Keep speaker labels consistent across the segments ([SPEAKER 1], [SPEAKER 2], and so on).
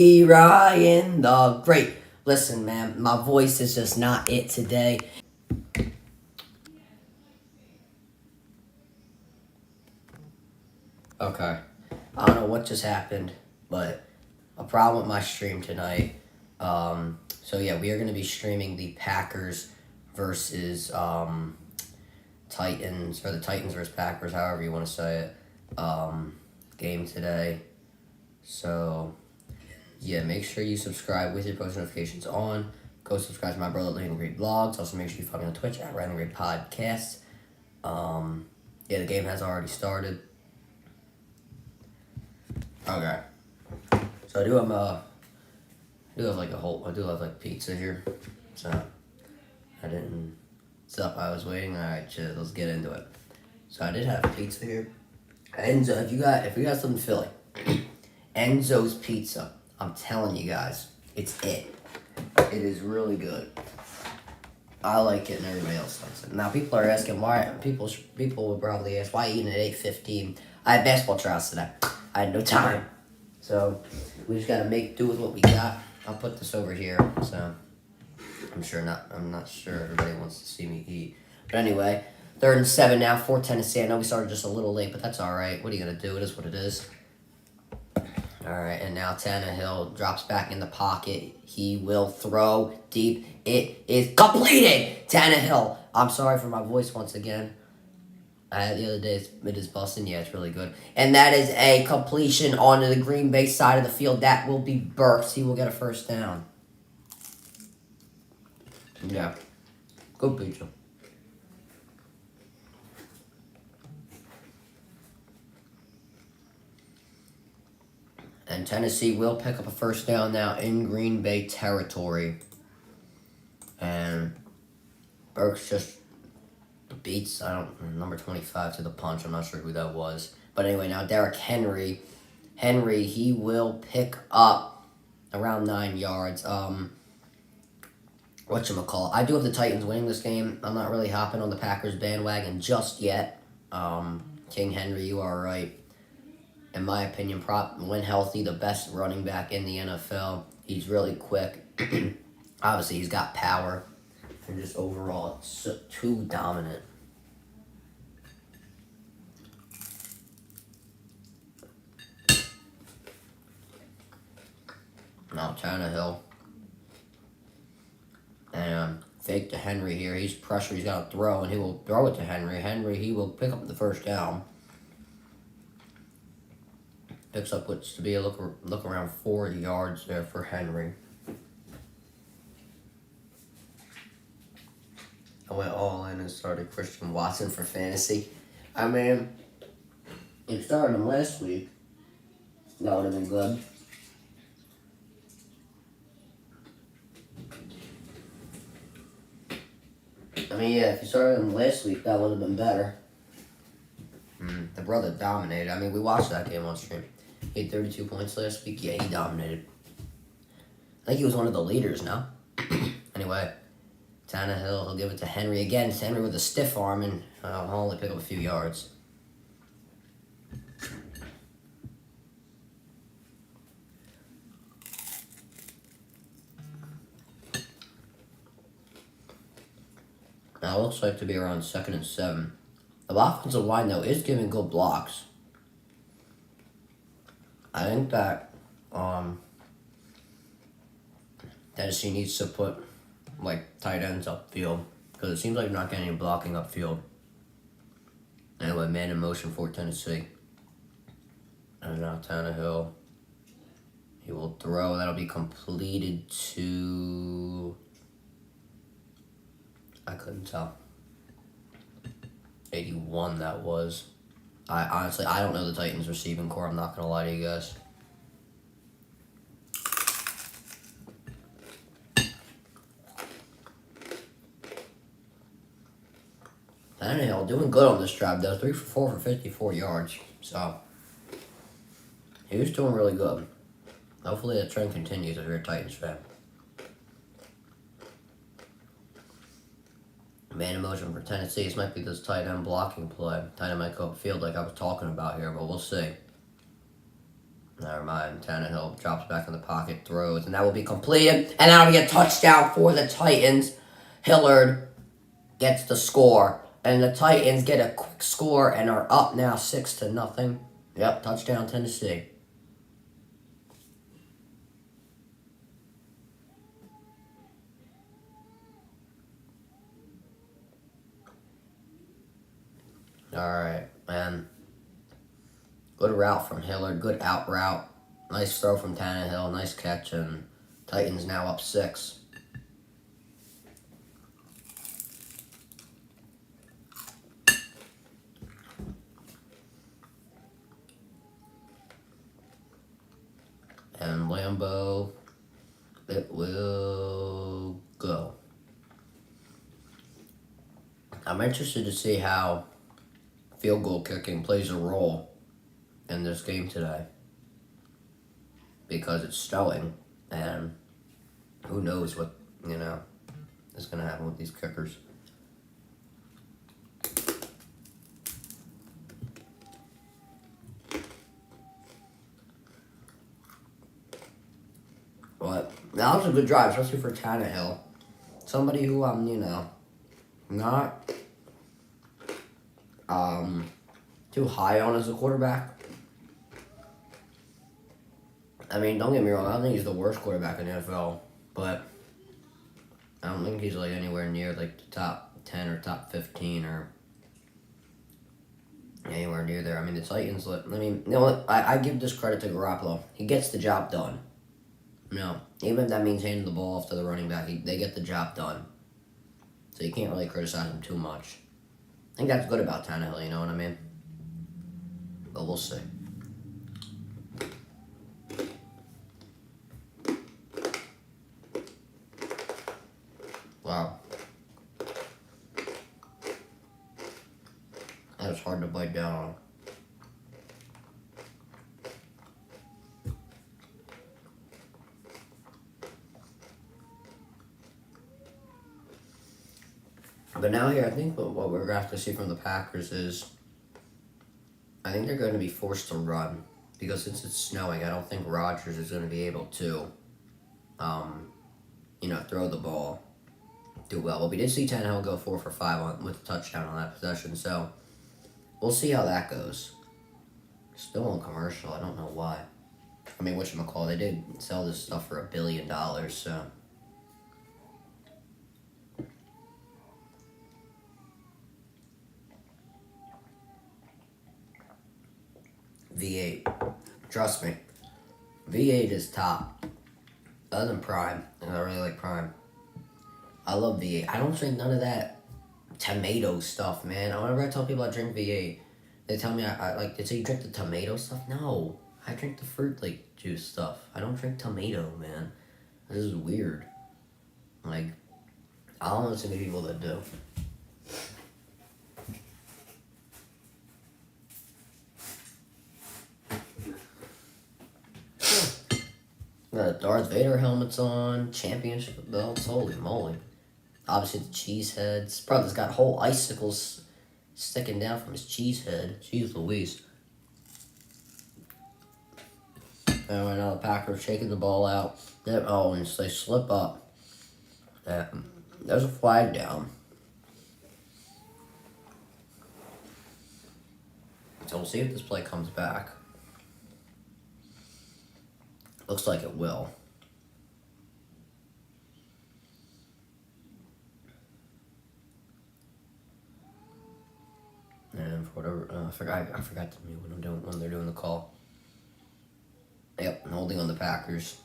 [SPEAKER 1] Ryan the Great. Listen, man, my voice is just not it today. Okay. I don't know what just happened, but a problem with my stream tonight. So yeah, we are going to be streaming the Packers versus Titans, or the Titans versus Packers, however you want to say it, game today. So yeah, make sure you subscribe with your post notifications on. Go subscribe to my brother Random Great Vlogs. Also make sure you follow me on Twitch at Random Great Podcast. Yeah, the game has already started. Okay. So I do have like pizza here. So I didn't stop. I was waiting. All right, chill. Let's get into it. So I did have pizza here. Enzo, if you got something Philly, Enzo's Pizza. I'm telling you guys, it's it. It is really good. I like it, and everybody else likes it. Now people are asking why. People would probably ask why eating at 8:15. I had basketball trials today. I had no time, so we just gotta make do with what we got. I'll put this over here. So I'm not sure everybody wants to see me eat. But anyway, 3rd and 7 now for Tennessee. I know we started just a little late, but that's all right. What are you gonna do? It is what it is. All right, and now Tannehill drops back in the pocket. He will throw deep. It is completed. Tannehill. I'm sorry for my voice once again. I had the other day. It is busting. Yeah, it's really good. And that is a completion onto the Green Bay side of the field. That will be Burks. He will get a first down. Yeah. Good pizza. And Tennessee will pick up a first down now in Green Bay territory. And Burks just beats, number 25 to the punch. I'm not sure who that was. But anyway, now Derrick Henry. He will pick up around 9 yards. Whatchamacallit. I do have the Titans winning this game. I'm not really hopping on the Packers bandwagon just yet. King Henry, you are right. In my opinion, when healthy, the best running back in the NFL. He's really quick. Obviously, he's got power. And just overall, too dominant. Now Tannehill. And fake to Henry here. He's pressure. He's got to throw, and he will throw it to Henry. He will pick up the first down. Picks up what's to be a look around 4 yards there for Henry. I went all in and started Christian Watson for fantasy. I mean, if started him last week, that would have been good. I mean, yeah, if you started him last week, that would have been better. The brother dominated. I mean, we watched that game on stream. He had 32 points last week. Yeah, he dominated. I think he was one of the leaders now. Anyway, Tannehill, he'll give it to Henry again. It's Henry with a stiff arm, and he'll only pick up a few yards. Now, it looks like to be around 2nd and 7. The offensive line, though, is giving good blocks. I think that Tennessee needs to put tight ends upfield because it seems like they're not getting any blocking upfield. Anyway, man in motion for Tennessee. And now Tannehill. He will throw. That'll be completed to... I couldn't tell. 81 that was. I don't know the Titans receiving core. I'm not going to lie to you guys. Tannehill doing good on this drive, though. 3 for 4 for 54 yards. So, he was doing really good. Hopefully that trend continues if you're a Titans fan. Man in motion for Tennessee. This might be this tight end blocking play. Tight end might go upfield like I was talking about here, but we'll see. Never mind. Tannehill drops back in the pocket, throws, and that will be completed. And that'll be a touchdown for the Titans. Hillard gets the score. And the Titans get a quick score and are up now 6-0. Yep, touchdown Tennessee. Alright, man. Good route from Hillard. Good out route. Nice throw from Tannehill. Nice catch. And Titans now up 6. And Lambeau, it will go. I'm interested to see how field goal kicking plays a role in this game today. Because it's snowing, and who knows what, is going to happen with these kickers. But that was a good drive, especially for Tannehill. Somebody who, not too high on as a quarterback. I mean, don't get me wrong, I don't think he's the worst quarterback in the NFL, but I don't think he's like anywhere near like the top 10 or top 15 or anywhere near there. I mean, the Titans, I give this credit to Garoppolo. He gets the job done. Even if that means handing the ball off to the running back, they get the job done. So you can't really criticize him too much. I think that's good about Tannehill, you know what I mean? But we'll see. Wow. That was hard to bite down on. But now here, I think what we're going to have to see from the Packers is, I think they're going to be forced to run. Because since it's snowing, I don't think Rodgers is going to be able to, throw the ball too well. But we did see Tannehill go 4 for 5 with a touchdown on that possession. So, we'll see how that goes. Still on commercial, I don't know why. I mean, whatchamacallit, they did sell this stuff for $1 billion, so... V8. Trust me. V8 is top. Other than Prime. And I really like Prime. I love V8. I don't drink none of that tomato stuff, man. Whenever I tell people I drink V8, they tell me they say you drink the tomato stuff? No. I drink the fruit juice stuff. I don't drink tomato, man. This is weird. I don't know too many people that do. Got Darth Vader helmets on, championship belts, holy moly. Obviously the cheese heads. Brother's got whole icicles sticking down from his cheese head. Jeez Louise. And right now the Packers shaking the ball out. And they slip up. There's a flag down. So we'll see if this play comes back. Looks like it will. And for whatever, I forgot to mute when they're doing the call. Yep, I'm holding on the Packers.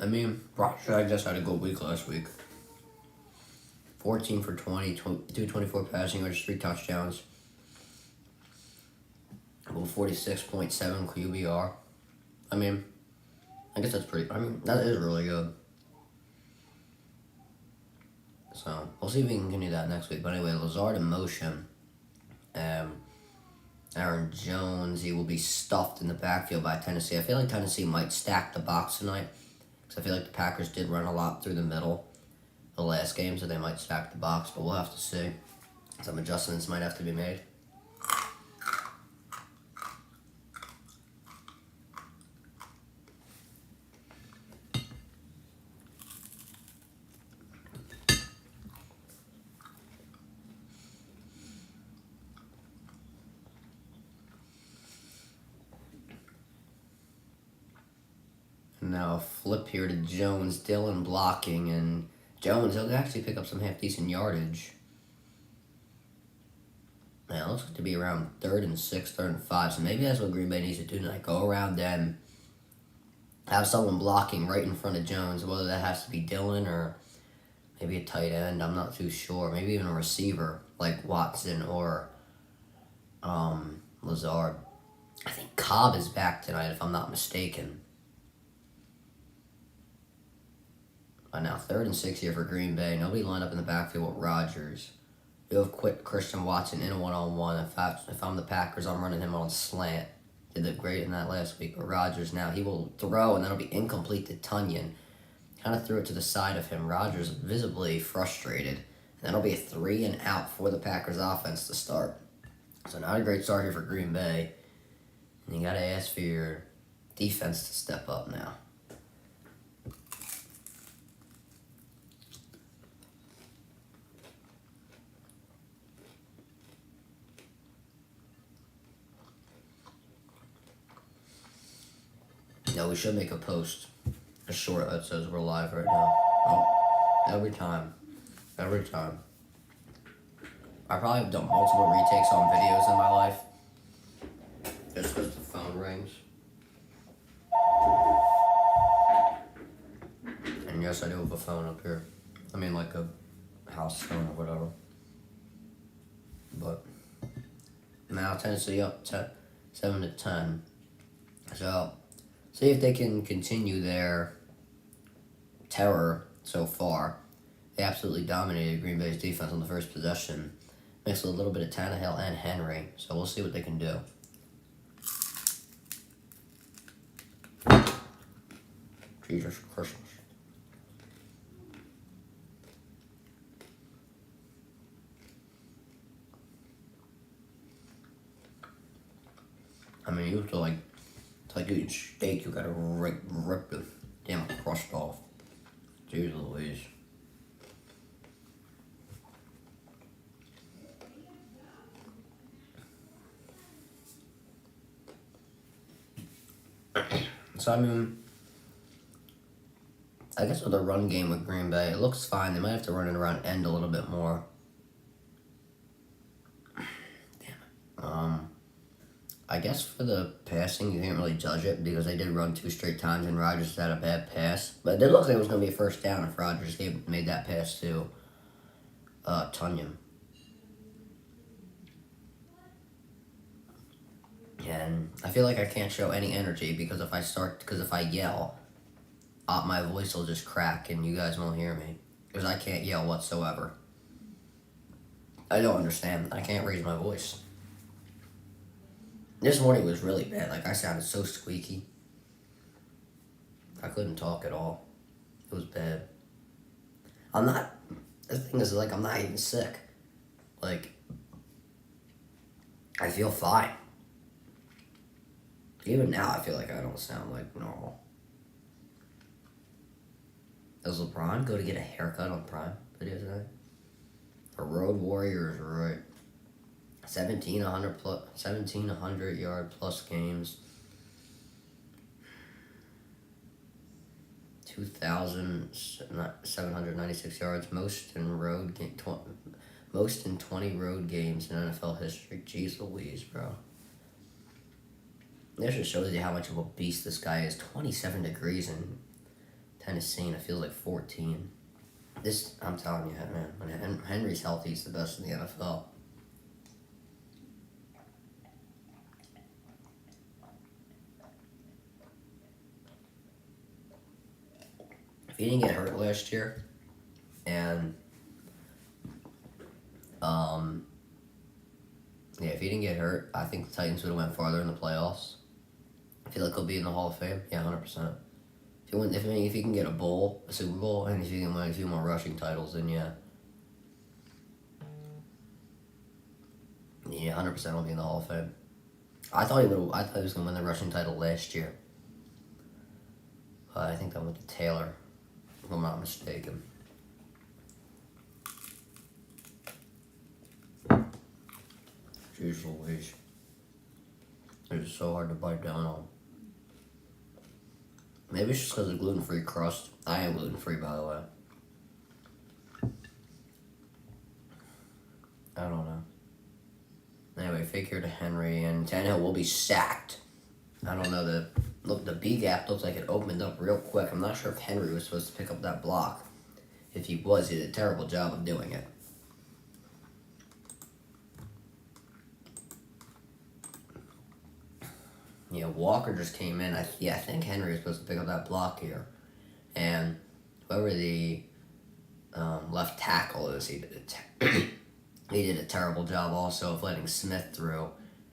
[SPEAKER 1] I mean, I just had a good week last week. 14 for 20, 224 passing yards, 3 touchdowns. About 46.7 QBR. I mean, I guess that's that is really good. So, we'll see if we can continue that next week. But anyway, Lazard in motion. Aaron Jones, he will be stuffed in the backfield by Tennessee. I feel like Tennessee might stack the box tonight because I feel like the Packers did run a lot through the middle the last game, so they might stack the box, but we'll have to see. Some adjustments might have to be made. Now flip here to Jones, Dillon blocking, and Jones, he'll actually pick up some half-decent yardage. Man, it looks like to be around 3rd and 6, 3rd and 5, so maybe that's what Green Bay needs to do tonight. Go around them, have someone blocking right in front of Jones, whether that has to be Dillon or maybe a tight end, I'm not too sure. Maybe even a receiver like Watson or Lazard. I think Cobb is back tonight, if I'm not mistaken. But now 3rd and 6 here for Green Bay. Nobody lined up in the backfield with Rodgers. You have quit Christian Watson in a one-on-one. If I'm the Packers, I'm running him on slant. Did great in that last week. But Rodgers now, he will throw, and that'll be incomplete to Tunyon. Kind of threw it to the side of him. Rodgers visibly frustrated. And that'll be a 3 and out for the Packers offense to start. So not a great start here for Green Bay. And you got to ask for your defense to step up now. No, we should make a post. A short that says we're live right now. Oh, every time. Every time. I probably have done multiple retakes on videos in my life. Just because the phone rings. And yes, I do have a phone up here. I mean, like a house phone or whatever. But now Tennessee up 7-10. So see if they can continue their terror so far. They absolutely dominated Green Bay's defense on the first possession. Mixed with a little bit of Tannehill and Henry. So we'll see what they can do. Jesus Christmas. I mean, you have to like eating steak, you gotta rip the damn crust off. Jeez Louise. So, I mean, I guess with the run game with Green Bay, it looks fine. They might have to run it around end a little bit more. Damn. I guess for the passing, you can't really judge it because they did run 2 straight times and Rodgers had a bad pass. But it did look like it was going to be a first down if Rodgers made that pass to Tunyon. And I feel like I can't show any energy because if I yell, my voice will just crack and you guys won't hear me. Because I can't yell whatsoever. I don't understand. I can't raise my voice. This morning was really bad. Like, I sounded so squeaky. I couldn't talk at all. It was bad. The thing is, like, I'm not even sick. Like, I feel fine. Even now, I feel like I don't sound like normal. Does LeBron go to get a haircut on Prime video tonight? The Road Warriors, right. 1,700 yard plus games. 2,796 yards. Most in 20 road games in NFL history. Jeez Louise, bro. That just shows you how much of a beast this guy is. 27 degrees in Tennessee, and it feels like 14. I'm telling you, man, when Henry's healthy, he's the best in the NFL. If he didn't get hurt last year, and Yeah, if he didn't get hurt, I think the Titans would have went farther in the playoffs. I feel like he'll be in the Hall of Fame. Yeah, 100%. If he can get a bowl, a Super Bowl, and if he can win a few more rushing titles, then yeah. Yeah, 100% will be in the Hall of Fame. I thought he was gonna win the rushing title last year. But I think that went to Taylor, if I'm not mistaken. Jeez Louise. It's so hard to bite down on. Maybe it's just because of gluten-free crust. I am gluten-free, by the way. I don't know. Anyway, figure to Henry, and Tannehill will be sacked. I don't know, the B gap looks like it opened up real quick. I'm not sure if Henry was supposed to pick up that block. If he was, he did a terrible job of doing it. Yeah, Walker just came in. I think Henry was supposed to pick up that block here. And whoever the left tackle is, he did a terrible job also of letting Smith through.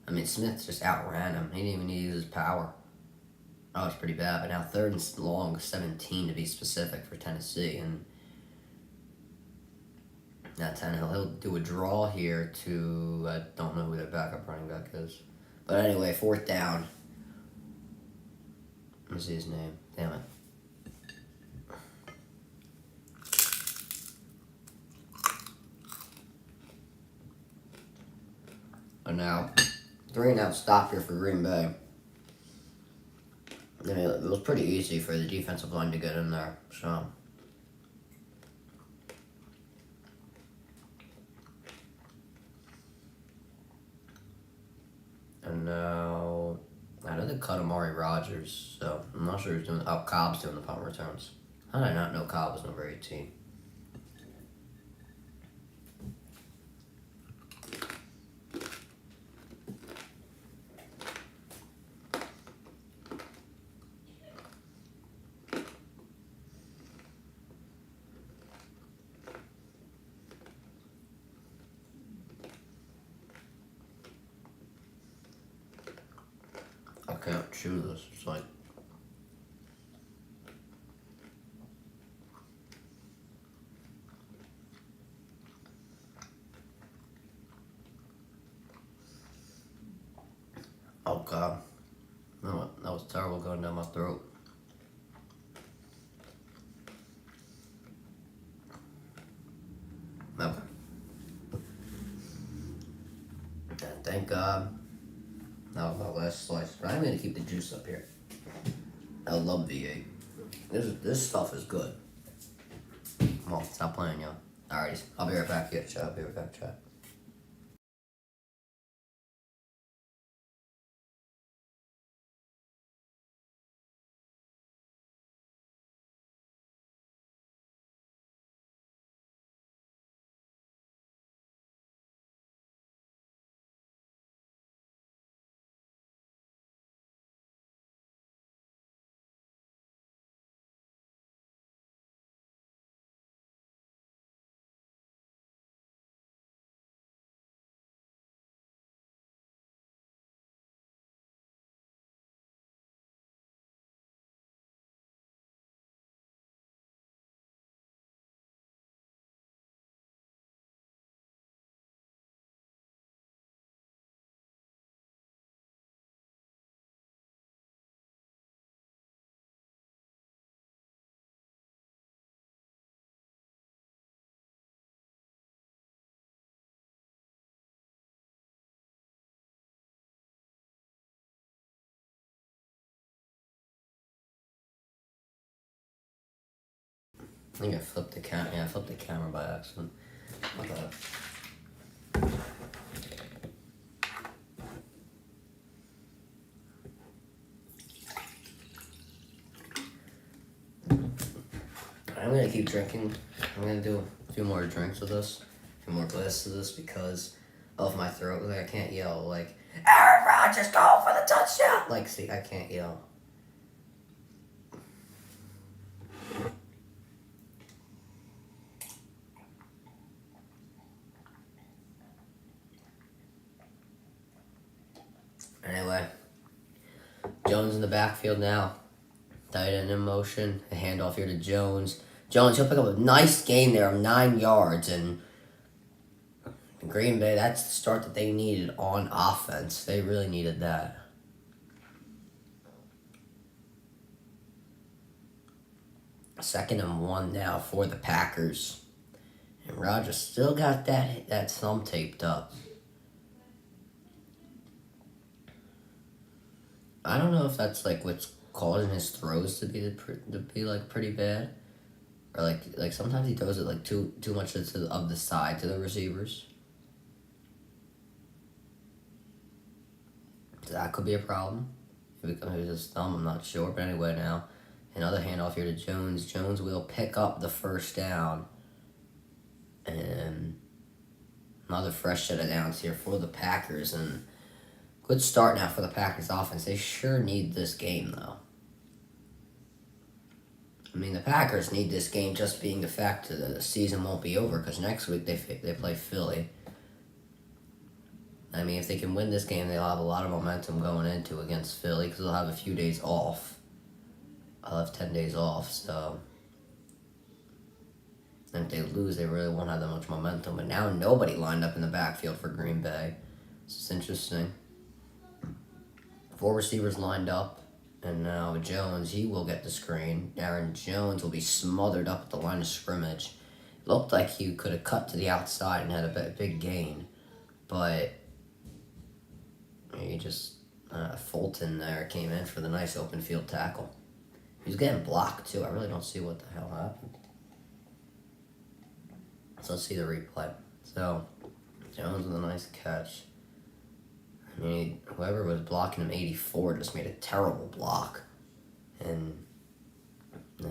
[SPEAKER 1] I mean, Smith just outran him. He didn't even need to use his power. That was pretty bad. But now 3rd and long, 17 to be specific for Tennessee. And now Tannehill, he'll do a draw here to, I don't know who their backup running back is. But anyway, 4th down. Let me see his name. Damn it. And now, 3-and-out stop here for Green Bay. I mean, it was pretty easy for the defensive line to get in there, so. And now, I know they cut Amari Rodgers, so I'm not sure who's doing. Oh, Cobb's doing the punt returns. How did I not know Cobb was number 18? I can't chew this. It's like. Oh, God. No, that was terrible going down my throat. Okay. And thank God. That was my last slice. But I'm going to keep the juice up here. I love V8. This stuff is good. Come on, stop playing, y'all. Alrighty, I'll be right back. Yeah, chat. I'll be right back, chat. I think I flipped the camera. Yeah, I flipped the camera by accident. My bad. I'm gonna keep drinking. I'm gonna do a few more drinks of this, a few more glasses of this because of my throat. Like I can't yell like Aaron Rodgers go for the touchdown. Like, see, I can't yell. Anyway, Jones in the backfield now. Tight end in motion. A handoff here to Jones. Jones, he'll pick up a nice gain there of 9 yards. And Green Bay, that's the start that they needed on offense. They really needed that. Second and 1 now for the Packers. And Rodgers still got that thumb taped up. I don't know if that's like what's causing his throws to be like pretty bad, or like sometimes he throws it like too much of the side to the receivers. That could be a problem. If it comes his thumb, I'm not sure. But anyway, now another handoff here to Jones. Jones will pick up the first down, and another fresh set of downs here for the Packers. And good start now for the Packers offense. They sure need this game, though. I mean, the Packers need this game just being the fact that the season won't be over, because next week they play Philly. I mean, if they can win this game, they'll have a lot of momentum going into against Philly, because they'll have a few days off. I'll have 10 days off, so... And if they lose, they really won't have that much momentum. But now nobody lined up in the backfield for Green Bay. It's interesting. 4 receivers lined up. And now Jones, he will get the screen. Aaron Jones will be smothered up at the line of scrimmage. Looked like he could have cut to the outside and had a big gain. But he just... Fulton there came in for the nice open field tackle. He was getting blocked, too. I really don't see what the hell happened. So let's see the replay. So, Jones with a nice catch. I mean, whoever was blocking him, 84, just made a terrible block. And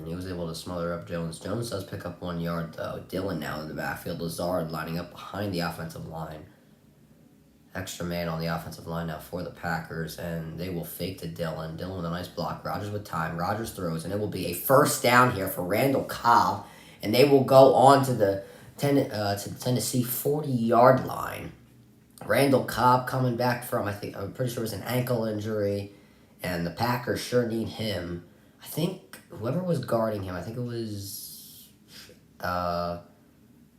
[SPEAKER 1] he was able to smother up Jones. Jones does pick up 1 yard, though. Dillon now in the backfield. Lazard lining up behind the offensive line. Extra man on the offensive line now for the Packers, and they will fake to Dillon. Dillon with a nice block. Rodgers with time. Rodgers throws, and it will be a first down here for Randall Cobb. And they will go on to the Tennessee 40-yard line. Randall Cobb coming back from, I'm pretty sure it was an ankle injury, and the Packers sure need him. I think whoever was guarding him, I think it was, I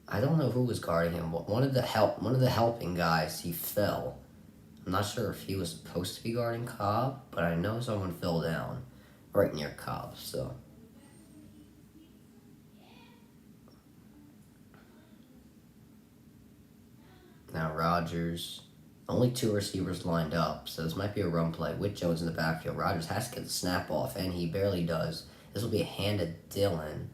[SPEAKER 1] don't know who was guarding him. One of the helping guys, he fell. I'm not sure if he was supposed to be guarding Cobb, but I know someone fell down right near Cobb, so. Now Rodgers, only 2 receivers lined up, so this might be a run play with Jones in the backfield. Rodgers has to get the snap off, and he barely does. This will be a hand to Dillon,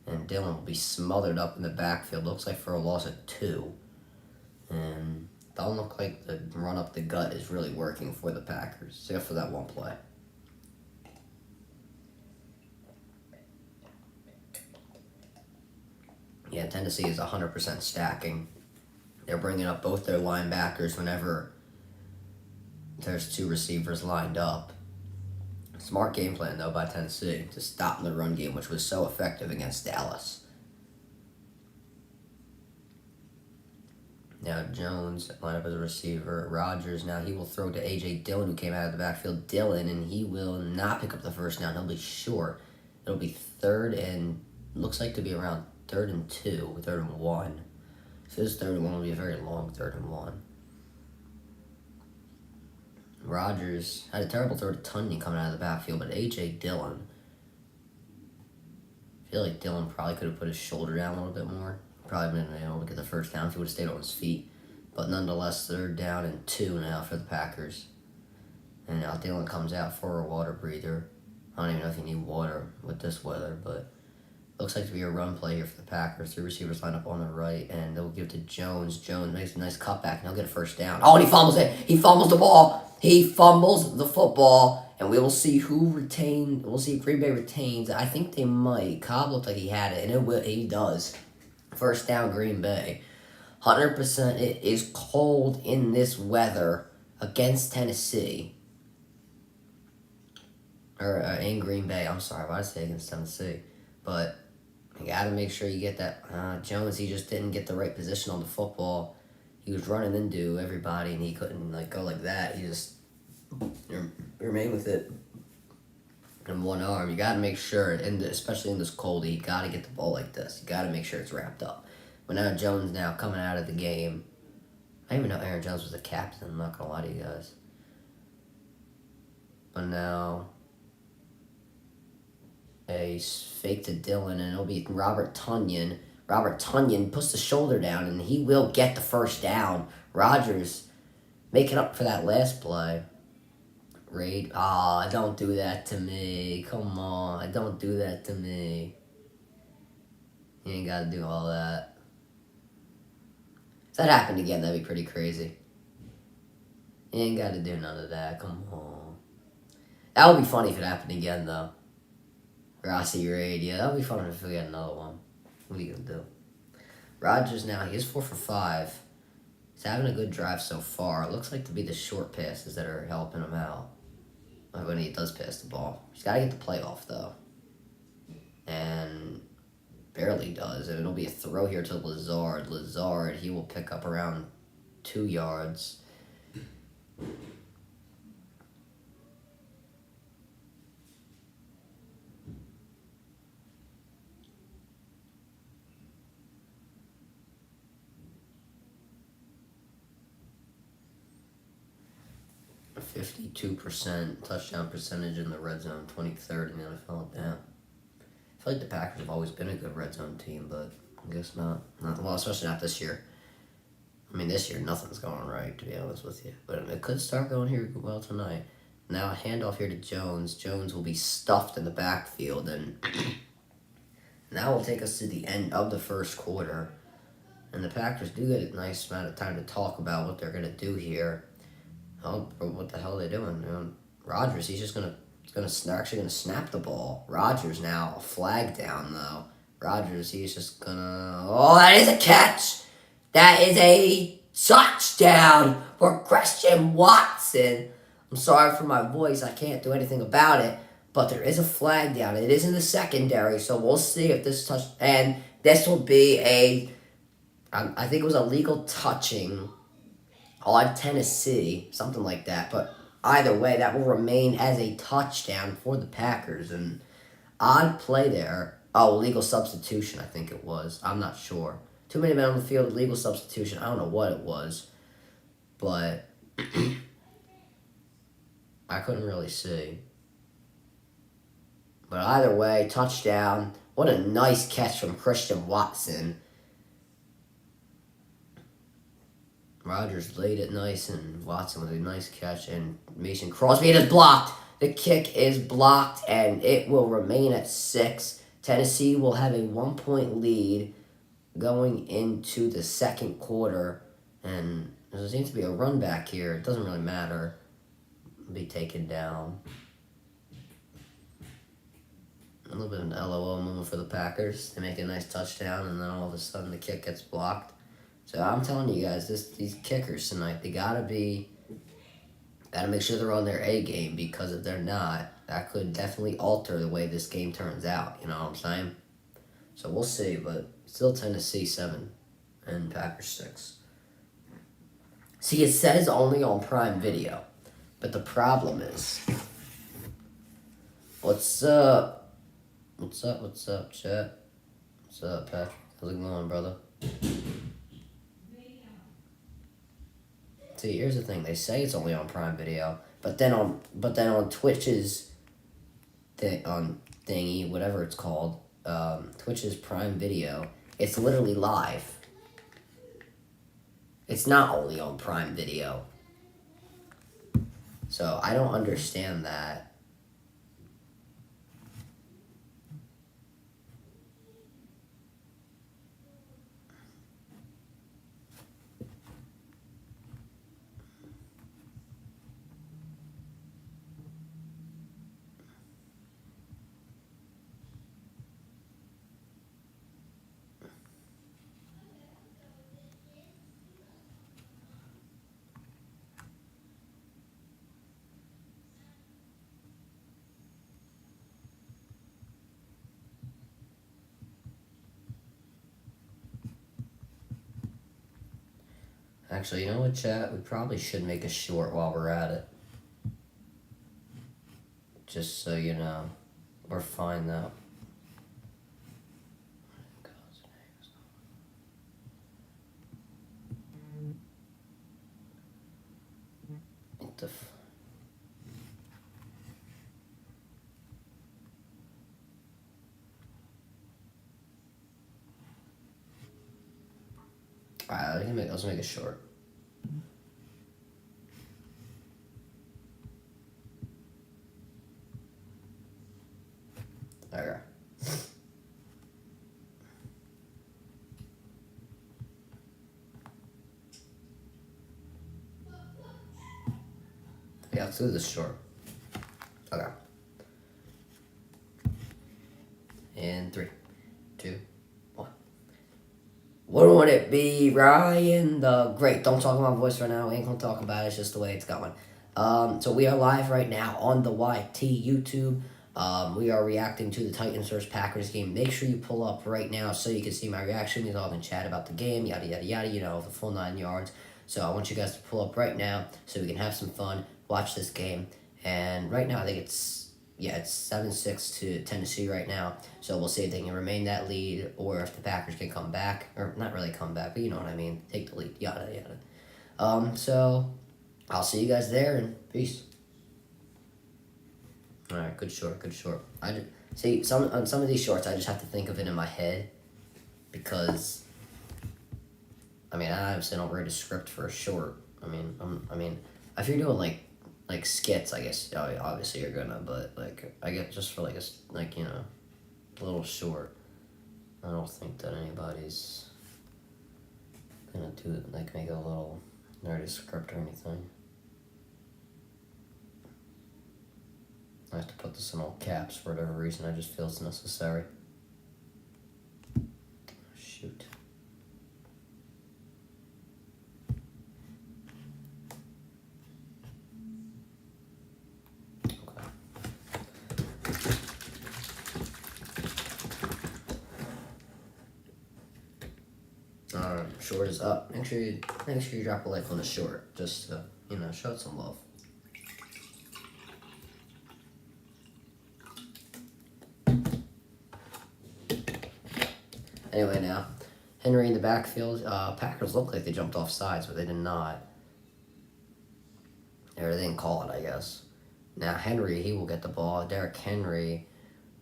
[SPEAKER 1] and Dillon will be smothered up in the backfield. Looks like for a loss of 2. And don't look like the run up the gut is really working for the Packers, except for that one play. Yeah, Tennessee is 100% stacking. They're bringing up both their linebackers whenever there's 2 receivers lined up. Smart game plan, though, by Tennessee to stop the run game, which was so effective against Dallas. Now Jones line up as a receiver. Rodgers, now he will throw to A.J. Dillon, who came out of the backfield. Dillon, and he will not pick up the first down. He'll be short. It'll be 3rd and looks like to be around 3rd and 2, 3rd and 1. If it is 3rd and 1, it'll be a very long 3rd and 1. Rodgers had a terrible throw to Tunney coming out of the backfield, but A.J. Dillon, I feel like Dillon probably could have put his shoulder down a little bit more. Probably been able to get the first down if he would have stayed on his feet. But nonetheless, 3rd down and 2 now for the Packers. And now Dillon comes out for a water breather. I don't even know if you need water with this weather, but looks like to be a run play here for the Packers. 3 receivers line up on the right, and they'll give it to Jones. Jones makes a nice cutback, and he'll get a first down. Oh, and he fumbles it. He fumbles the ball. He fumbles the football, and we will see who retained. We'll see if Green Bay retains. I think they might. Cobb looked like he had it, and he does. First down, Green Bay. 100%. It is cold in this weather against Tennessee. Or in Green Bay. I'm sorry, why did I say against Tennessee? But you got to make sure you get that. Jones, he just didn't get the right position on the football. He was running into everybody, and he couldn't go like that. He just remain with it in one arm. You got to make sure, and especially in this cold, you got to get the ball like this. You got to make sure it's wrapped up. But now Jones now coming out of the game. I didn't even know Aaron Jones was the captain. I'm not gonna lie to you guys. But now a fake to Dillon, and it'll be Robert Tonyan. Robert Tonyan puts the shoulder down, and he will get the first down. Rodgers making up for that last play. Raid. Don't do that to me. Come on. Don't do that to me. You ain't got to do all that. If that happened again, that'd be pretty crazy. You ain't got to do none of that. Come on. That would be funny if it happened again, though. Rossi Raid. Yeah, that would be funny if we get another one. What are you going to do? Rodgers now, he is 4 for 5. He's having a good drive so far. It looks like to be the short passes that are helping him out. Like when he does pass the ball. He's got to get the playoff, though. And barely does. And it'll be a throw here to Lazard. Lazard, he will pick up around 2 yards. A 52% touchdown percentage in the red zone, 23rd in the NFL. Damn. I feel like the Packers have always been a good red zone team, but I guess not. Well, especially not this year. I mean, this year, nothing's going right, to be honest with you. But it could start going here well tonight. Now, a handoff here to Jones. Jones will be stuffed in the backfield, and that will take us to the end of the first quarter. And the Packers do get a nice amount of time to talk about what they're going to do here. Oh, what the hell are they doing? Rodgers, he's just actually gonna snap the ball. Rodgers now, a flag down though. Rodgers, he's just gonna. Oh, that is a catch. That is a touchdown for Christian Watson. I'm sorry for my voice. I can't do anything about it. But there is a flag down. It is in the secondary, so we'll see if this touch. And this will be I think it was a legal touching on Tennessee, something like that. But either way, that will remain as a touchdown for the Packers. And odd play there. Oh, legal substitution, I think it was. I'm not sure. Too many men on the field, legal substitution. I don't know what it was. But I couldn't really see. But either way, touchdown. What a nice catch from Christian Watson. Rodgers laid it nice, and Watson with a nice catch, and Mason Crosby, it is blocked. The kick is blocked, and it will remain at 6. Tennessee will have a 1-point lead going into the second quarter, and there seems to be a run back here. It doesn't really matter. It'll be taken down. A little bit of an LOL moment for the Packers. They make a nice touchdown, and then all of a sudden the kick gets blocked. So I'm telling you guys, these kickers tonight, they gotta make sure they're on their A game, because if they're not, that could definitely alter the way this game turns out. You know what I'm saying? So we'll see, but still Tennessee 7 and Packers 6. See, it says only on Prime Video, but the problem is, what's up? What's up, chat? What's up, Patrick? How's it going, brother? See, here's the thing. They say it's only on Prime Video, but then on Twitch's thingy, whatever it's called, Twitch's Prime Video, it's literally live. It's not only on Prime Video. So I don't understand that. Actually, you know what, chat? We probably should make a short while we're at it. Just so you know, we're fine though. What the Alright, let's make it short. Okay. Yeah, let's do this short. Okay. In 3, 2, 1. Wouldn't it be Ryan the Great? Don't talk about my voice right now. We ain't gonna talk about it. It's just the way it's going. So we are live right now on the YT YouTube. We are reacting to the Titans vs Packers game. Make sure you pull up right now so you can see my reaction. We all can chat about the game, yada yada yada. You know, the full 9 yards. So I want you guys to pull up right now so we can have some fun, watch this game. And right now, I think it's 7-6 to Tennessee right now. So we'll see if they can remain that lead or if the Packers can come back. Or not really come back, but you know what I mean. Take the lead, yada, yada. So I'll see you guys there, and peace. All right, good short. See, on some of these shorts, I just have to think of it in my head because, I mean, I obviously don't write a script for a short. I mean, if you're doing like skits, I guess obviously you're gonna, but like I get just for you know, a little short. I don't think that anybody's gonna do make a little nerdy script or anything. I have to put this in all caps for whatever reason. I just feel it's necessary. Shoot. Short is up. Make sure you drop a like on the short, just to, you know, show it some love. Anyway, now Henry in the backfield. Packers look like they jumped off sides, but they did not. Or they didn't call it, I guess. Now Henry, he will get the ball. Derrick Henry.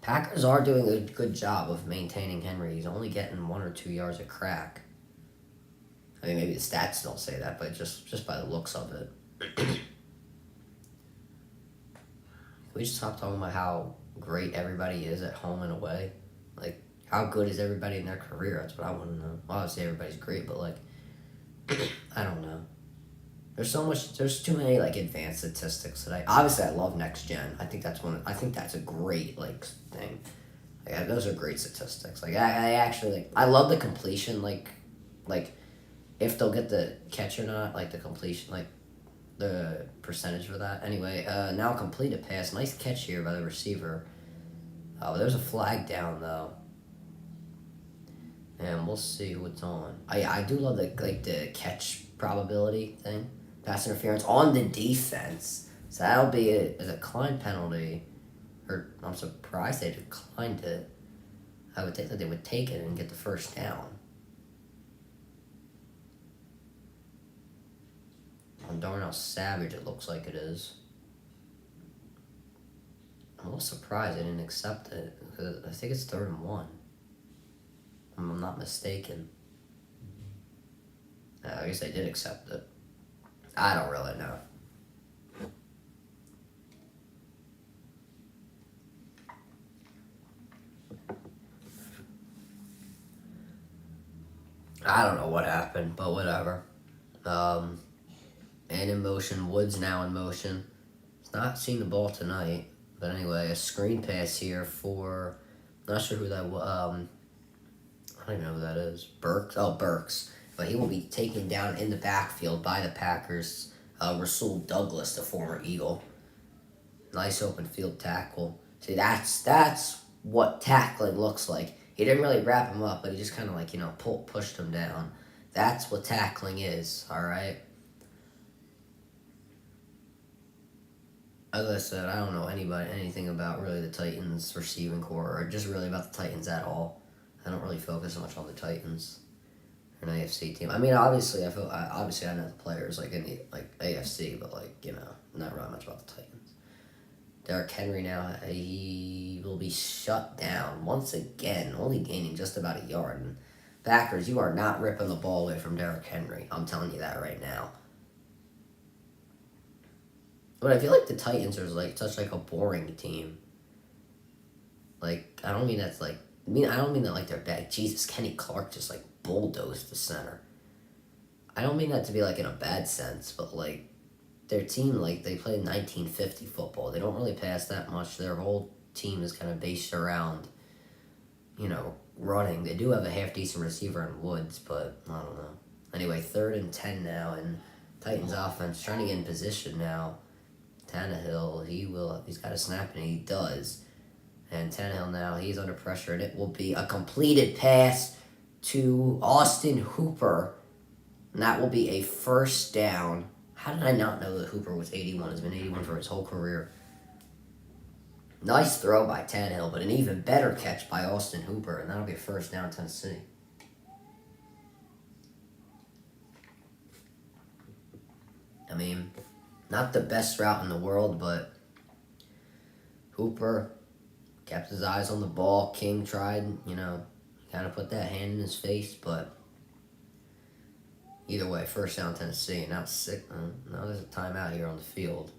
[SPEAKER 1] Packers are doing a good job of maintaining Henry. He's only getting 1 or 2 yards a crack. I mean, maybe the stats don't say that, but just by the looks of it. We just stop talking about how great everybody is at home and away. Like, how good is everybody in their career? That's what I want to know. Obviously, everybody's great, but, like, I don't know. There's too many, like, advanced statistics that obviously I love Next Gen. I think that's a great, like, thing. Like, those are great statistics. Like, I actually, like, I love the completion, like, if they'll get the catch or not, like the completion, like the percentage for that. Anyway, now complete a pass. Nice catch here by the receiver. Oh, there's a flag down though. And we'll see who it's on. I do love the catch probability thing. Pass interference on the defense. So that'll be a decline penalty. Or I'm surprised they declined it. I would think that they would take it and get the first down. On Darnell Savage, it looks like it is. I'm a little surprised they didn't accept it. I think it's 3rd and 1. If I'm not mistaken. I guess they did accept it. I don't really know. I don't know what happened, but whatever. And in motion, Woods now in motion. He's not seen the ball tonight, but anyway, a screen pass here for, not sure who that was. I don't even know who that is. Burks. Oh, Burks. But he will be taken down in the backfield by the Packers. Rasul Douglas, the former Eagle. Nice open field tackle. See, that's what tackling looks like. He didn't really wrap him up, but he just kind of like, you know, pushed him down. That's what tackling is, all right? as I said, I don't know anything about really the Titans receiving core, or just really about the Titans at all. I don't really focus so much on the Titans, an AFC team. I mean, obviously, obviously I know the players like in the AFC, but not really much about the Titans. Derrick Henry now, he will be shut down once again, only gaining just about a yard. And Packers, you are not ripping the ball away from Derrick Henry. I'm telling you that right now. But I feel like the Titans are such a boring team. I don't mean that's I don't mean that they're bad. Jesus, Kenny Clark just bulldozed the center. I don't mean that to be in a bad sense, but their team they play 1950 football. They don't really pass that much. Their whole team is kind of based around, running. They do have a half decent receiver in Woods, but I don't know. Anyway, 3rd and 10 now, and Titans offense trying to get in position now. Tannehill, he's got a snap, and he does. And Tannehill now, he's under pressure, and it will be a completed pass to Austin Hooper. And that will be a first down. How did I not know that Hooper was 81? Has been 81 for his whole career. Nice throw by Tannehill, but an even better catch by Austin Hooper, and that'll be a first down, Tennessee. I mean, not the best route in the world, but Hooper kept his eyes on the ball. King tried, kind of put that hand in his face, but either way, first down, Tennessee. Now it's sick. Now there's a timeout here on the field.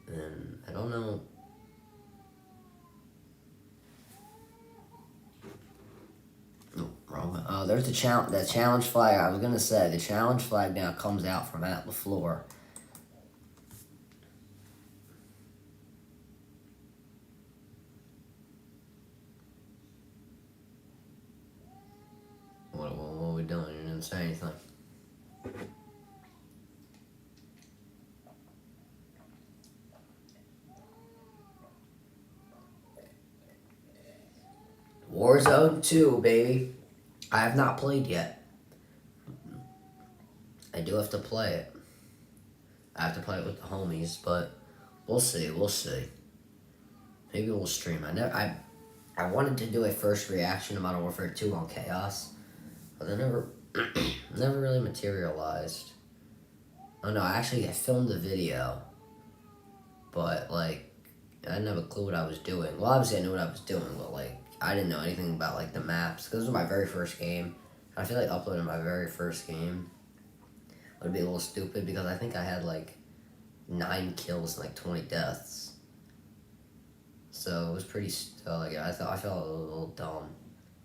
[SPEAKER 1] And I don't know. Oh, wrong one. Oh, there's the challenge flag. I was going to say, the challenge flag now comes out from Matt LaFleur. What are we doing? You didn't say anything. Warzone 2, baby. I have not played yet. I do have to play it. I have to play it with the homies, but we'll see. Maybe we'll stream. I wanted to do a first reaction to Modern Warfare 2 on Chaos, but they never really materialized. Oh no, I filmed the video, but I didn't have a clue what I was doing. Well, obviously I knew what I was doing, but I didn't know anything about the maps, because this was my very first game. I feel like uploading my very first game would be a little stupid, because I think I had 9 kills and 20 deaths. So it was pretty I felt a little dumb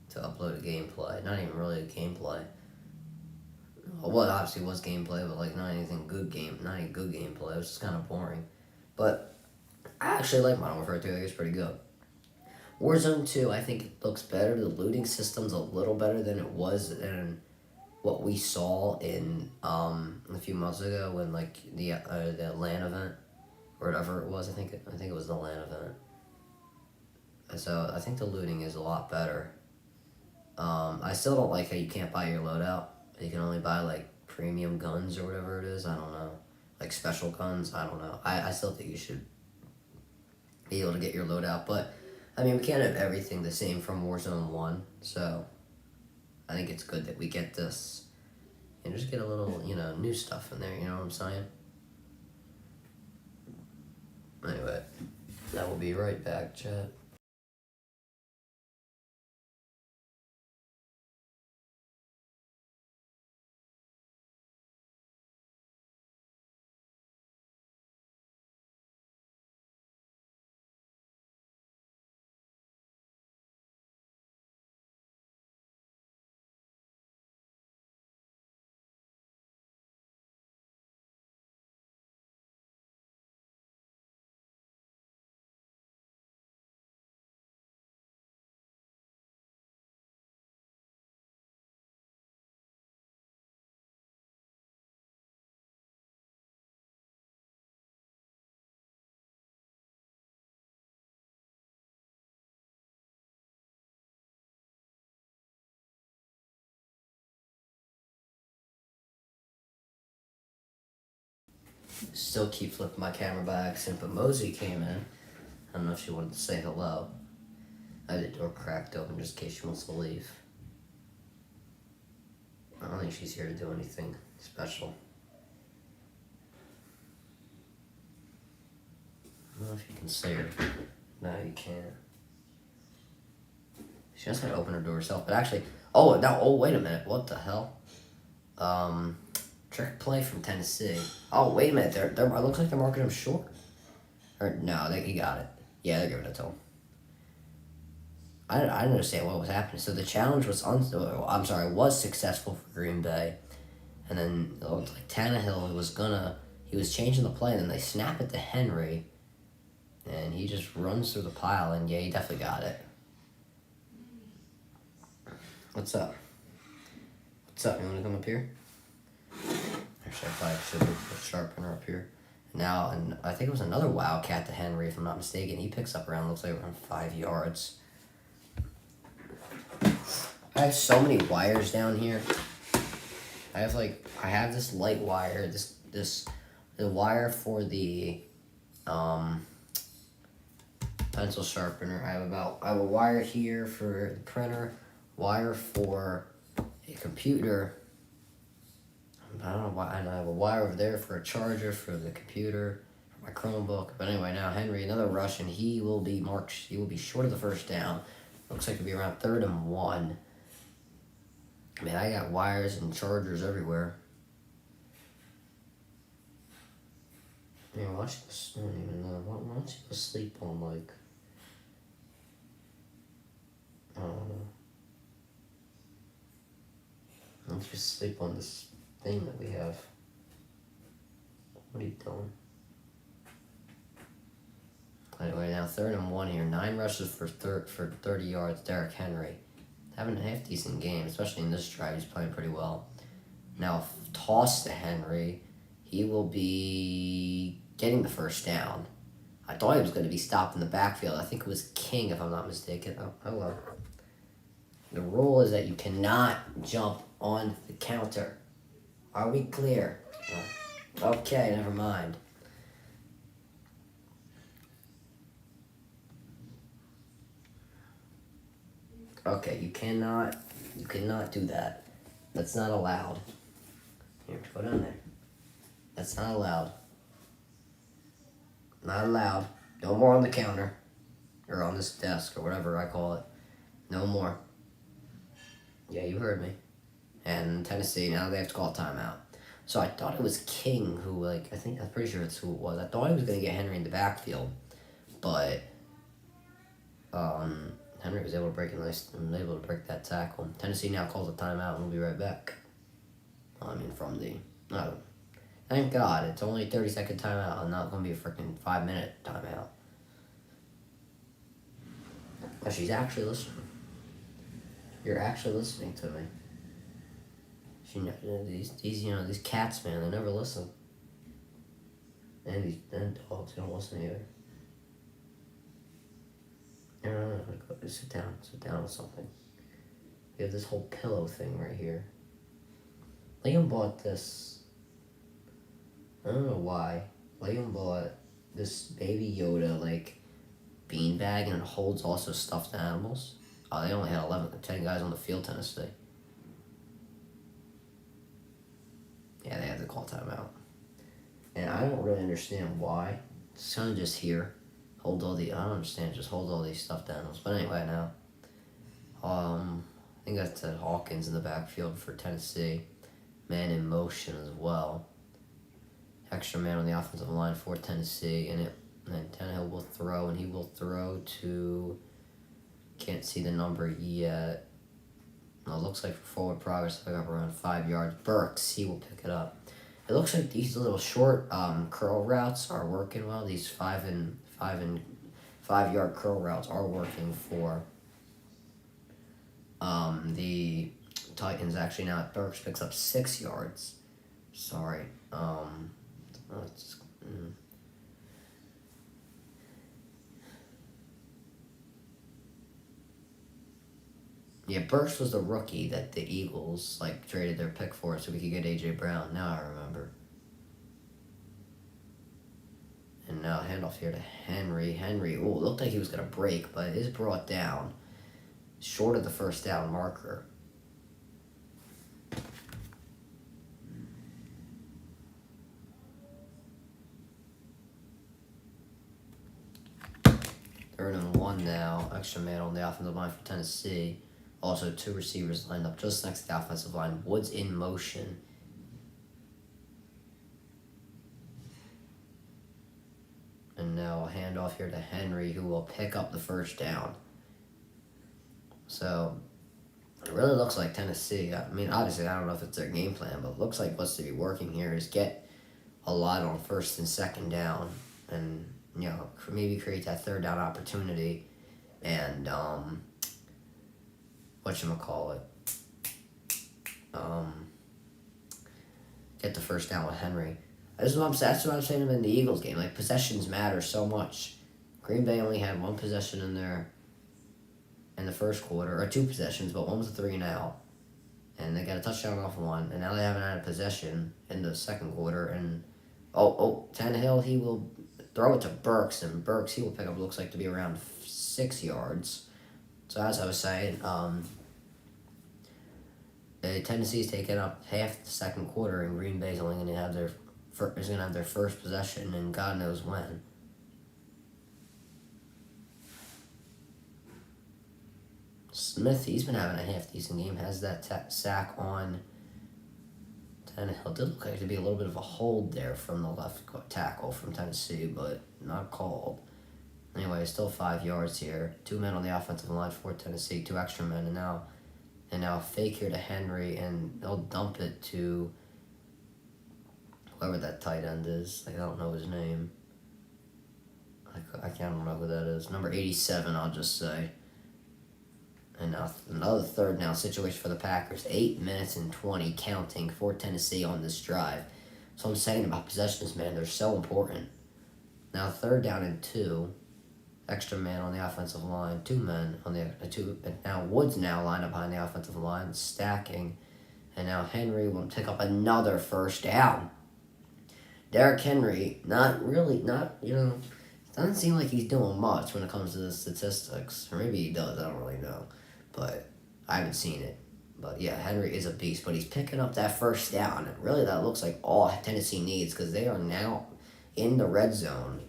[SPEAKER 1] to upload a gameplay. Not even really a gameplay. Well, it obviously was gameplay, but not any good gameplay. It was just kind of boring. But I actually like Modern Warfare 2. I think it's pretty good. Warzone 2, I think it looks better. The looting system's a little better than it was in what we saw in a few months ago when the LAN event or whatever it was. I think it was the LAN event. So I think the looting is a lot better. I still don't like how you can't buy your loadout. You can only buy premium guns or whatever it is. I don't know. Special guns. I don't know. I still think you should be able to get your loadout, but I mean we can't have everything the same from Warzone 1. So I think it's good that we get this and just get a little new stuff in there. You know what I'm saying? Anyway, I will be right back, chat. Still keep flipping my camera by accident, but Mosey came in. I don't know if she wanted to say hello. I had the door cracked open just in case she wants to leave. I don't think she's here to do anything special. I don't know if you can see her. No, you can't. She just had to open her door herself, but actually, wait a minute, what the hell? Trick play from Tennessee. Oh, wait a minute, it looks like they're marking him short. Or, no, he got it. Yeah, they're giving it to him. I didn't understand what was happening. So the challenge was was successful for Green Bay, and then it looked like Tannehill he was changing the play, and then they snap it to Henry, and he just runs through the pile, and yeah, he definitely got it. What's up? What's up? You want to come up here? Actually, I probably should have put sharpener up here. Now, and I think it was another Wildcat to Henry, if I'm not mistaken. He picks up looks like around 5 yards. I have so many wires down here. I have this light wire, the wire for the pencil sharpener. I have a wire here for the printer, wire for a computer. I don't know why. I have a wire over there for a charger for the computer, for my Chromebook. But anyway, now Henry, another rush, and he will be short of the first down. Looks like it'll be around 3rd and 1. Man, I got wires and chargers everywhere. Yeah, I don't even know. Why don't you go sleep on, like, I don't know. Why don't you sleep on this thing that we have? What are you doing? Anyway, now 3rd and 1 here. 9 rushes for 30 yards. Derrick Henry. Having a half decent game, especially in this drive. He's playing pretty well. Now, toss to Henry. He will be getting the first down. I thought he was going to be stopped in the backfield. I think it was King, if I'm not mistaken. Oh well. The rule is that you cannot jump on the counter. Are we clear? Okay, never mind. Okay, you cannot do that. That's not allowed. Here, go down there. That's not allowed. Not allowed. No more on the counter. Or on this desk, or whatever I call it. No more. Yeah, you heard me. And Tennessee, now they have to call a timeout. So I thought it was King who, I'm pretty sure it's who it was. I thought he was going to get Henry in the backfield. But, Henry was able to break that tackle. Tennessee now calls a timeout, and we'll be right back. Thank God, it's only a 30-second timeout and not going to be a freaking 5-minute timeout. But she's actually listening. You're actually listening to me. These cats, man, they never listen. And these dogs don't listen either. No, sit down with something. We have this whole pillow thing right here. Liam bought this. I don't know why. Liam bought this Baby Yoda, beanbag, and it holds also stuffed animals. Oh, they only had 10 guys on the field, Tennessee. Yeah, they had to call timeout. And I don't really understand why. It's kind of just here. I don't understand, just hold all these stuffed animals. But anyway, now, I think that's Hawkins in the backfield for Tennessee. Man in motion as well. Extra man on the offensive line for Tennessee. And then Tannehill will throw, and he will throw to, can't see the number yet. Well, it looks like for forward progress, I got around 5 yards. Burks, he will pick it up. It looks like these little short curl routes are working well. These 5 yard curl routes are working for the Titans. Actually, now Burks picks up 6 yards. Sorry. Yeah, Burks was the rookie that the Eagles traded their pick for so we could get A.J. Brown. Now I remember. Now handoff here to Henry. Henry, oh, looked like he was going to break, but is brought down. Short of the first down marker. Third and 1 now. Extra man on the offensive line for Tennessee. Also, 2 receivers lined up just next to the offensive line. Woods in motion. And now a handoff here to Henry, who will pick up the first down. So, it really looks like Tennessee, I mean, obviously, I don't know if it's their game plan, but it looks like what's to be working here is get a lot on first and second down and, you know, maybe create that third down opportunity and, whatchamacallit, get the first down with Henry. That's what I'm saying in the Eagles game. Like, possessions matter so much. Green Bay only had 1 possession in the first quarter, or 2 possessions, but one was a 3 and out. And they got a touchdown off of 1, and now they haven't had a possession in the second quarter. And Tannehill, he will throw it to Burks, and Burks, he will pick up, looks like to be around 6 yards. So as I was saying, Tennessee's taking up half the second quarter, and Green Bay's only going to have their first possession, and God knows when. Smith, he's been having a half-decent game. Has that sack on Tannehill. Did look like to be a little bit of a hold there from the left tackle from Tennessee, but not called. Anyway, still 5 yards here. 2 men on the offensive line for Tennessee, 2 extra men, and now fake here to Henry, and they'll dump it to whoever that tight end is. Like, I don't know his name. I can't remember who that is. Number 87, I'll just say. And now another third down situation for the Packers. 8 minutes and 20 counting for Tennessee on this drive. So I'm saying about possessions, man, they're so important. Now 3rd down and 2. Extra man on the offensive line. 2 men on the 2. And now Woods now lined up behind the offensive line, stacking. And now Henry will pick up another first down. Derrick Henry, doesn't seem like he's doing much when it comes to the statistics. Or maybe he does, I don't really know. But I haven't seen it. But yeah, Henry is a beast. But he's picking up that first down. And really, that looks like all Tennessee needs because they are now in the red zone.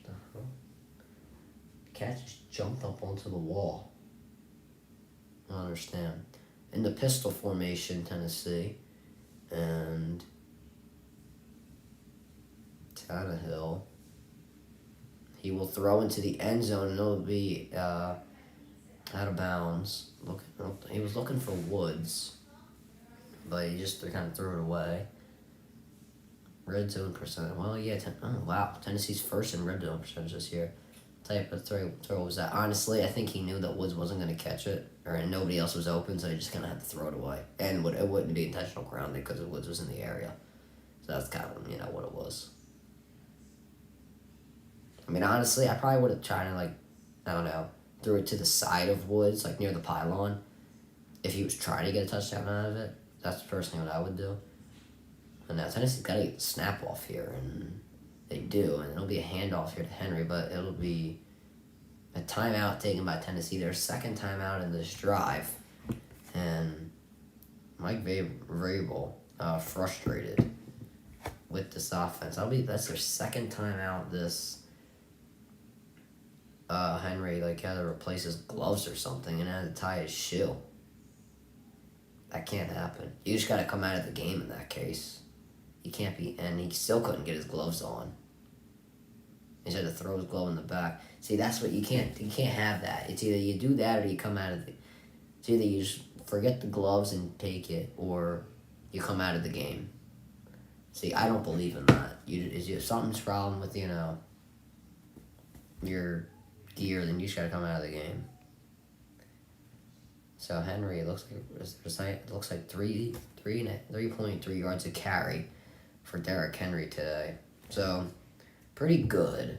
[SPEAKER 1] The cat just jumped up onto the wall. I don't understand. In the pistol formation, Tennessee. And Tannehill. He will throw into the end zone, and it'll be out of bounds. He was looking for Woods, but he just kind of threw it away. Red zone percentage. Well, yeah. Wow. Tennessee's first in red zone percentage this year. Type of throw was that? Honestly, I think he knew that Woods wasn't going to catch it, and nobody else was open, so he just kind of had to throw it away. And it wouldn't be intentional grounding because Woods was in the area. So that's kind of, what it was. I mean, honestly, I probably would have tried to, threw it to the side of Woods, like near the pylon, if he was trying to get a touchdown out of it. That's personally what I would do. And now Tennessee's got to get the snap off here, and they do, and it'll be a handoff here to Henry, but it'll be a timeout taken by Tennessee. Their second timeout in this drive, and Mike Vrabel frustrated with this offense. That's their second timeout. This Henry had to replace his gloves or something and had to tie his shoe. That can't happen. You just got to come out of the game in that case. He can't be, and he still couldn't get his gloves on. He just had to throw his glove in the back. See, that's what you can't have that. It's either you do that or you come out of the. It's either you just forget the gloves and take it, or you come out of the game. See, I don't believe in that. If something's problem with your gear, then you just gotta come out of the game. So Henry, it looks like 3.3 yards a carry for Derrick Henry today. So pretty good.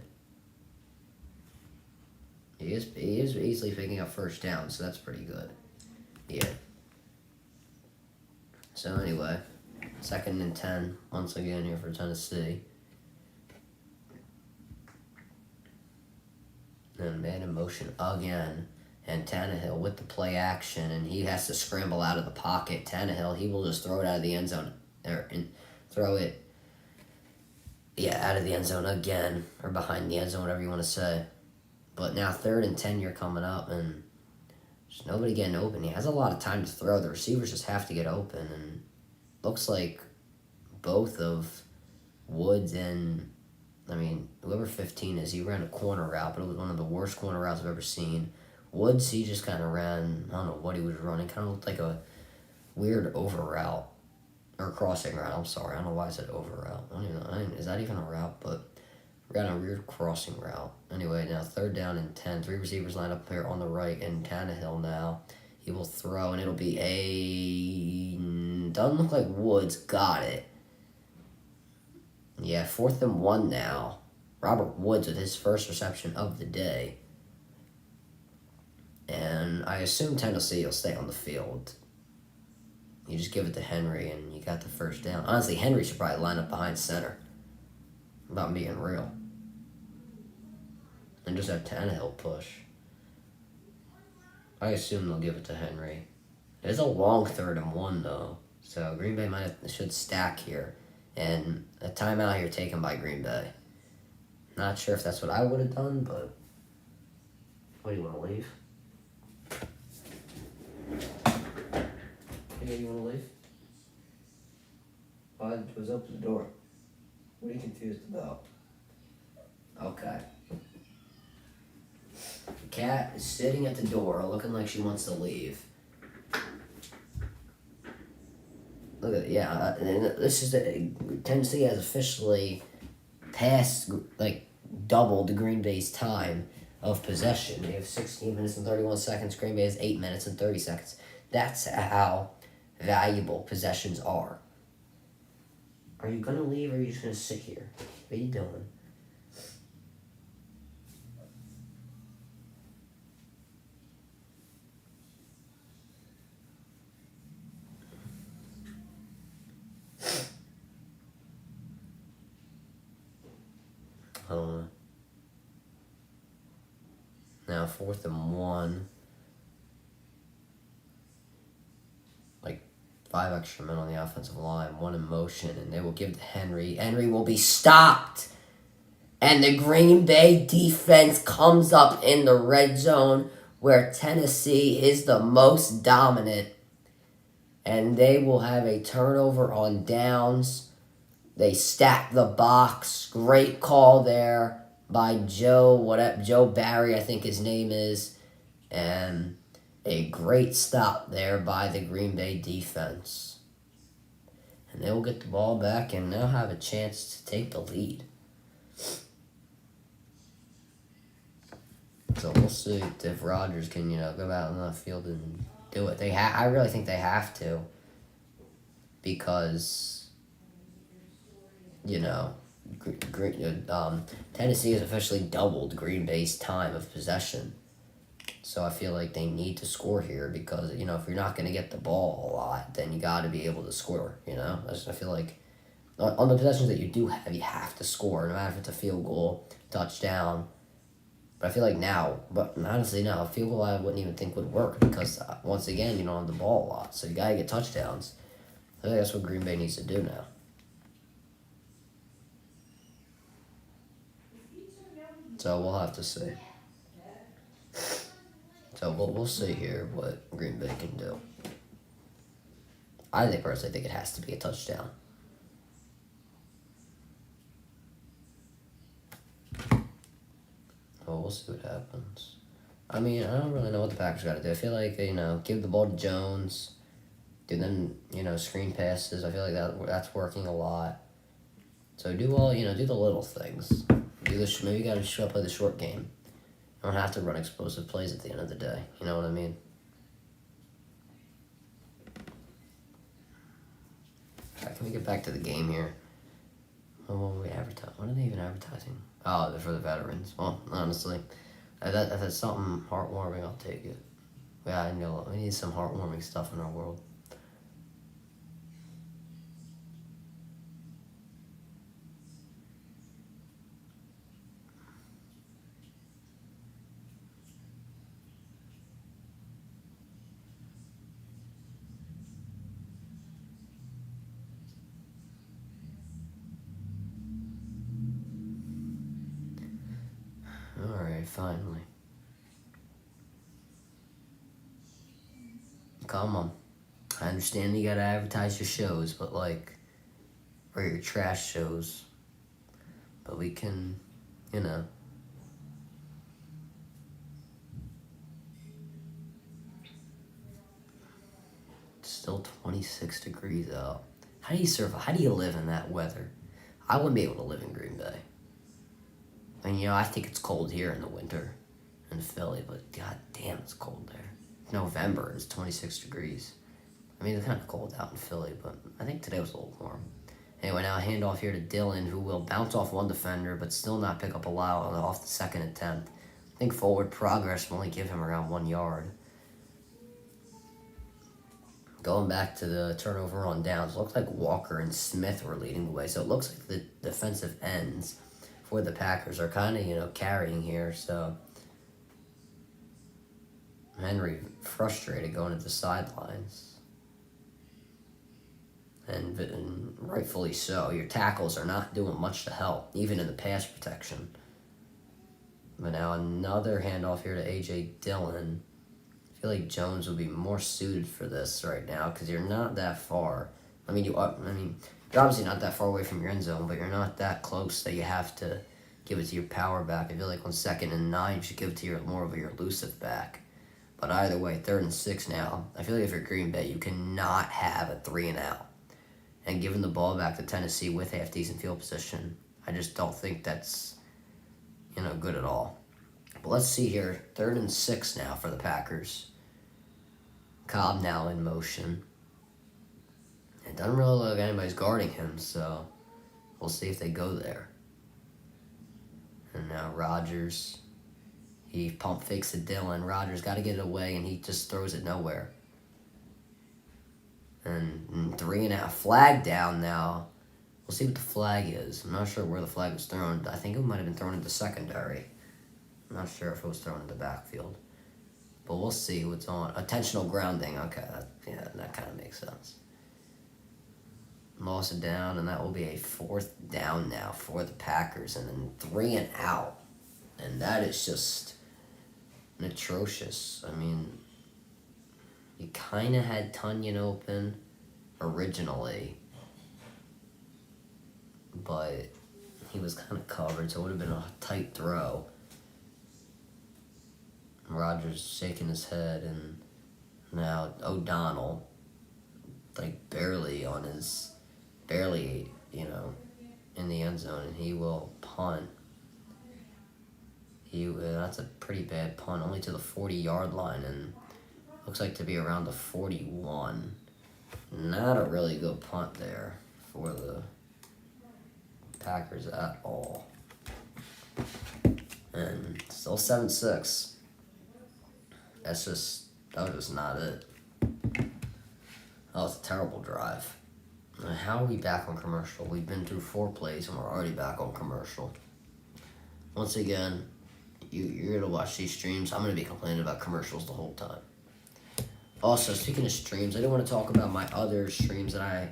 [SPEAKER 1] He is easily picking up first down, so that's pretty good. Yeah. So anyway, 2nd and 10 once again here for Tennessee. And man in motion again. And Tannehill with the play action, and he has to scramble out of the pocket. Tannehill, he will just throw it out of the end zone, and throw it, out of the end zone again, or behind the end zone, whatever you want to say. But now 3rd and 10 you're coming up, and there's nobody getting open. He has a lot of time to throw. The receivers just have to get open, and looks like both of Woods and, whoever 15 is, he ran a corner route, but it was one of the worst corner routes I've ever seen. Woods, he just kind of ran, I don't know what he was running, kind of looked like a weird over route, or crossing route, I'm sorry, I don't know why I said over route, I don't even know, is that even a route, but ran a weird crossing route. Anyway, now 3rd down and 10, 3 receivers line up here on the right, and Tannehill now, he will throw, and it'll be doesn't look like Woods got it. Yeah, 4th and 1 now, Robert Woods with his first reception of the day. And I assume Tennessee will stay on the field. You just give it to Henry, and you got the 1st down. Honestly, Henry should probably line up behind center. About being real. And just have Tannehill push. I assume they'll give it to Henry. It's a long 3rd and 1, though. So Green Bay should stack here. And a timeout here taken by Green Bay. Not sure if that's what I would have done, but... What, do you want to leave? Hey, you want to leave? Oh, I was open the door. What are you confused about? Okay. The cat is sitting at the door, looking like she wants to leave. Look at this is Tennessee has officially passed, doubled Green Bay's time of possession. They have 16 minutes and 31 seconds. Green Bay has 8 minutes and 30 seconds. That's how valuable possessions are. Are you gonna leave, or are you just gonna sit here? What are you doing? I don't know. Now 4th and 1. 5 extra men on the offensive line, 1 in motion, and they will give to Henry. Henry will be stopped. And the Green Bay defense comes up in the red zone where Tennessee is the most dominant. And they will have a turnover on downs. They stack the box. Great call there by Joe Barry, I think his name is. And a great stop there by the Green Bay defense. And they will get the ball back, and they'll have a chance to take the lead. So we'll see if Rodgers can, go out on the field and do it. I really think they have to, because, Tennessee has officially doubled Green Bay's time of possession. So I feel like they need to score here, because, if you're not going to get the ball a lot, then you got to be able to score, I feel like on the possessions that you do have, you have to score, no matter if it's a field goal, touchdown. But I feel like now, honestly, a field goal I wouldn't even think would work, because, once again, you don't have the ball a lot, so you got to get touchdowns. I think that's what Green Bay needs to do now. So we'll have to see. So we'll see here what Green Bay can do. I personally think it has to be a touchdown. Well, we'll see what happens. I don't really know what the Packers got to do. I feel like, give the ball to Jones. Do them, screen passes. I feel like that's working a lot. So do the little things. Maybe you got to play the short game. You don't have to run explosive plays at the end of the day. You know what I mean? Alright, can we get back to the game here? What were we advertising? What are they even advertising? Oh, they're for the veterans. Well, honestly, if that's something heartwarming, I'll take it. Yeah, I know. We need some heartwarming stuff in our world. Alright, finally. Come on. I understand you gotta advertise your shows, but like, or your trash shows. But we can, you know. It's still 26 degrees out. How do you survive? How do you live in that weather? I wouldn't be able to live in Green Bay. And you know, I think it's cold here in the winter in Philly, but god damn, it's cold there. November, it's 26 degrees. I mean, it's kind of cold out in Philly, but I think today was a little warm. Anyway, now a handoff here to Dillon, who will bounce off one defender, but still not pick up a lot off the second attempt. I think forward progress will only give him around 1 yard. Going back to the turnover on downs, it looks like Walker and Smith were leading the way. So it looks like the defensive ends for the Packers are kind of, you know, carrying here. So Henry frustrated going to the sidelines. And rightfully so. Your tackles are not doing much to help, even in the pass protection. But now another handoff here to A.J. Dillon. I feel like Jones would be more suited for this right now because you're not that far. You're obviously not that far away from your end zone, but you're not that close that you have to give it to your power back. I feel like on 2nd and 9, you should give it to your more of your elusive back. But either way, 3rd and 6 now. I feel like if you're Green Bay, you cannot have a 3 and out. And giving the ball back to Tennessee with half decent field position, I just don't think that's, you know, good at all. But let's see here. 3rd and 6 now for the Packers. Cobb now in motion. It doesn't really look like anybody's guarding him, so we'll see if they go there. And now Rodgers. He pump fakes to Dillon. Rodgers got to get it away, and he just throws it nowhere. And 3 and out. Flag down now. We'll see what the flag is. I'm not sure where the flag was thrown. I think it might have been thrown into secondary. I'm not sure if it was thrown in the backfield. But we'll see what's on. Attentional grounding. Okay, that kind of makes sense. Loss it down, and that will be a 4th down now for the Packers. And then 3 and out. And that is just atrocious. I mean, you kind of had Tunyon open originally, but he was kind of covered, so it would have been a tight throw. Rodgers shaking his head, and now O'Donnell, like barely, you know, in the end zone, and he will punt. That's a pretty bad punt, only to the 40-yard line, and looks like to be around the 41. Not a really good punt there for the Packers at all. And still 7-6. That was just not it. That was a terrible drive. How are we back on commercial? We've been through 4 plays and we're already back on commercial. Once again, you're going to watch these streams. I'm going to be complaining about commercials the whole time. Also, speaking of streams, I do want to talk about my other streams that I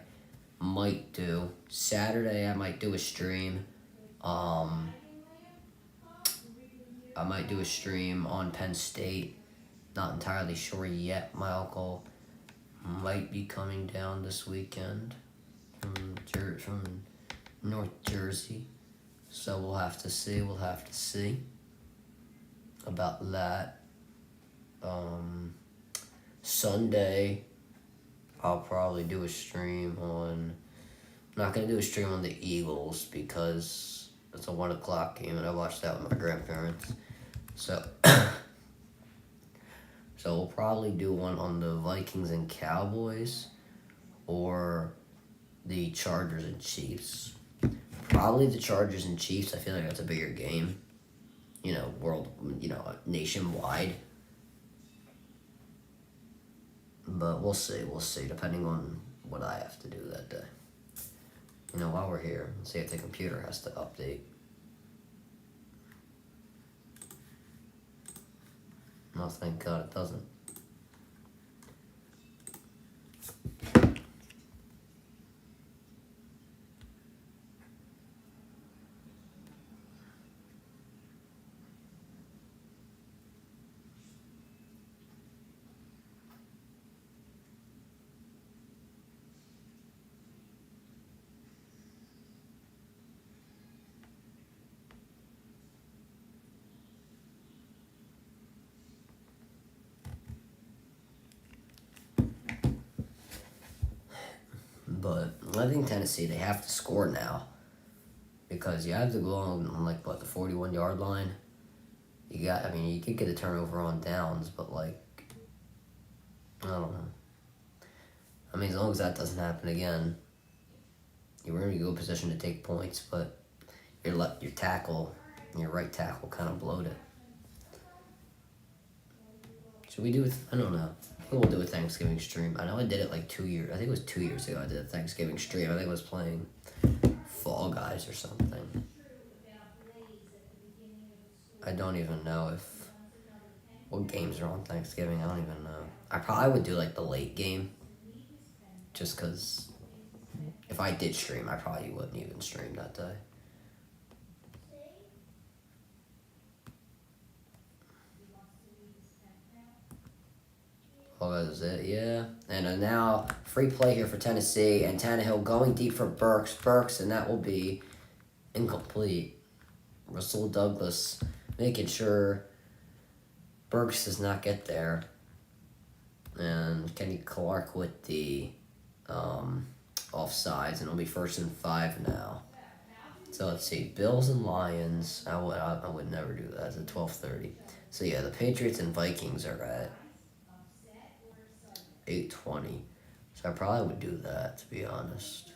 [SPEAKER 1] might do. Saturday, I might do a stream. I might do a stream on Penn State. Not entirely sure yet. My uncle might be coming down this weekend from North Jersey. So we'll have to see. We'll have to see about that. Sunday, I'll probably do a stream on... I'm not going to do a stream on the Eagles because it's a 1 o'clock game and I watched that with my grandparents. So we'll probably do one on the Vikings and Cowboys or the Chargers and Chiefs. Probably the Chargers and Chiefs. I feel like that's a bigger game. You know, nationwide. But we'll see, depending on what I have to do that day. You know, while we're here, let's see if the computer has to update. No, thank God it doesn't. I think Tennessee, they have to score now because you have to go on like, what, the 41-yard line? I mean, you could get a turnover on downs, but, like, I don't know. I mean, as long as that doesn't happen again, you're in a good position to take points, but your tackle, your right tackle kind of bloated. Should we do it? I don't know. I think we'll do a Thanksgiving stream. I know I did it like 2 years. I think it was 2 years ago I did a Thanksgiving stream. I think I was playing Fall Guys or something. I don't even know what games are on Thanksgiving. I don't even know. I probably would do like the late game. Just because if I did stream, I probably wouldn't even stream that day. Oh, that is it, yeah. And now, free play here for Tennessee, and Tannehill going deep for Burks, and that will be incomplete. Russell Douglas making sure Burks does not get there. And Kenny Clark with the offsides, and it'll be 1st and 5 now. So let's see, Bills and Lions. I would never do that. It's at 12:30. So yeah, the Patriots and Vikings are at 8:20. So I probably would do that, to be honest.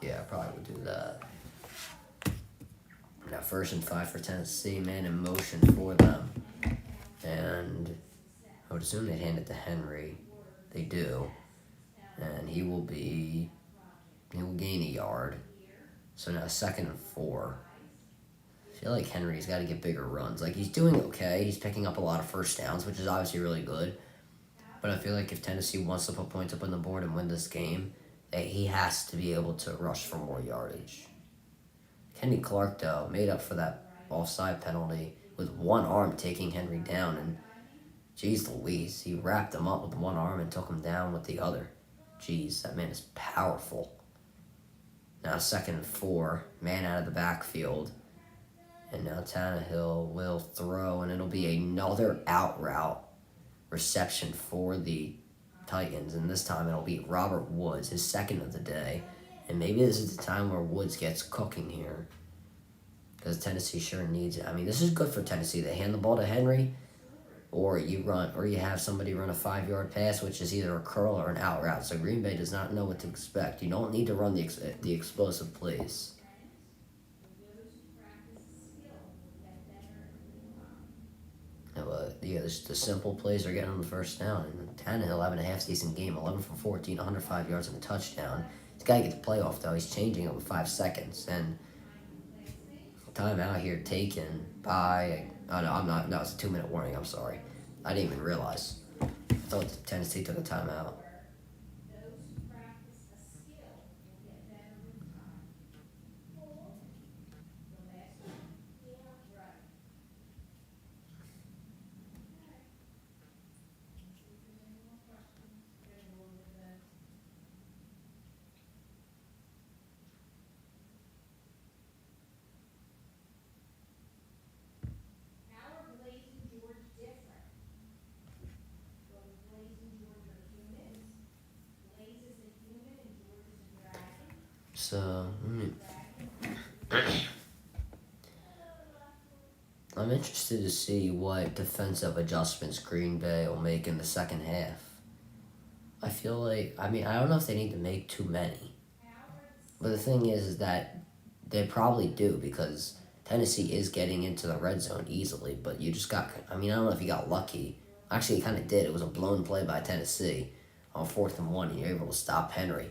[SPEAKER 1] Yeah, I probably would do that. Now 1st and 5 for Tennessee, man in motion for them. And I would assume they'd hand it to Henry. They do. And he will gain a yard. So now 2nd and 4. I feel like Henry's got to get bigger runs. Like, he's doing okay. He's picking up a lot of first downs, which is obviously really good. But I feel like if Tennessee wants to put points up on the board and win this game, he has to be able to rush for more yardage. Kenny Clark, though, made up for that offside penalty with one arm taking Henry down. And, geez Louise, he wrapped him up with one arm and took him down with the other. Jeez, that man is powerful. Now 2nd and 4, man out of the backfield. And now Tannehill will throw, and it'll be another out route reception for the Titans. And this time it'll be Robert Woods, his 2nd of the day. And maybe this is the time where Woods gets cooking here, because Tennessee sure needs it. I mean, this is good for Tennessee. They hand the ball to Henry, or you have somebody run a 5-yard pass, which is either a curl or an out route. So Green Bay does not know what to expect. You don't need to run the explosive plays. Yeah, the simple plays are getting on the 1st down. And Tannehill having a half-decent game, 11 for 14, 105 yards and a touchdown. He's got to get the playoff, though. He's changing it with 5 seconds. And timeout here taken by... Oh, no, I'm not. No, it's a 2-minute warning. I'm sorry. I didn't even realize. I thought Tennessee took a timeout. So, I'm interested to see what defensive adjustments Green Bay will make in the second half. I feel like, I don't know if they need to make too many. But the thing is that they probably do, because Tennessee is getting into the red zone easily, but you just got, I don't know if you got lucky. Actually, you kind of did. It was a blown play by Tennessee on 4th and 1, and you're able to stop Henry.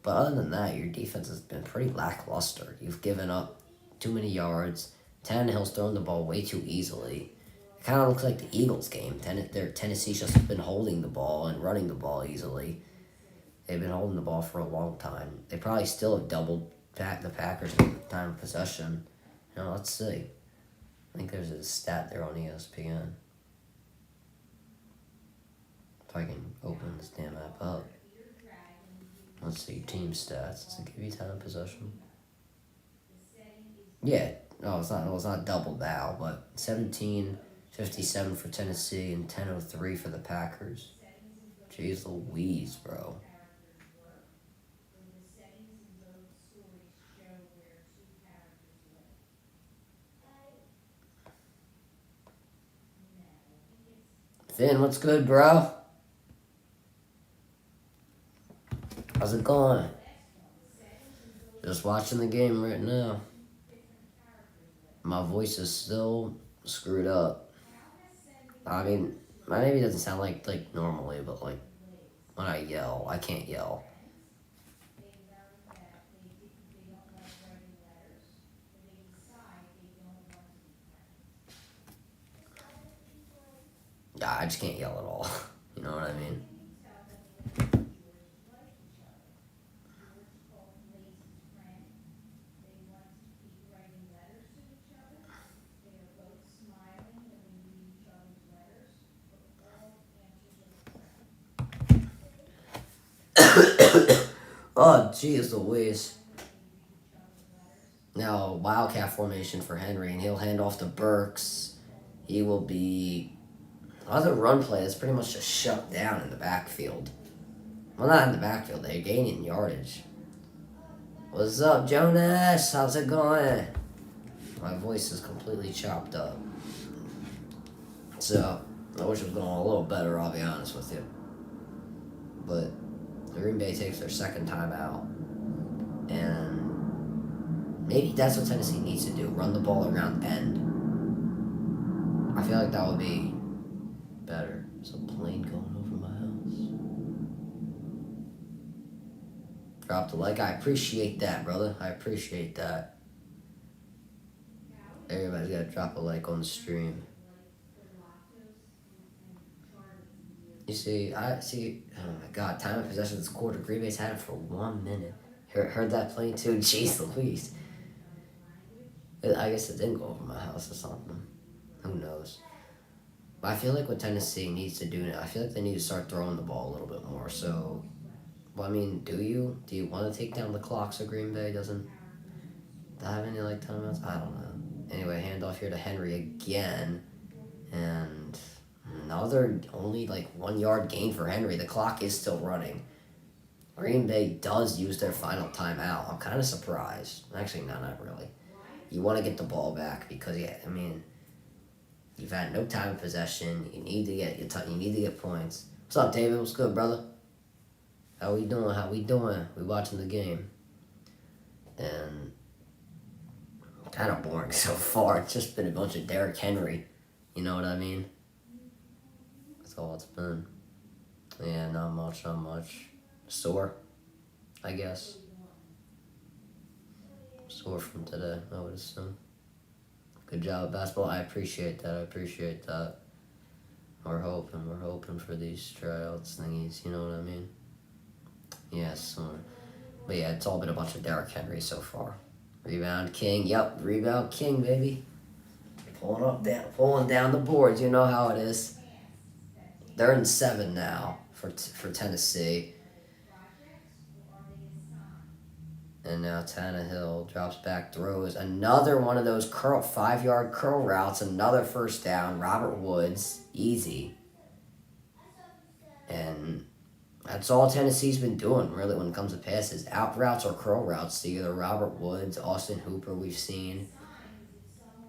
[SPEAKER 1] But other than that, your defense has been pretty lackluster. You've given up too many yards. Tannehill's thrown the ball way too easily. It kind of looks like the Eagles game. Tennessee's just been holding the ball and running the ball easily. They've been holding the ball for a long time. They probably still have doubled the Packers in time of possession. Let's see. I think there's a stat there on ESPN. If I can open this damn app up. Let's see, team stats. Does it give you time of possession? Yeah, no, it's not double now, but 17:57 for Tennessee and 10:03 for the Packers. Jeez Louise, bro. Finn, what's good, bro? How's it going? Just watching the game right now. My voice is still screwed up. I mean, my maybe doesn't sound like normally, but like when I yell, I can't yell. Yeah, I just can't yell at all. You know what I mean? Oh, jeez Louise. Now, Wildcat formation for Henry, and he'll hand off to Burks. He will be. Other run play is pretty much just shut down in the backfield. Well, not in the backfield, they're gaining yardage. What's up, Jonas? How's it going? My voice is completely chopped up. So, I wish it was going a little better, I'll be honest with you. But Green Bay takes their second time out. And maybe that's what Tennessee needs to do. Run the ball around end. I feel like that would be better. There's a plane going over my house. Drop the like. I appreciate that, brother. I appreciate that. Everybody's got to drop a like on the stream. You see, oh my God, time of possession this quarter. Green Bay's had it for 1 minute. Heard that plane too? Jeez Louise. I guess it didn't go over my house or something. Who knows? But I feel like what Tennessee needs to do now, I feel like they need to start throwing the ball a little bit more. So, well, I mean, do you want to take down the clock so Green Bay doesn't have any timeouts? I don't know. Anyway, handoff here to Henry again, and another only 1 yard gain for Henry. The clock is still running. Green Bay does use their final timeout. I'm kind of surprised. Actually, no, not really. You want to get the ball back because you've had no time of possession. You need to get points. What's up, David? What's good, brother? How we doing? We watching the game. And kind of boring so far. It's just been a bunch of Derrick Henry. You know what I mean? That's all it's been. Yeah, not much. Sore, I guess. Sore from today, I would assume. Good job, basketball. I appreciate that. We're hoping for these tryouts thingies, you know what I mean? Yes, but yeah, it's all been a bunch of Derrick Henry so far. Rebound king, yep, rebound king, baby. Pulling down the boards, you know how it is. They're in 7 now for Tennessee. And now Tannehill drops back, throws another one of those 5-yard curl routes, another first down. Robert Woods, easy. And that's all Tennessee's been doing, really, when it comes to passes. Out routes or curl routes to either Robert Woods, Austin Hooper we've seen,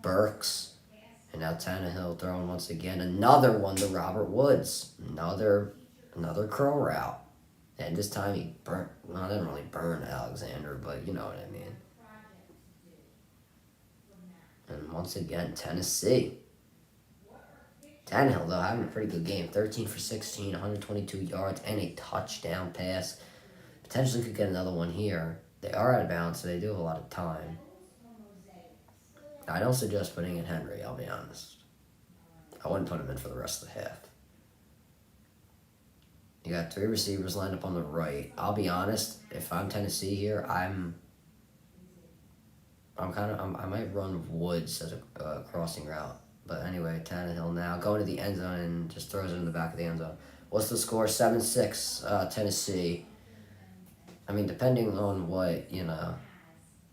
[SPEAKER 1] Burks, and now Tannehill throwing once again. Another one to Robert Woods. Another curl route. And this time he didn't really burn Alexander, but you know what I mean. And once again, Tennessee. Tannehill, though, having a pretty good game. 13 for 16, 122 yards, and a touchdown pass. Potentially could get another one here. They are out of bounds, so they do have a lot of time. I don't suggest putting in Henry, I'll be honest. I wouldn't put him in for the rest of the half. You got 3 receivers lined up on the right. I'll be honest, if I'm Tennessee here, I might run Woods as a crossing route. But anyway, Tannehill now going to the end zone and just throws it in the back of the end zone. What's the score? 7-6 Tennessee. I mean, depending on what,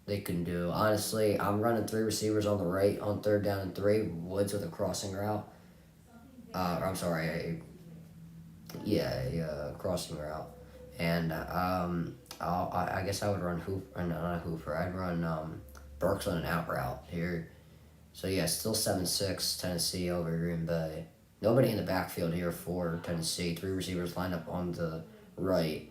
[SPEAKER 1] they can do. Honestly, I'm running 3 receivers on the right on 3rd down and 3. Woods with a crossing route. A crossing route. And I guess I would run Hooper. I'd run Burks on an out route here. So yeah, still 7-6 Tennessee over Green Bay. Nobody in the backfield here for Tennessee. 3 receivers lined up on the right.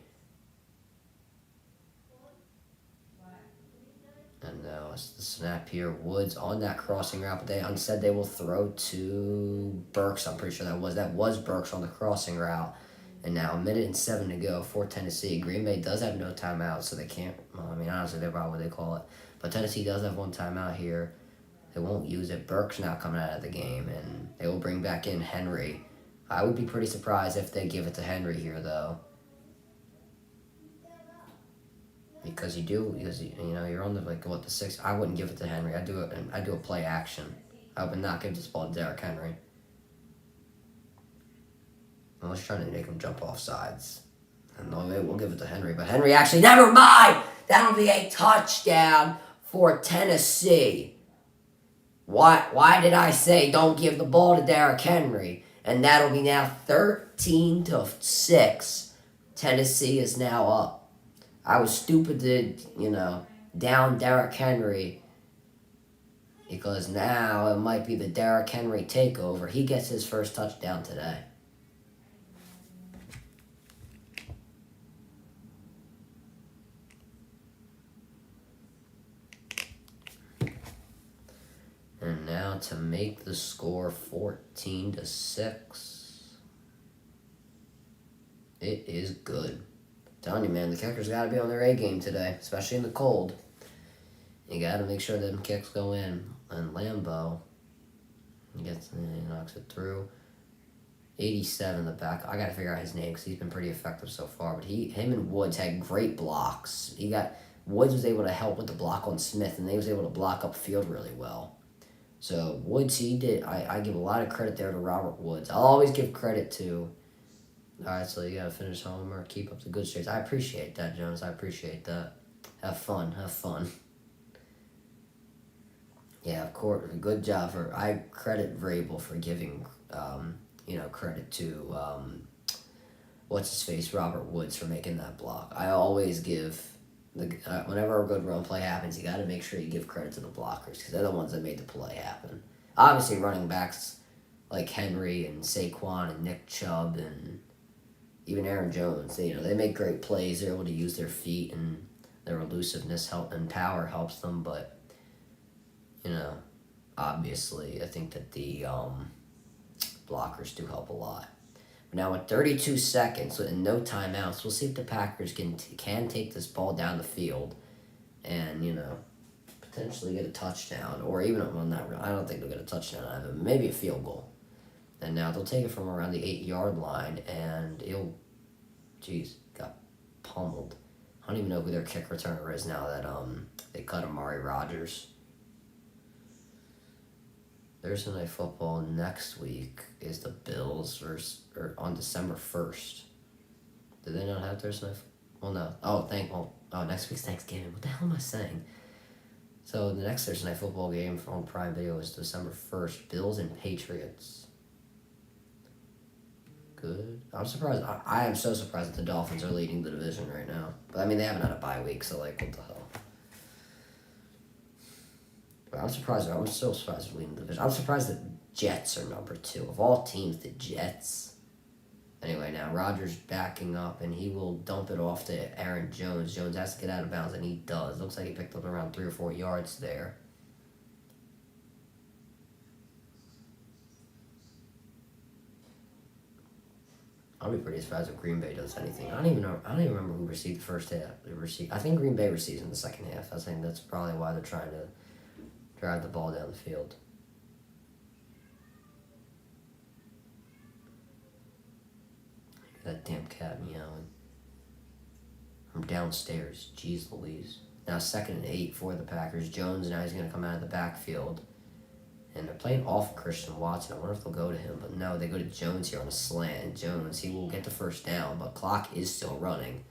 [SPEAKER 1] And now it's the snap here. Woods on that crossing route, but they said they will throw to Burks. I'm pretty sure that was Burks on the crossing route. And now 1:07 to go for Tennessee. Green Bay does have no timeout, so they can't. Well, I mean, honestly, they're probably what they call it. But Tennessee does have one timeout here. They won't use it. Burks now coming out of the game, and they will bring back in Henry. I would be pretty surprised if they give it to Henry here, though. Because you're on the six. I wouldn't give it to Henry. I do a play action. I would not give this ball to Derrick Henry. I was trying to make him jump off sides. And we'll give it to Henry. But Henry actually, never mind! That'll be a touchdown for Tennessee. Why did I say don't give the ball to Derrick Henry? And that'll be now 13-6. Tennessee is now up. I was stupid to, down Derrick Henry. Because now it might be the Derrick Henry takeover. He gets his first touchdown today. And now to make the score 14-6. It is good. I'm telling you, man, the kickers got to be on their A game today, especially in the cold. You got to make sure them kicks go in. And Lambeau, he knocks it through. 87 the back. I got to figure out his name because he's been pretty effective so far. But him and Woods had great blocks. Woods was able to help with the block on Smith, and they was able to block upfield really well. So Woods, he did. I give a lot of credit there to Robert Woods. I'll always give credit to. All right, so you got to finish homework, keep up the good streaks. I appreciate that, Jones. I appreciate that. Have fun. Yeah, of course. Good job I credit Vrabel for giving, credit to, what's his face, Robert Woods for making that block. I always give. Whenever a good run play happens, you got to make sure you give credit to the blockers because they're the ones that made the play happen. Obviously, running backs like Henry and Saquon and Nick Chubb and even Aaron Jones, they make great plays. They're able to use their feet and their elusiveness and power helps them. But obviously, I think that the blockers do help a lot. Now with 32 seconds and no timeouts, we'll see if the Packers can take this ball down the field and, potentially get a touchdown. Or even, I don't think they'll get a touchdown either. Maybe a field goal. And now they'll take it from around the 8-yard line and got pummeled. I don't even know who their kick returner is now that they cut Amari Rodgers. Thursday Night Football next week is the Bills on December 1st. Do they not have Thursday Night Football? Well, no. Next week's Thanksgiving. What the hell am I saying? So the next Thursday Night Football game on Prime Video is December 1st. Bills and Patriots. Good. I'm surprised. I am so surprised that the Dolphins are leading the division right now. But, I mean, they haven't had a bye week, so, what the hell? But I'm surprised. I'm so surprised they're leading the division. I'm surprised that Jets are number 2. Of all teams, the Jets. Anyway, now Rodgers backing up, and he will dump it off to Aaron Jones. Jones has to get out of bounds, and he does. Looks like he picked up around 3 or 4 yards there. I'll be pretty surprised if Green Bay does anything. I don't even remember who received the first half. I think Green Bay receives in the second half. I think that's probably why they're trying to drive the ball down the field. That damn cat meowing. I'm downstairs. Jeez Louise. Now 2nd and 8 for the Packers. Jones now he's going to come out of the backfield. And they're playing off Christian Watson. I wonder if they'll go to him. But no, they go to Jones here on a slant. Jones, he will get the first down. But clock is still running.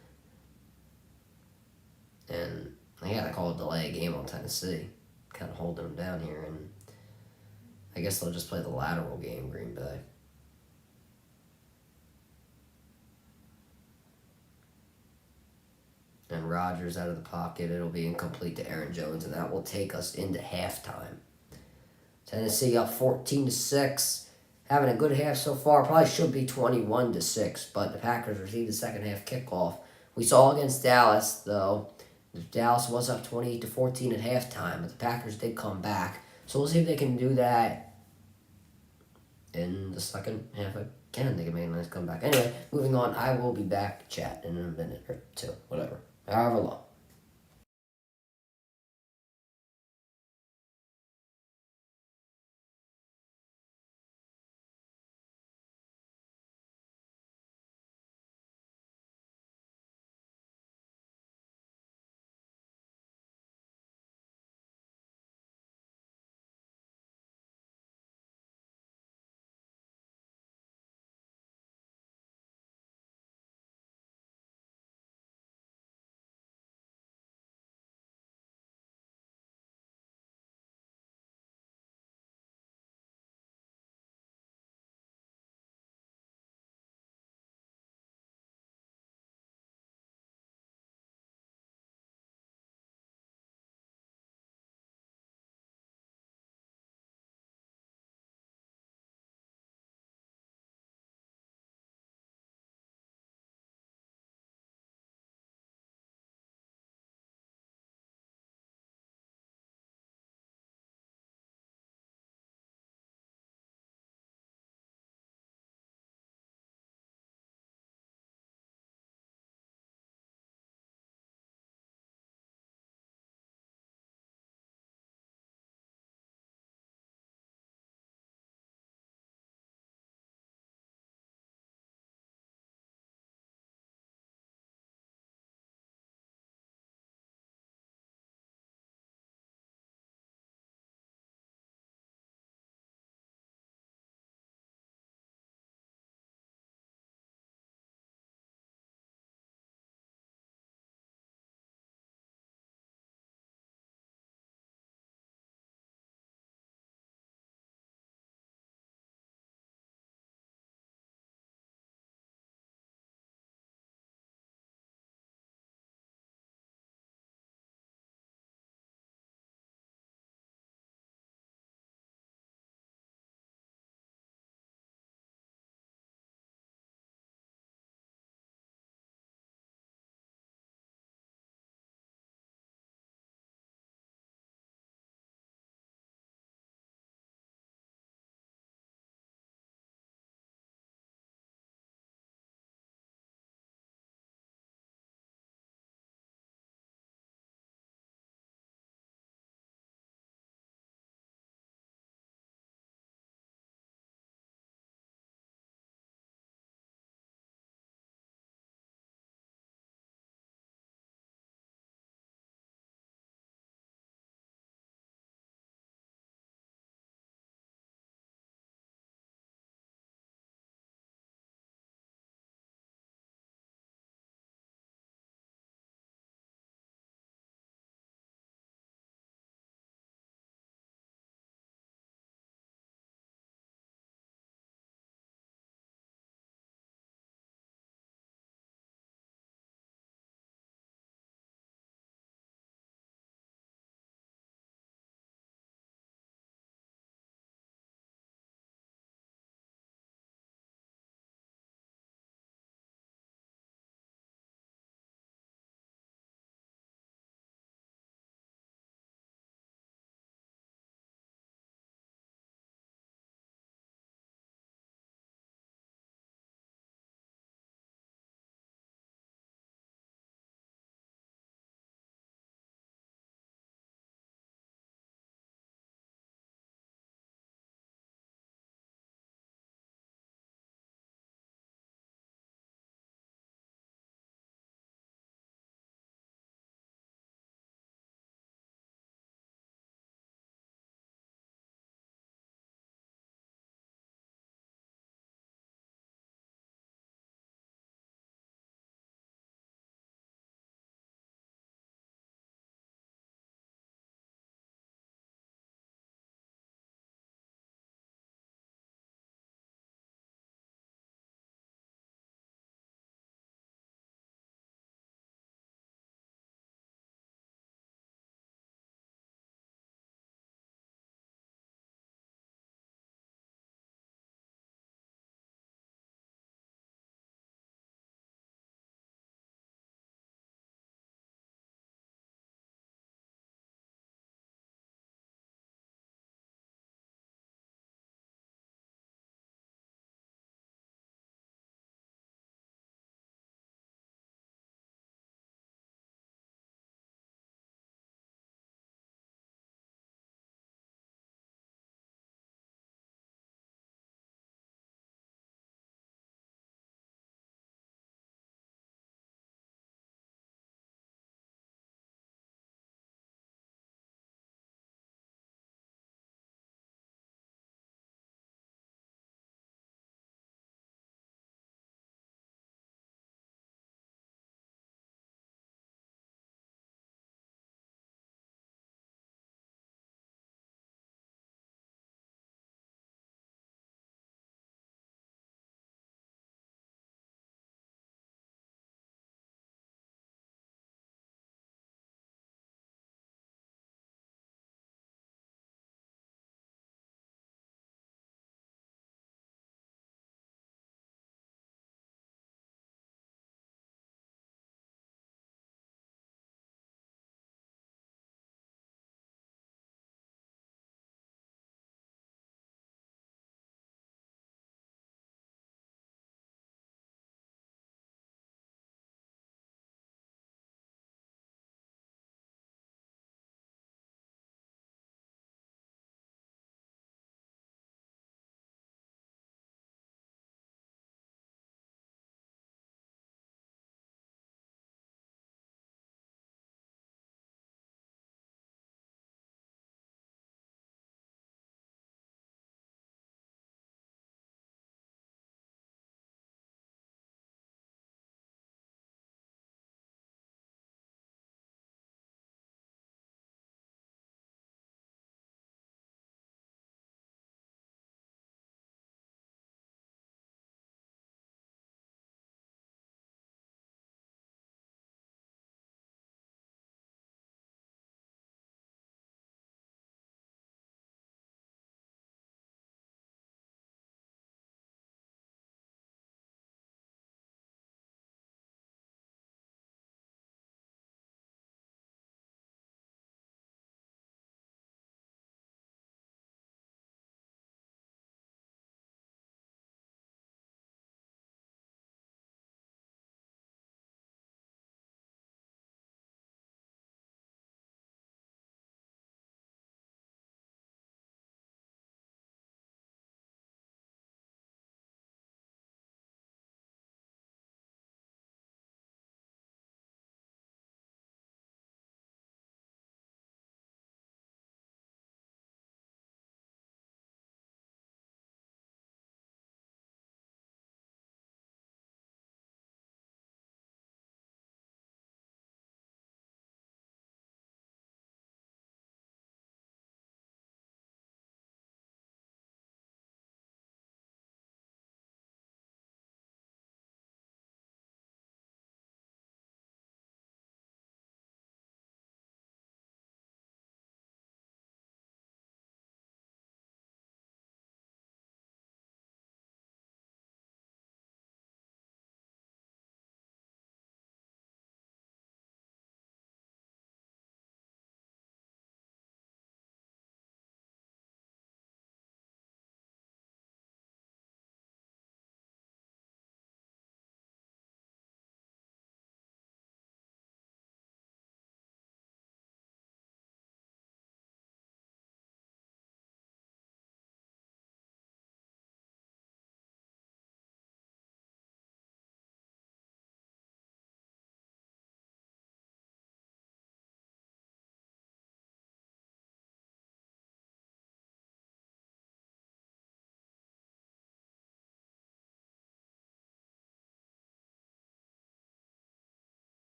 [SPEAKER 1] And they got to call a delay game on Tennessee. Kind of holding them down here. And I guess they'll just play the lateral game, Green Bay. And Rodgers out of the pocket. It'll be incomplete to Aaron Jones. And that will take us into halftime. Tennessee up 14-6. having a good half so far. Probably should be 21-6, but the Packers received the second half kickoff. We saw against Dallas, though, Dallas was up 28-14 at halftime, but the Packers did come back. So we'll see if they can do that in the second half again. They can make a nice comeback. Anyway, moving on. I will be back to chat in a minute or two, whatever, however long.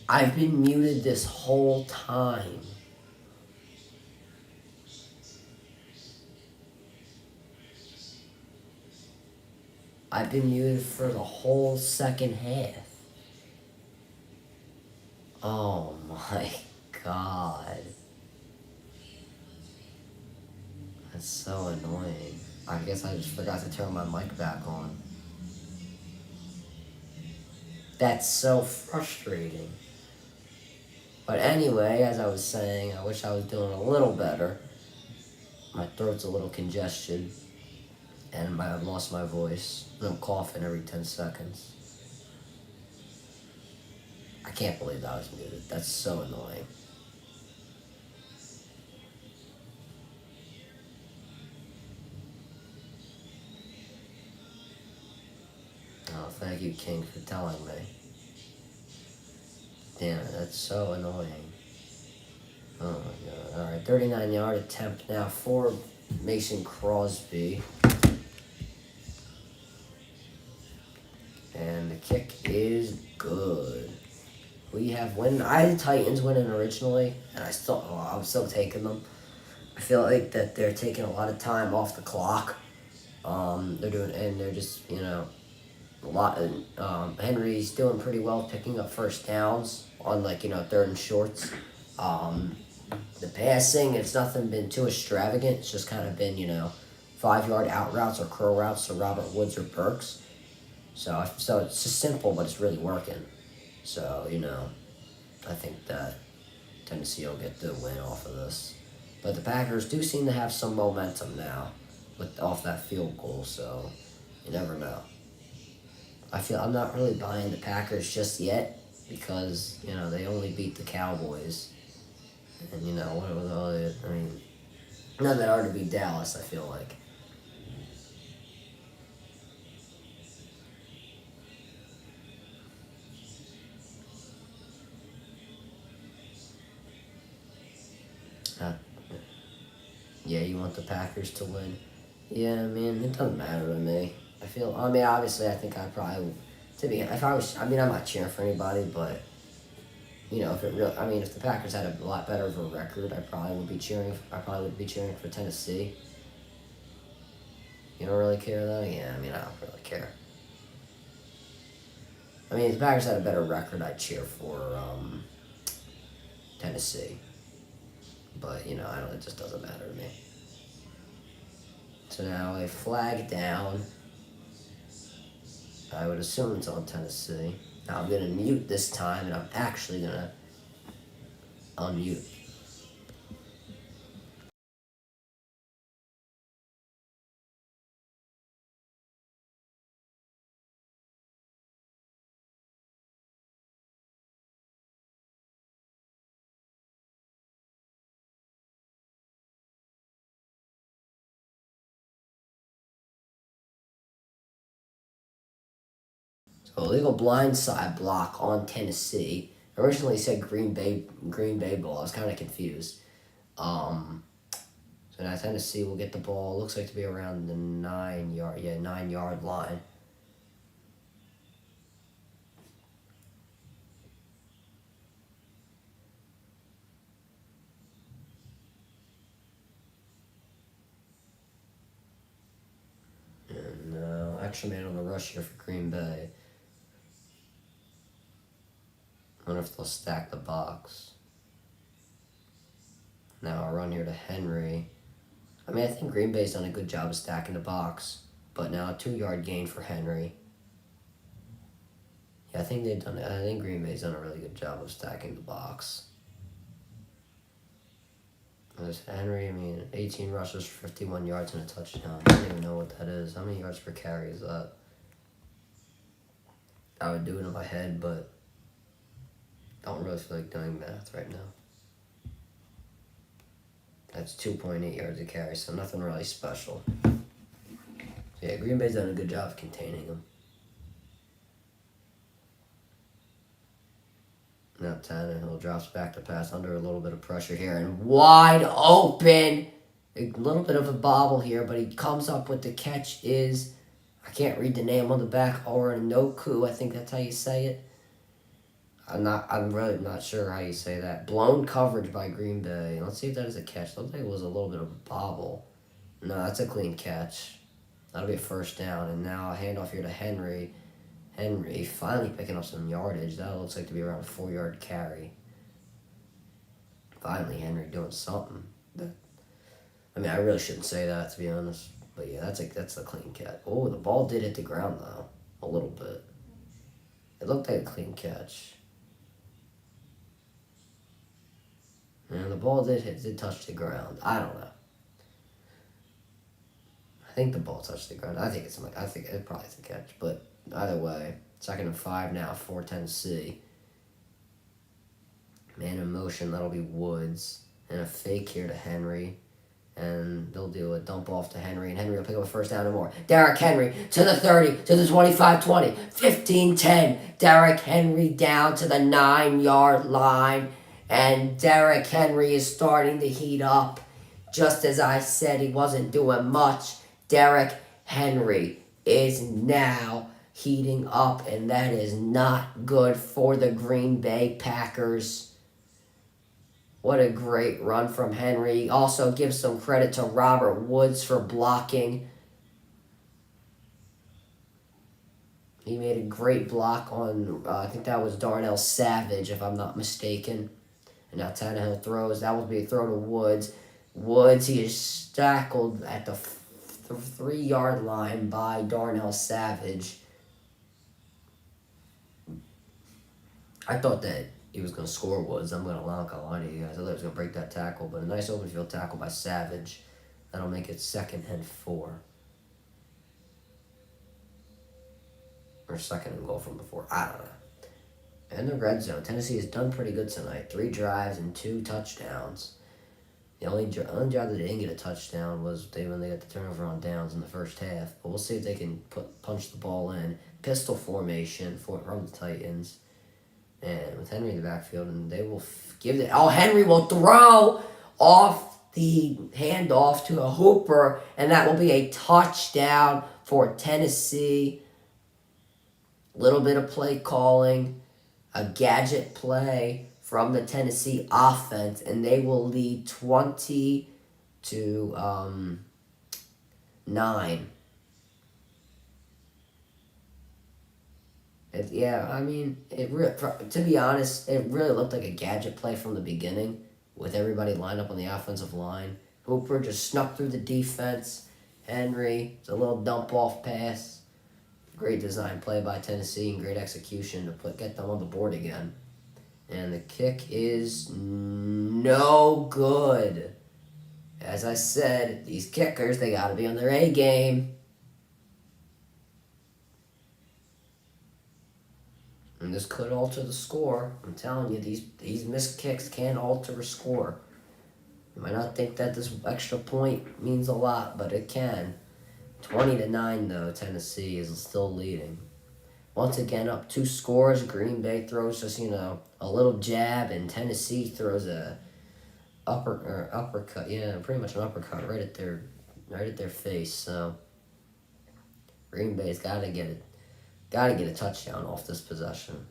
[SPEAKER 1] I've been muted this whole time. I've been muted for the whole second half. Oh my god. That's so annoying. I guess I just forgot to turn my mic back on. That's so frustrating. But anyway, as I was saying, I wish I was doing a little better. My throat's a little congested, and I've lost my voice. I'm coughing every 10 seconds. I can't believe that I was muted. That's so annoying. Oh, thank you, King, for telling me. Damn it, that's so annoying. Oh my god. Alright, 39-yard attempt now for Mason Crosby. And the kick is good. We have win. I had the Titans winning originally, and I'm still taking them. I feel like that they're taking a lot of time off the clock. They're just, a lot. Henry's doing pretty well picking up first downs on third and shorts. The passing, it's nothing been too extravagant. It's just kind of been 5-yard out routes or curl routes to Robert Woods or Burks. So it's just simple, but it's really working. So I think that Tennessee will get the win off of this. But the Packers do seem to have some momentum now off that field goal. So you never know. I'm not really buying the Packers just yet because, they only beat the Cowboys. And, what was all it? I mean, not that hard to beat Dallas, I feel like. Yeah, you want the Packers to win? Yeah, I mean, it doesn't matter to me. Obviously, I think I probably, I'm not cheering for anybody, but, if the Packers had a lot better of a record, I probably would be cheering for Tennessee. You don't really care, though? Yeah, I don't really care. If the Packers had a better record, I'd cheer for, Tennessee. But, it just doesn't matter to me. So now a flag down. I would assume it's on Tennessee. Now I'm going to mute this time, and I'm actually going to unmute. So illegal blindside block on Tennessee. Originally said Green Bay ball. I was kind of confused. So now Tennessee will get the ball. Looks like to be around the 9-yard line. And extra man on the rush here for Green Bay. I wonder if they'll stack the box. Now I'll run here to Henry. I think Green Bay's done a good job of stacking the box. But now a 2-yard gain for Henry. Yeah, I think Green Bay's done a really good job of stacking the box. There's Henry, 18 rushes for 51 yards and a touchdown. I don't even know what that is. How many yards per carry is that? I would do it in my head, but I don't really feel like doing math right now. That's 2.8 yards a carry, so nothing really special. So yeah, Green Bay's done a good job of containing them. Now Tannehill drops back to pass under a little bit of pressure here and wide open. A little bit of a bobble here, but he comes up with the catch is, I can't read the name on the back, Orinoku, I think that's how you say it. I'm really not sure how you say that. Blown coverage by Green Bay. Let's see if that is a catch. Looks like it was a little bit of a bobble. No, that's a clean catch. That'll be a first down. And now a handoff here to Henry. Henry finally picking up some yardage. That looks like to be around a 4-yard carry. Finally, Henry doing something. I mean, I really shouldn't say that, to be honest. But yeah, that's a clean catch. Oh, the ball did hit the ground, though. A little bit. It looked like a clean catch. And the ball did touch the ground. I don't know. I think the ball touched the ground. I think it probably is a catch. But either way, 2nd and 5 now for Tennessee. Man in motion, that'll be Woods. And a fake here to Henry. And they'll do a dump off to Henry. And Henry will pick up a first down and more. Derrick Henry to the 30, to the 25-20, 15-10. Derrick Henry down to the 9-yard line. And Derrick Henry is starting to heat up. Just as I said, he wasn't doing much. Derrick Henry is now heating up. And that is not good for the Green Bay Packers. What a great run from Henry. Also give some credit to Robert Woods for blocking. He made a great block on, I think that was Darnell Savage, if I'm not mistaken. And now Tannehill throws. That will be a throw to Woods. Woods, he is tackled at the 3-yard line by Darnell Savage. I thought that he was going to score Woods. I'm going to lie to you guys. I thought he was going to break that tackle, but a nice open field tackle by Savage. That'll make it 2nd and 4. Or 2nd and goal from before. I don't know. And the red zone. Tennessee has done pretty good tonight. 3 drives and 2 touchdowns. The only drive that they didn't get a touchdown was when they got the turnover on downs in the first half. But we'll see if they can punch the ball in. Pistol formation from the Titans. And with Henry in the backfield, and they will give it. Oh, Henry will throw off the handoff to a Hooper, and that will be a touchdown for Tennessee. Little bit of play calling, a gadget play from the Tennessee offense, and they will lead 20-9. To be honest, it really looked like a gadget play from the beginning with everybody lined up on the offensive line. Hooper just snuck through the defense. Henry, it's a little dump-off pass. Great design play by Tennessee and great execution to get them on the board again. And the kick is no good. As I said, these kickers, they got to be on their A game. And this could alter the score. I'm telling you, these missed kicks can alter a score. You might not think that this extra point means a lot, but it can. 20-9, though, Tennessee is still leading. Once again, up 2 scores. Green Bay throws just, a little jab, and Tennessee throws a uppercut. Yeah, pretty much an uppercut right at their face. So Green Bay's got to get a touchdown off this possession.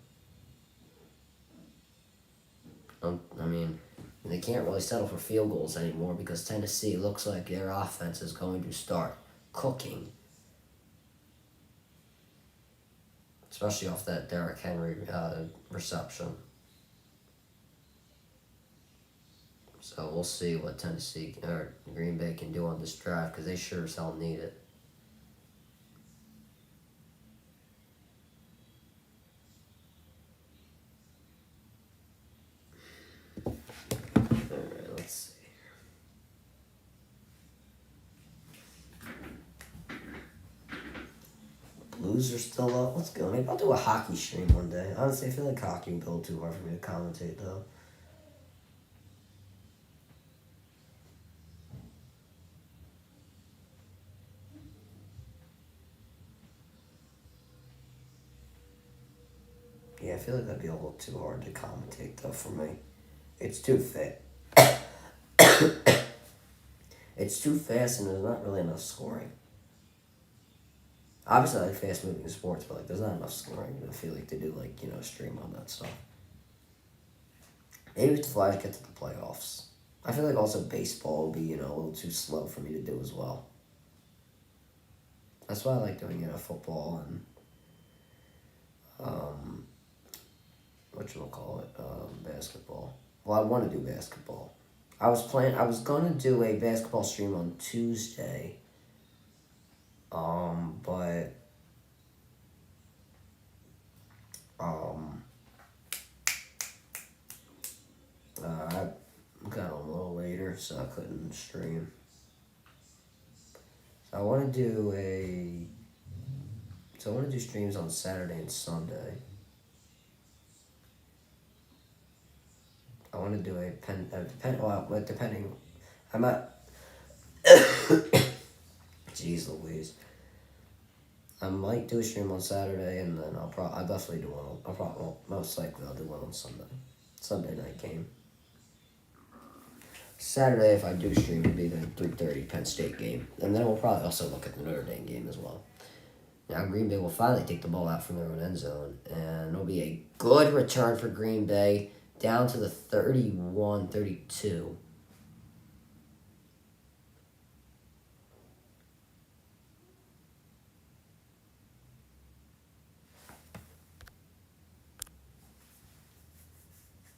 [SPEAKER 1] They can't really settle for field goals anymore because Tennessee looks like their offense is going to start cooking. Especially off that Derrick Henry reception. So we'll see what Tennessee or Green Bay can do on this drive because they sure as hell need it. Alright, let's see. Blues are still up. Let's go. Maybe I'll do a hockey stream one day. Honestly, I feel like hockey would go too hard for me to commentate, though. Yeah, I feel like that'd be a little too hard to commentate, though, for me. It's too fast. It's too fast, and there's not really enough scoring. Obviously, I like fast-moving sports, but there's not enough scoring. I feel like they do, a stream on that stuff. Maybe if the Flyers get to the playoffs. I feel like also baseball will be, a little too slow for me to do as well. That's why I like doing, football and, basketball. Well, I want to do basketball. I was going to do a basketball stream on Tuesday. But, I got on a little later, so I couldn't stream. So I want to do streams on Saturday and Sunday. I want to do depending, I might, jeez Louise. I might do a stream on Saturday, and then I'll definitely do one. Most likely I'll do one on Sunday night game. Saturday, if I do stream, it'll be the 3:30 Penn State game, and then we'll probably also look at the Notre Dame game as well. Now Green Bay will finally take the ball out from their own end zone, and it'll be a good return for Green Bay down to the 31-32.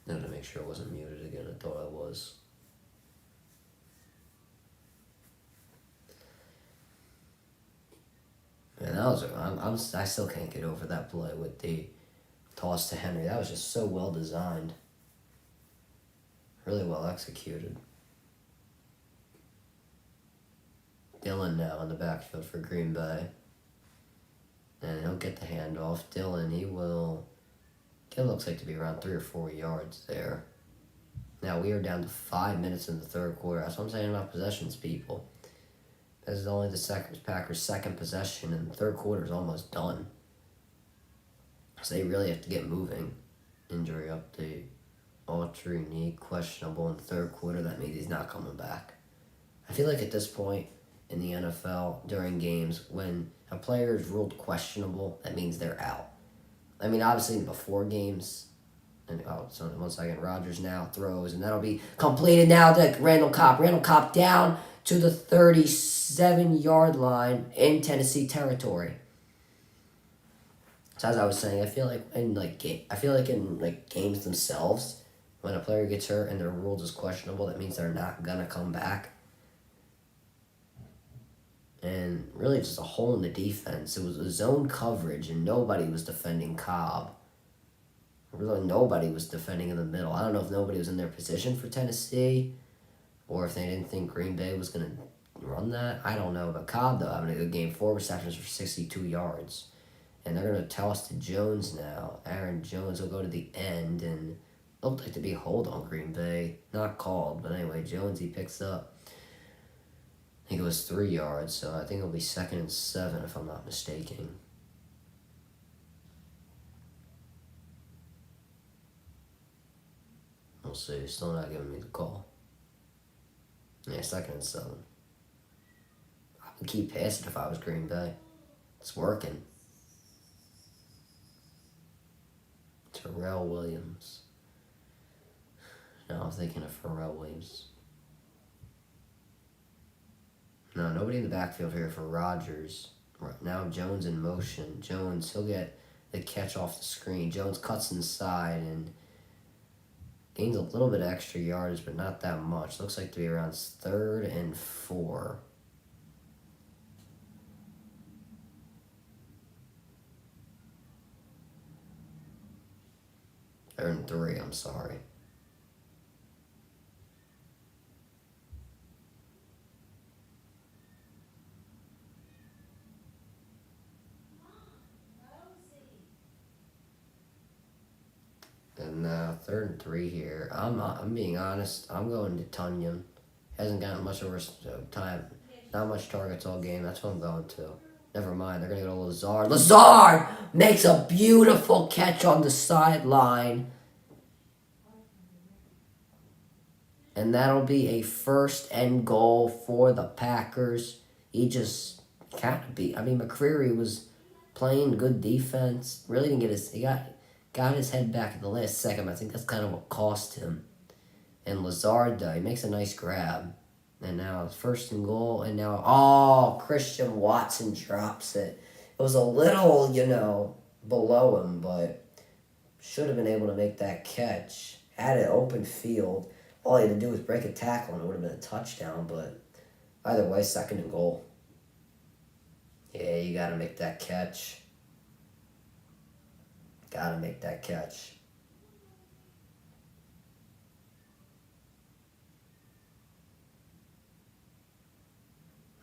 [SPEAKER 1] Now to make sure I wasn't muted again, I thought I was. And that was I still can't get over that play with the toss to Henry. That was just so well designed. Really well executed. Dillon now in the backfield for Green Bay. And he'll get the handoff. Dillon, it looks like to be around 3 or 4 yards there. Now we are down to 5 minutes in the third quarter. That's what I'm saying about possessions, people. This is only the Packers' second possession, and the third quarter is almost done. So they really have to get moving. Injury update. Autry questionable in the third quarter. That means he's not coming back. I feel like at this point in the NFL, during games, when a player is ruled questionable, that means they're out. I mean, obviously before games, and so 1 second, Rodgers now throws, and that'll be completed now to Randall Cobb. Randall Cobb down to the 37-yard line in Tennessee territory. So as I was saying, I feel like in games themselves, when a player gets hurt and they're ruled as questionable, that means they're not gonna come back. And really just a hole in the defense. It was a zone coverage, and nobody was defending Cobb. Really, nobody was defending in the middle. I don't know if nobody was in their position for Tennessee, or if they didn't think Green Bay was going to run that. I don't know. But Cobb, though, having a good game. 4 receptions for 62 yards. And they're going to toss to Jones now. Aaron Jones will go to the end, and it looked like to be a hold on Green Bay. Not called, but anyway, Jones, he picks up. I think it was 3 yards, so I think it'll be 2nd and 7 if I'm not mistaken. We'll see. Still not giving me the call. Yeah, 2nd and 7. I would keep passing if I was Green Bay. It's working. Terrell Williams. No, I'm thinking of Pharrell Williams. No, nobody in the backfield here for Rodgers. Right now, Jones in motion. Jones, he'll get the catch off the screen. Jones cuts inside and gains a little bit of extra yardage, but not that much. Looks like to be around 3rd and 4. Third and 3, I'm sorry. And 3rd and 3 here. I'm being honest. I'm going to Tunyon. Hasn't gotten much of time. Not much targets all game. That's what I'm going to. Never mind. They're going to go to Lazard. Lazard makes a beautiful catch on the sideline. And that'll be a 1st and goal for the Packers. He just kind of beat. I mean, McCreary was playing good defense. Really didn't get he got his head back at the last second. I think that's kind of what cost him. And Lazard, though, he makes a nice grab. And now it's 1st and goal. And now, oh, Christian Watson drops it. It was a little, below him, but should have been able to make that catch. Had an open field. All he had to do was break a tackle and it would have been a touchdown. But either way, 2nd and goal. Yeah, you got to make that catch. Got to make that catch.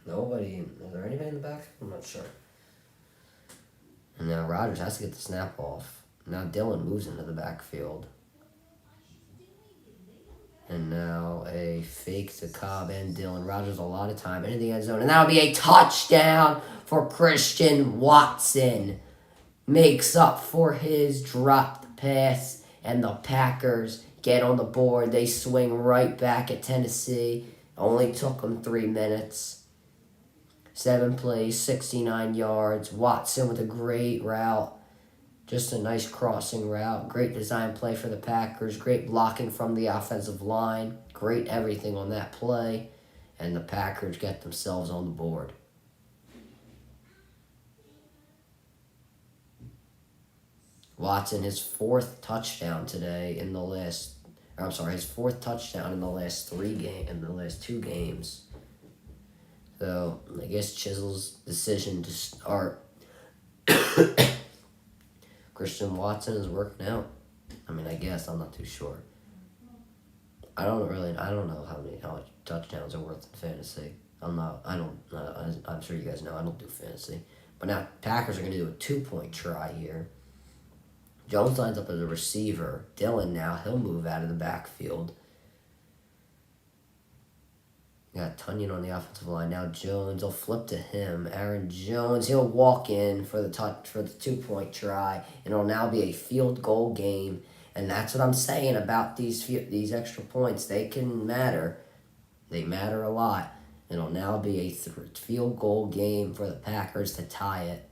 [SPEAKER 1] Nobody. Is there anybody in the back? I'm not sure. And now Rodgers has to get the snap off. Now Dillon moves into the backfield. And now a fake to Cobb and Dillon. Rodgers a lot of time into the end zone. And that'll be a touchdown for Christian Watson. Makes up for his dropped pass. And the Packers get on the board. They swing right back at Tennessee. Only took them 3 minutes. 7 plays, 69 yards. Watson with a great route. Just a nice crossing route. Great design play for the Packers. Great blocking from the offensive line. Great everything on that play. And the Packers get themselves on the board. Watson, his 4th touchdown today in the last... his 4th touchdown in the last 2 games. So, I guess Chisel's decision to start Christian Watson is working out. I guess. I'm not too sure. I don't know how much touchdowns are worth in fantasy. I'm sure you guys know I don't do fantasy. But now Packers are going to do a 2-point try here. Jones lines up as a receiver. Dillon now, he'll move out of the backfield. You got Tunyon on the offensive line. Now Jones will flip to him. Aaron Jones, he'll walk in for the 2-point try. And it'll now be a field goal game. And that's what I'm saying about these extra points. They can matter. They matter a lot. It'll now be a field goal game for the Packers to tie it.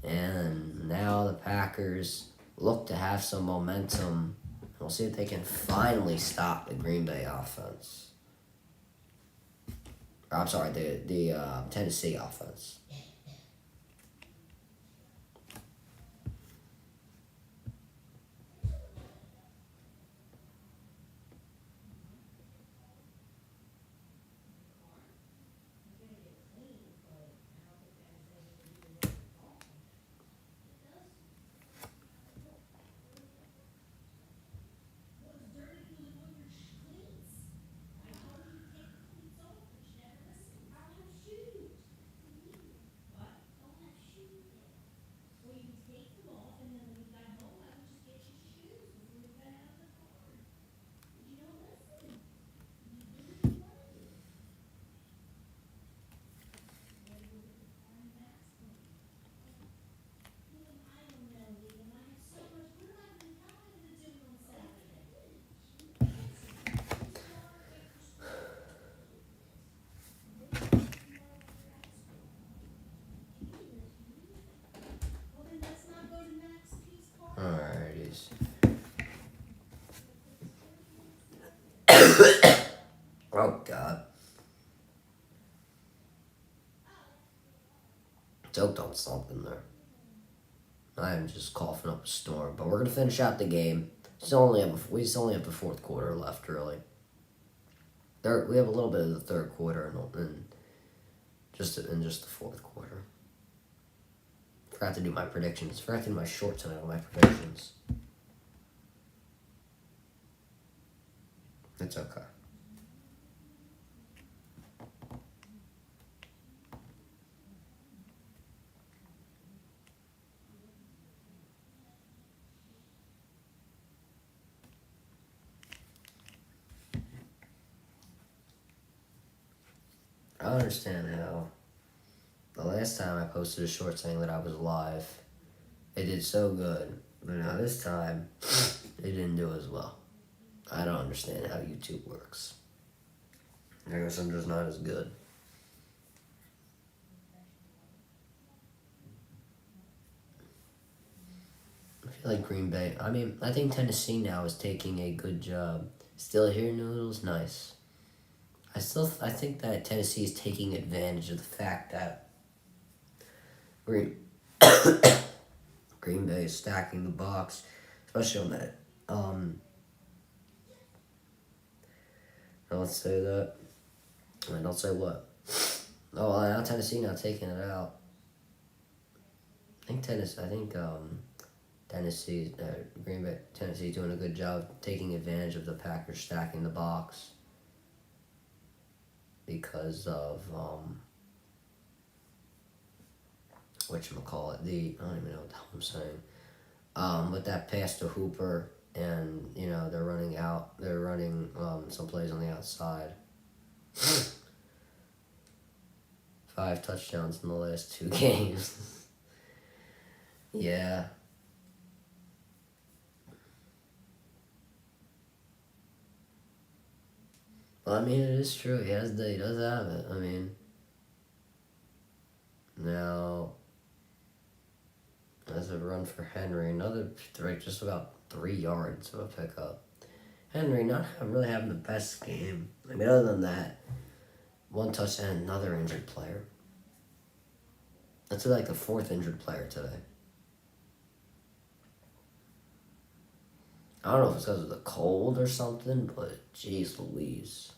[SPEAKER 1] And now the Packers look to have some momentum. We'll see if they can finally stop the Green Bay offense. The Tennessee offense. Alrighties. Oh, God. Choked on something there. I am just coughing up a storm. But we're going to finish out the game. We just only have the 4th quarter left, really. We have a little bit of the 3rd quarter and just the 4th quarter. Forgot to do my predictions. Forgot to do my short tonight on my predictions. It's okay. I don't understand how the last time I posted a short saying that I was live, it did so good. But now this time, it didn't do as well. I don't understand how YouTube works. I guess I'm just not as good. I feel like Green Bay. I think Tennessee now is taking a good job Still here, Noodles? Nice. I think that Tennessee is taking advantage of the fact that Green Green Bay is stacking the box, especially on that. Don't say that. Don't say what. Oh, well, now Tennessee not taking it out. I think Tennessee, Green Bay, Tennessee doing a good job taking advantage of the Packers stacking the box because of whatchamacallit, I don't even know what the hell I'm saying. With that pass to Hooper, and they're running some plays on the outside. 5 touchdowns in the last 2 games. Yeah. Well, I mean, it is true. He does have it. I mean, now, as a run for Henry, another just about 3 yards of a pickup. Henry not really having the best game. I mean, other than that, 1 touchdown, another injured player. That's like the 4th injured player today. I don't know if it's because of the cold or something, but jeez Louise.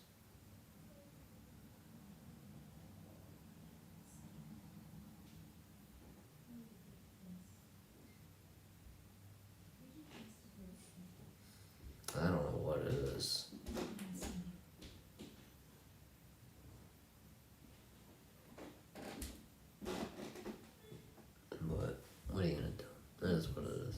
[SPEAKER 1] I don't know what it is. But what are you going to do? That is what it is.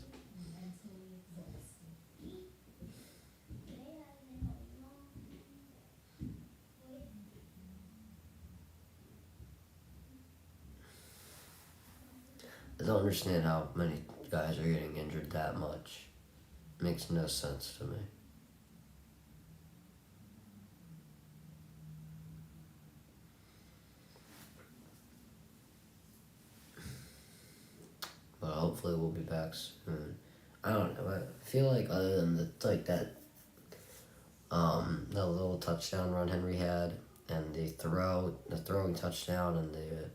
[SPEAKER 1] I don't understand how many guys are getting injured that much. It makes no sense to me. But hopefully we'll be back soon. I don't know. I feel like other than that little touchdown run Henry had, and the throwing touchdown, and the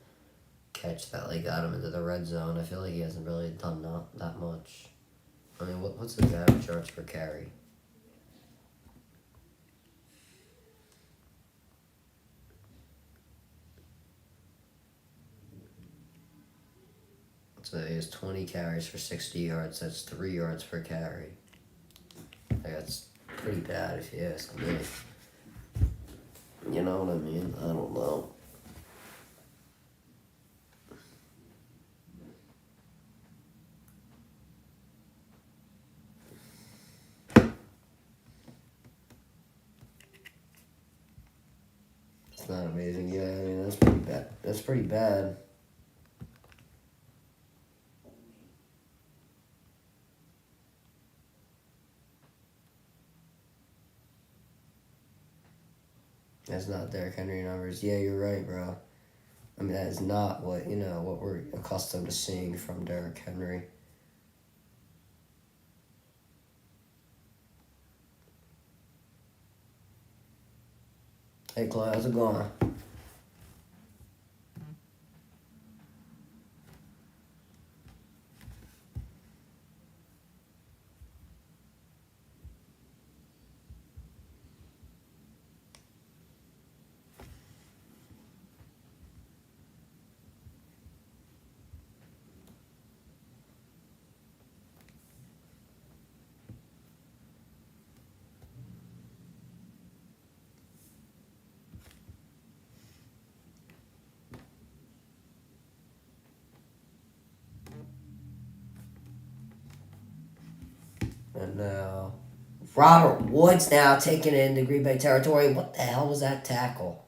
[SPEAKER 1] catch that got him into the red zone, I feel like he hasn't really done that much. I mean, what's his average yards per carry? So he has 20 carries for 60 yards. That's 3 yards per carry. That's pretty bad if you ask me. You know what I mean? I don't know. It's not amazing. Yeah, I mean, that's pretty bad. That's pretty bad. That's not Derrick Henry numbers. Yeah, you're right, bro. I mean, that is not what we're accustomed to seeing from Derrick Henry. Hey, Chloe, how's it going? And now, Robert Woods now taking it into Green Bay territory. What the hell was that tackle?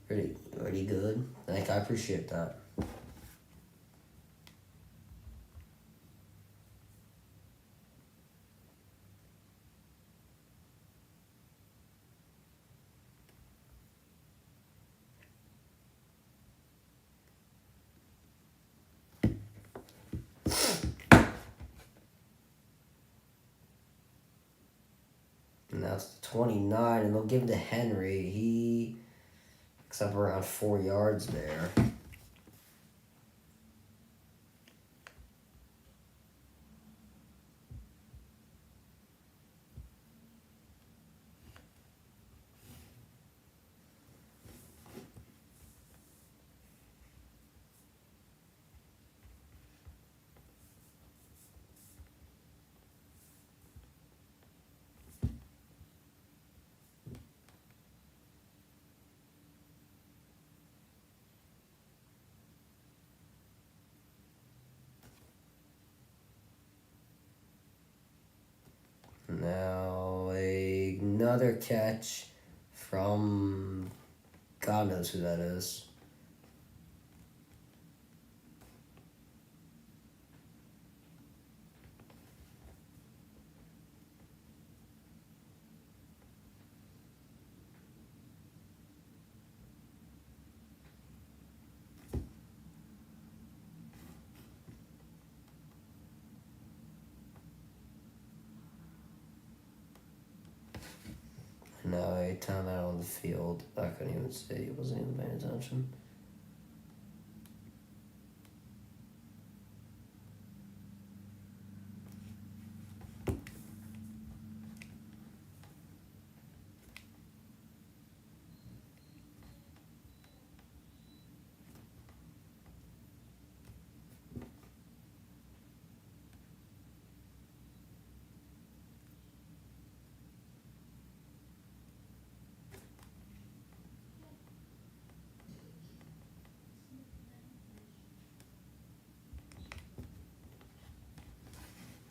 [SPEAKER 1] Pretty good. I appreciate that. And now down to 29, and they'll give him to Henry. He picks up around 4 yards there. Now another catch from God knows who that is. No, a timeout on the field. I couldn't even see. He wasn't even paying attention.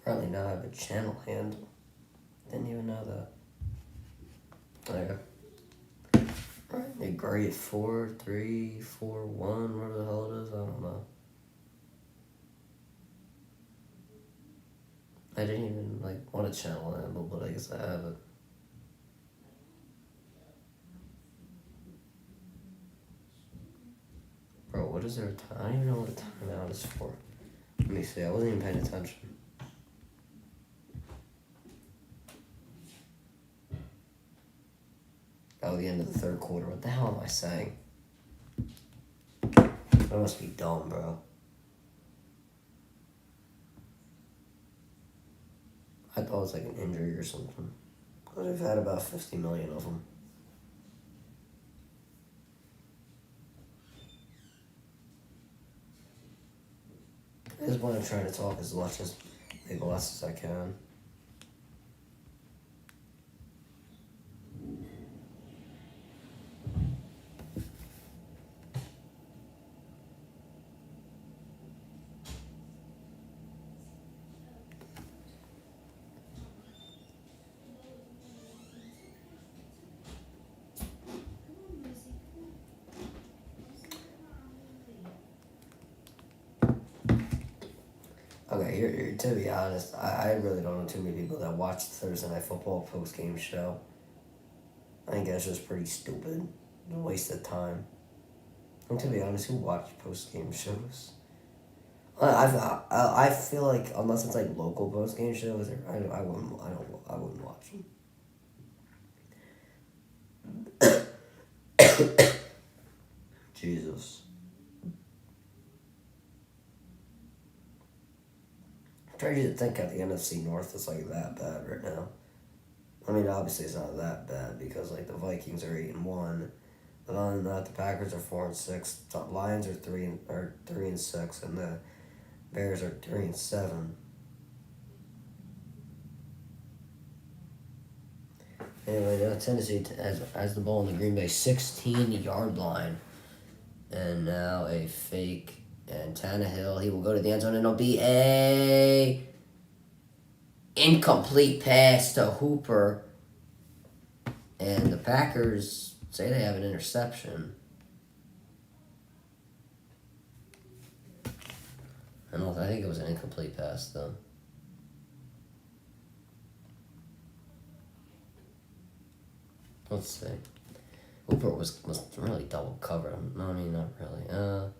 [SPEAKER 1] Probably now have a channel handle. Didn't even know that. There you go. Alright, they grade 4, 3, 4, 1, whatever the hell it is, I don't know. I didn't even want a channel handle, but I guess I have it. Bro, what is there a time? I don't even know what a timeout is for. Let me see, I wasn't even paying attention. Oh, the end of the third quarter. What the hell am I saying? I must be dumb, bro. I thought it was like an injury or something. Because we've had about 50 million of them. I just want to try to talk as less as I can. Okay, here, to be honest, I really don't know too many people that watch the Thursday Night Football post-game show. I think that's just pretty stupid. A waste of time. And to be honest, who watches post-game shows? I feel like unless it's like local post-game shows, I wouldn't watch them. Jesus. I'm trying to think at the NFC North is like that bad right now. I mean, obviously it's not that bad because like the Vikings are 8-1, but other than that, the Packers are 4-6, the Lions are 3-6, and the Bears are 3-7. Anyway, Tennessee has the ball on the Green Bay 16-yard line, and now a fake. And Tannehill, he will go to the end zone, and it'll be a incomplete pass to Hooper. And the Packers say they have an interception. I think it was an incomplete pass, though. Let's see. Hooper was really double covered. No, I mean, not really.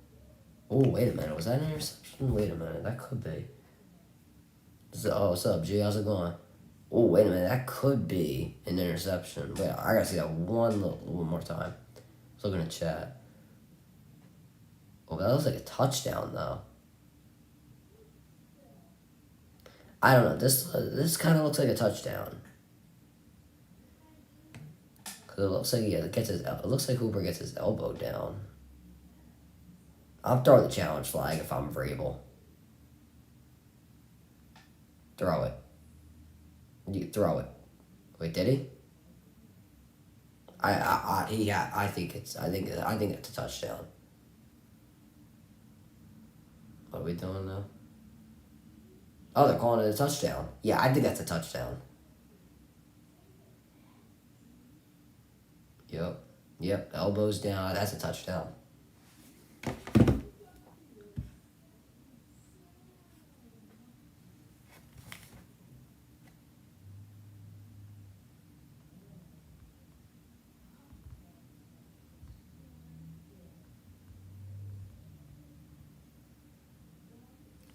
[SPEAKER 1] Oh, wait a minute. Was that an interception? Wait a minute. That could be. Oh, what's up, G? How's it going? Oh, wait a minute. That could be an interception. Wait, I gotta see that one more time. I was looking at chat. Oh, that looks like a touchdown, though. I don't know. This kind of looks like a touchdown. Cause it looks like it looks like Hooper gets his elbow down. I'm throwing the challenge flag if I'm Vrabel. Throw it. You throw it. Wait, did he? I think it's a touchdown. What are we doing now? Oh, they're calling it a touchdown. Yeah, I think that's a touchdown. Yep. Yep. Elbows down. That's a touchdown.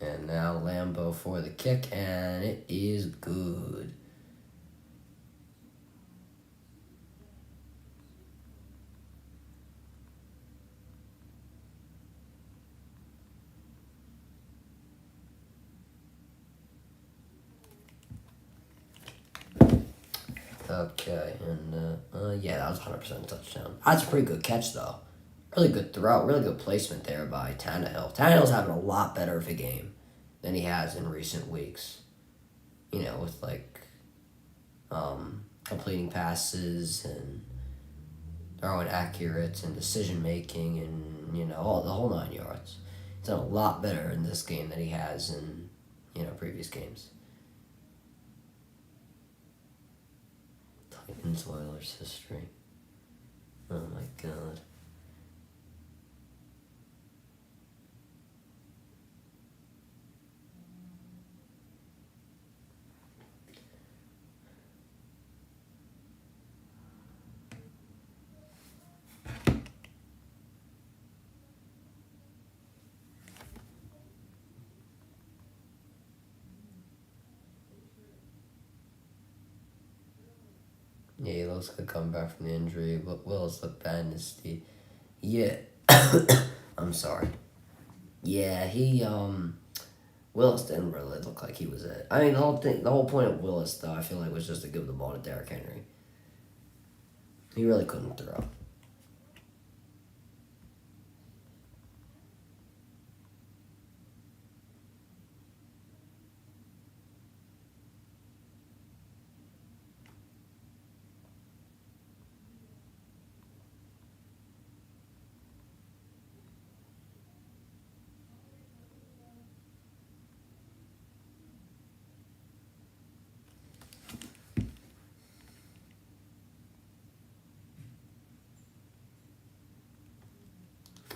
[SPEAKER 1] And now Lambo for the kick, and it is good. Okay, and yeah, that was 100% touchdown. That's a pretty good catch, though. Really good throw, really good placement there by Tannehill. Tannehill's having a lot better of a game than he has in recent weeks. You know, with like completing passes and throwing accurate and decision making and all the whole 9 yards. He's done a lot better in this game than he has in previous games. Titans Oilers history. Oh my god. Yeah, he looks like coming back from the injury, but Willis looked bad in his Steve. Yeah. I'm sorry. Yeah, Willis didn't really look like he was it. I mean, the whole point of Willis, though, I feel like was just to give the ball to Derrick Henry. He really couldn't throw.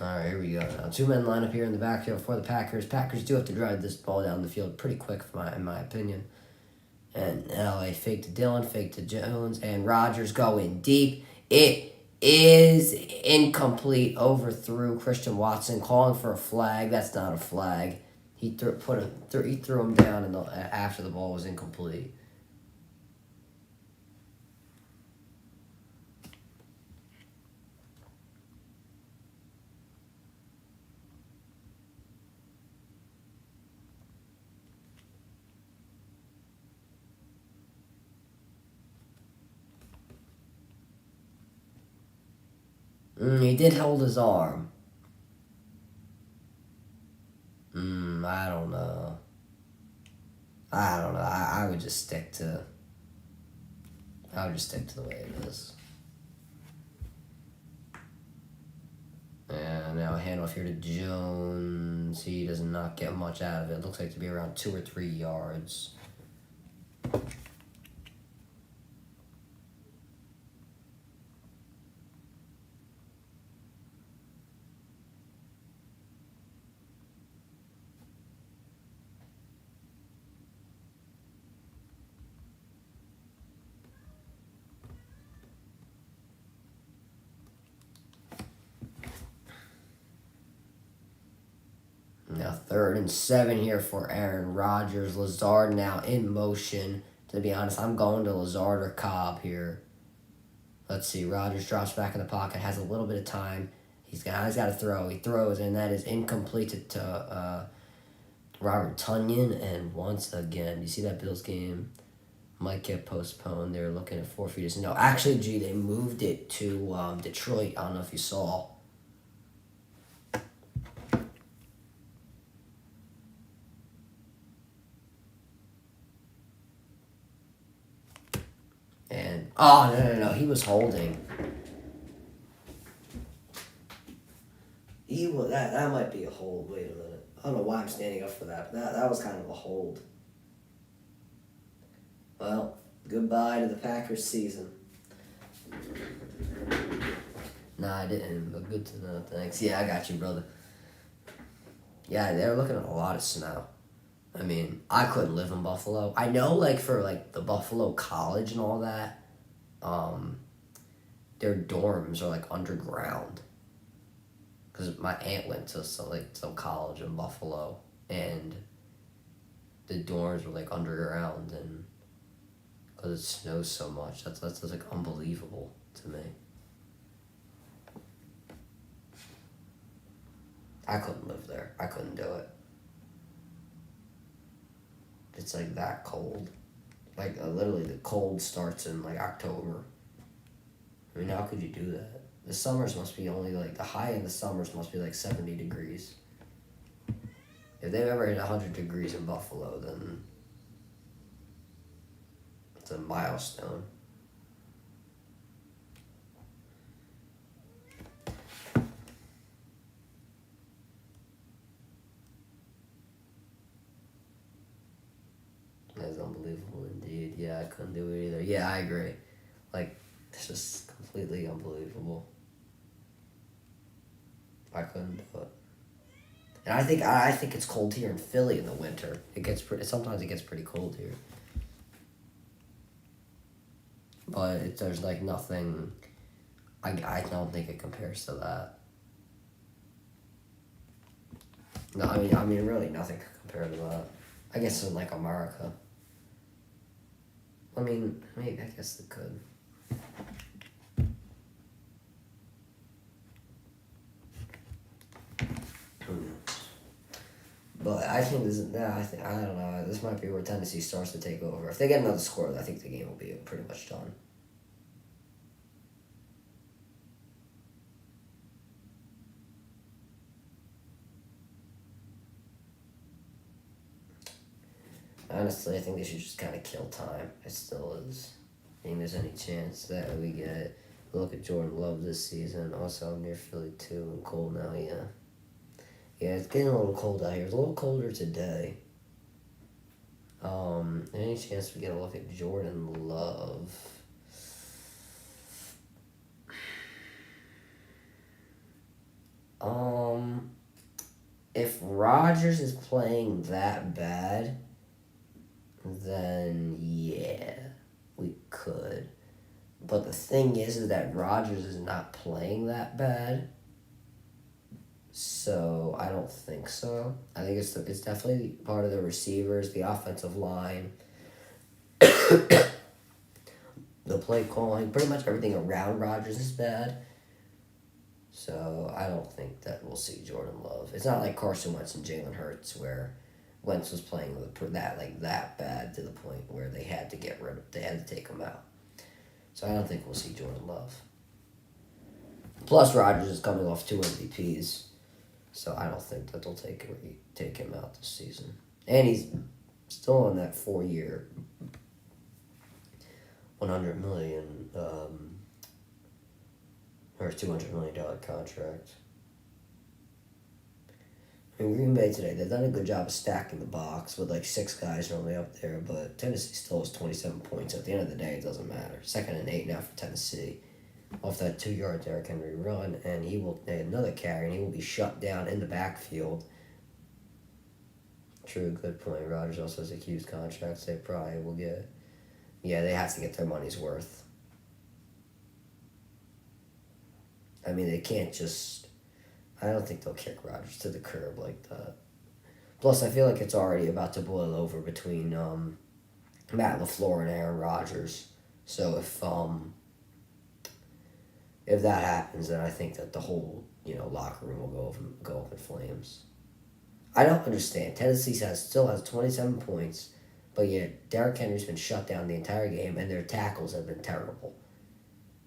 [SPEAKER 1] All right, here we go. Now, two-men line up here in the backfield for the Packers. Packers do have to drive this ball down the field pretty quick, in my opinion. And now a fake to Dillon, fake to Jones, and Rodgers going deep. It is incomplete. Overthrew Christian Watson, calling for a flag. That's not a flag. He threw him down after the ball was incomplete. He did hold his arm. I don't know. I would just stick to. I would just stick to the way it is. And now handoff here to Jones. He does not get much out of it. Looks like to be around 2 or 3 yards. Now 3rd and 7 here for Aaron Rodgers. Lazard now in motion To be honest, I'm going to Lazard or Cobb here. Let's see. Rodgers drops back in the pocket, has a little bit of time. He's got to throw. He throws, and that is incomplete to Robert Tunyon. And once again, you see that Bills game might get postponed. They're looking at forfeiters. No, actually, they moved it to Detroit. I don't know if you saw. And no, he was holding. That might be a hold. Wait a minute. I don't know why I'm standing up for that. But that was kind of a hold. Well, goodbye to the Packers season. Nah, I didn't, but good to know. Thanks. Yeah, I got you, brother. Yeah, they're looking at a lot of snow. I mean, I couldn't live in Buffalo. I know, for the Buffalo College and all that, their dorms are underground. Because my aunt went to some college in Buffalo, and the dorms were underground, and because it snows so much, that's unbelievable to me. I couldn't live there. I couldn't do it. It's that cold. Literally the cold starts in October. I mean, how could you do that? The summers must be only the high in the summers must be 70 degrees. If they've ever hit 100 degrees in Buffalo, then it's a milestone. That's unbelievable indeed. Yeah, I couldn't do it either. Yeah, I agree. It's just completely unbelievable. I couldn't do it. And I think it's cold here in Philly in the winter. Sometimes it gets pretty cold here. But there's nothing. I don't think it compares to that. No, I mean really nothing could compare to that. I guess in America. I mean, maybe I guess it could. But I think I don't know. This might be where Tennessee starts to take over. If they get another score, I think the game will be pretty much done. Honestly, I think they should just kind of kill time. It still is. I think there's any chance that we get a look at Jordan Love this season. Also, I'm near Philly too. I'm cold now, yeah. Yeah, it's getting a little cold out here. It's a little colder today. Any chance we get a look at Jordan Love? If Rodgers is playing that bad, then yeah, we could. But the thing is that Rodgers is not playing that bad. So I don't think so. I think it's definitely part of the receivers, the offensive line, the play calling, pretty much everything around Rodgers is bad. So I don't think that we'll see Jordan Love. It's not like Carson Wentz and Jalen Hurts where Wentz was playing that bad to the point where they had to take him out. So I don't think we'll see Jordan Love. Plus Rodgers is coming off 2 MVPs. So I don't think that they'll take him out this season. And he's still on that 4-year, $100 million or $200 million contract. In Green Bay today, they've done a good job of stacking the box with 6 guys normally up there, but Tennessee still has 27 points. At the end of the day, it doesn't matter. 2nd and 8 now for Tennessee. Off that 2-yard Derrick Henry run, and he will another carry, and he will be shut down in the backfield. True, good point. Rodgers also has a huge contract. So they probably will get. Yeah, they have to get their money's worth. I mean, they can't just. I don't think they'll kick Rodgers to the curb like that. Plus, I feel like it's already about to boil over between Matt LaFleur and Aaron Rodgers. So if that happens, then I think that the whole locker room will go up in flames. I don't understand. Tennessee still has 27 points, but yet Derrick Henry's been shut down the entire game, and their tackles have been terrible.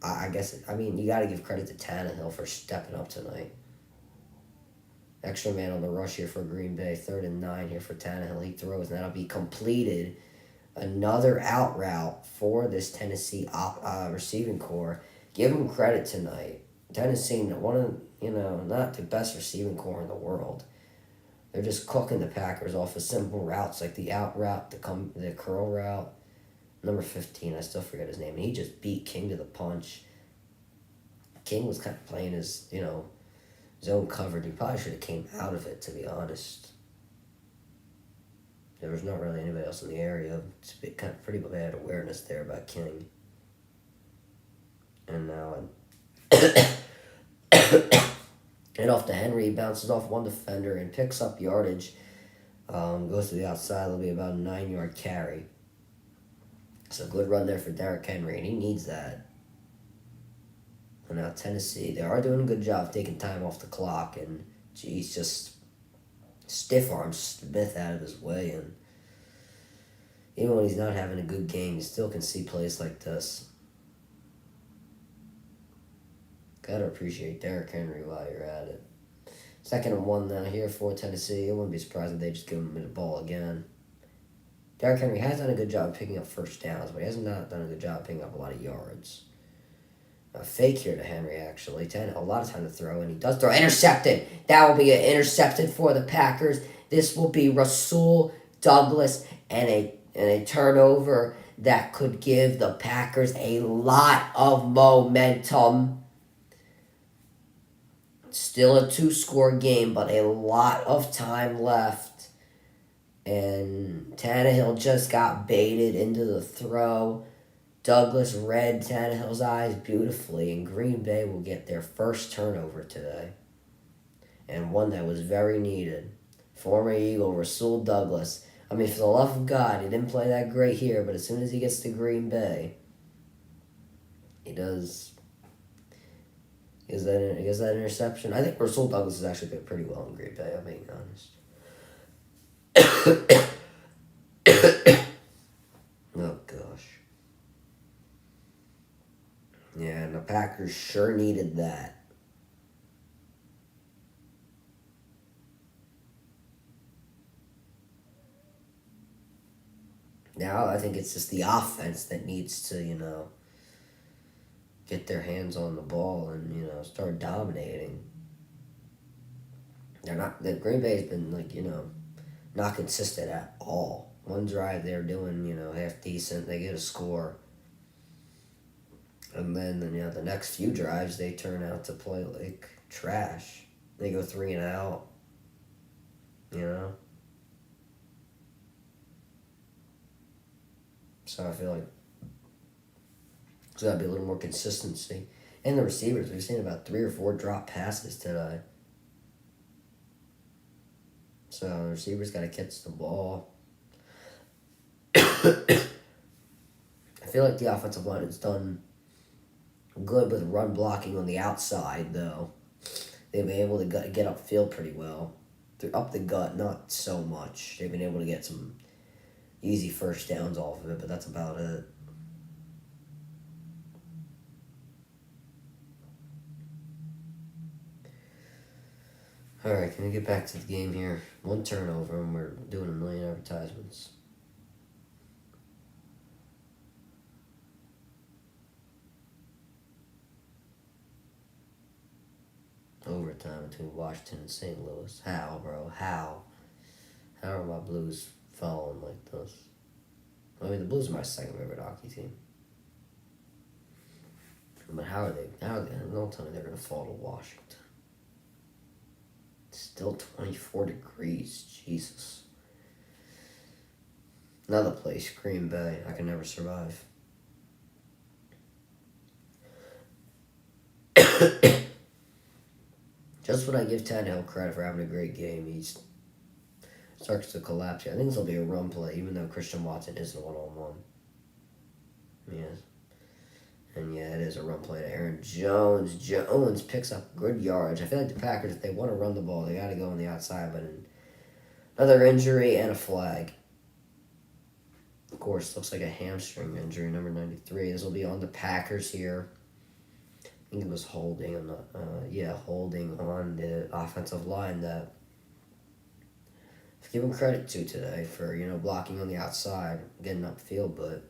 [SPEAKER 1] I guess you got to give credit to Tannehill for stepping up tonight. Extra man on the rush here for Green Bay. 3rd and 9 here for Tannehill. He throws, and that'll be completed. Another out route for this Tennessee receiving core. Give them credit tonight. Tennessee, one of not the best receiving core in the world. They're just cooking the Packers off of simple routes like the out route, the curl route. Number 15, I still forget his name. And he just beat King to the punch. King was kind of playing his, zone coverage. He probably should have came out of it, to be honest. There was not really anybody else in the area. It's kind of pretty bad awareness there by King. And now and off to Henry, he bounces off one defender and picks up yardage. Goes to the outside. It'll be about a 9-yard carry. So good run there for Derrick Henry, and he needs that. And now Tennessee, they are doing a good job taking time off the clock, and he's just stiff arms Smith out of his way. And even when he's not having a good game, you still can see plays like this. Gotta appreciate Derrick Henry while you're at it. 2nd and 1 now here for Tennessee. I wouldn't be surprised if they just give him the ball again. Derrick Henry has done a good job picking up first downs, but he has not done a good job picking up a lot of yards. A fake here to Henry, actually. A lot of time to throw, and he does throw. Intercepted! That will be an intercepted for the Packers. This will be Rasul Douglas and a turnover that could give the Packers a lot of momentum. Still a 2-score game, but a lot of time left. And Tannehill just got baited into the throw. Douglas read Tannehill's eyes beautifully, and Green Bay will get their first turnover today. And one that was very needed. Former Eagle, Rasul Douglas. For the love of God, he didn't play that great here, but as soon as he gets to Green Bay, he does. Is that interception? I think Rasul Douglas has actually been pretty well in Green Bay, I'm being honest. Oh, gosh. Yeah, and the Packers sure needed that. Now I think it's just the offense that needs to, get their hands on the ball and, start dominating. The Green Bay's been, not consistent at all. One drive they're doing, half decent, they get a score. And then, the next few drives they turn out to play like trash. They go 3 and out, So I feel like there's got to be a little more consistency. And the receivers, we've seen about 3 or 4 drop passes today. So the receivers got to catch the ball. I feel like the offensive line has done good with run blocking on the outside, though. They've been able to get upfield pretty well. They're up the gut, not so much. They've been able to get some easy first downs off of it, but that's about it. Alright, can we get back to the game here? 1 turnover, and we're doing a million advertisements. Overtime between Washington and St. Louis. How, bro? How? How are my Blues falling like this? The Blues are my second favorite hockey team. But how are they? Don't tell me they're going to fall to Washington. It's still 24 degrees. Jesus. Another place, Green Bay. I can never survive. Just when I give Tannehill credit for having a great game, he's starts to collapse here. I think this will be a run play, even though Christian Watson is a one-on-one. Yes. And yeah, it is a run play to Aaron Jones. Jones picks up good yards. I feel like the Packers, if they want to run the ball, they got to go on the outside. But another injury and a flag. Of course, looks like a hamstring injury, number 93. This will be on the Packers here. I think it was holding on holding on the offensive line that give him credit to today for, blocking on the outside, getting upfield, but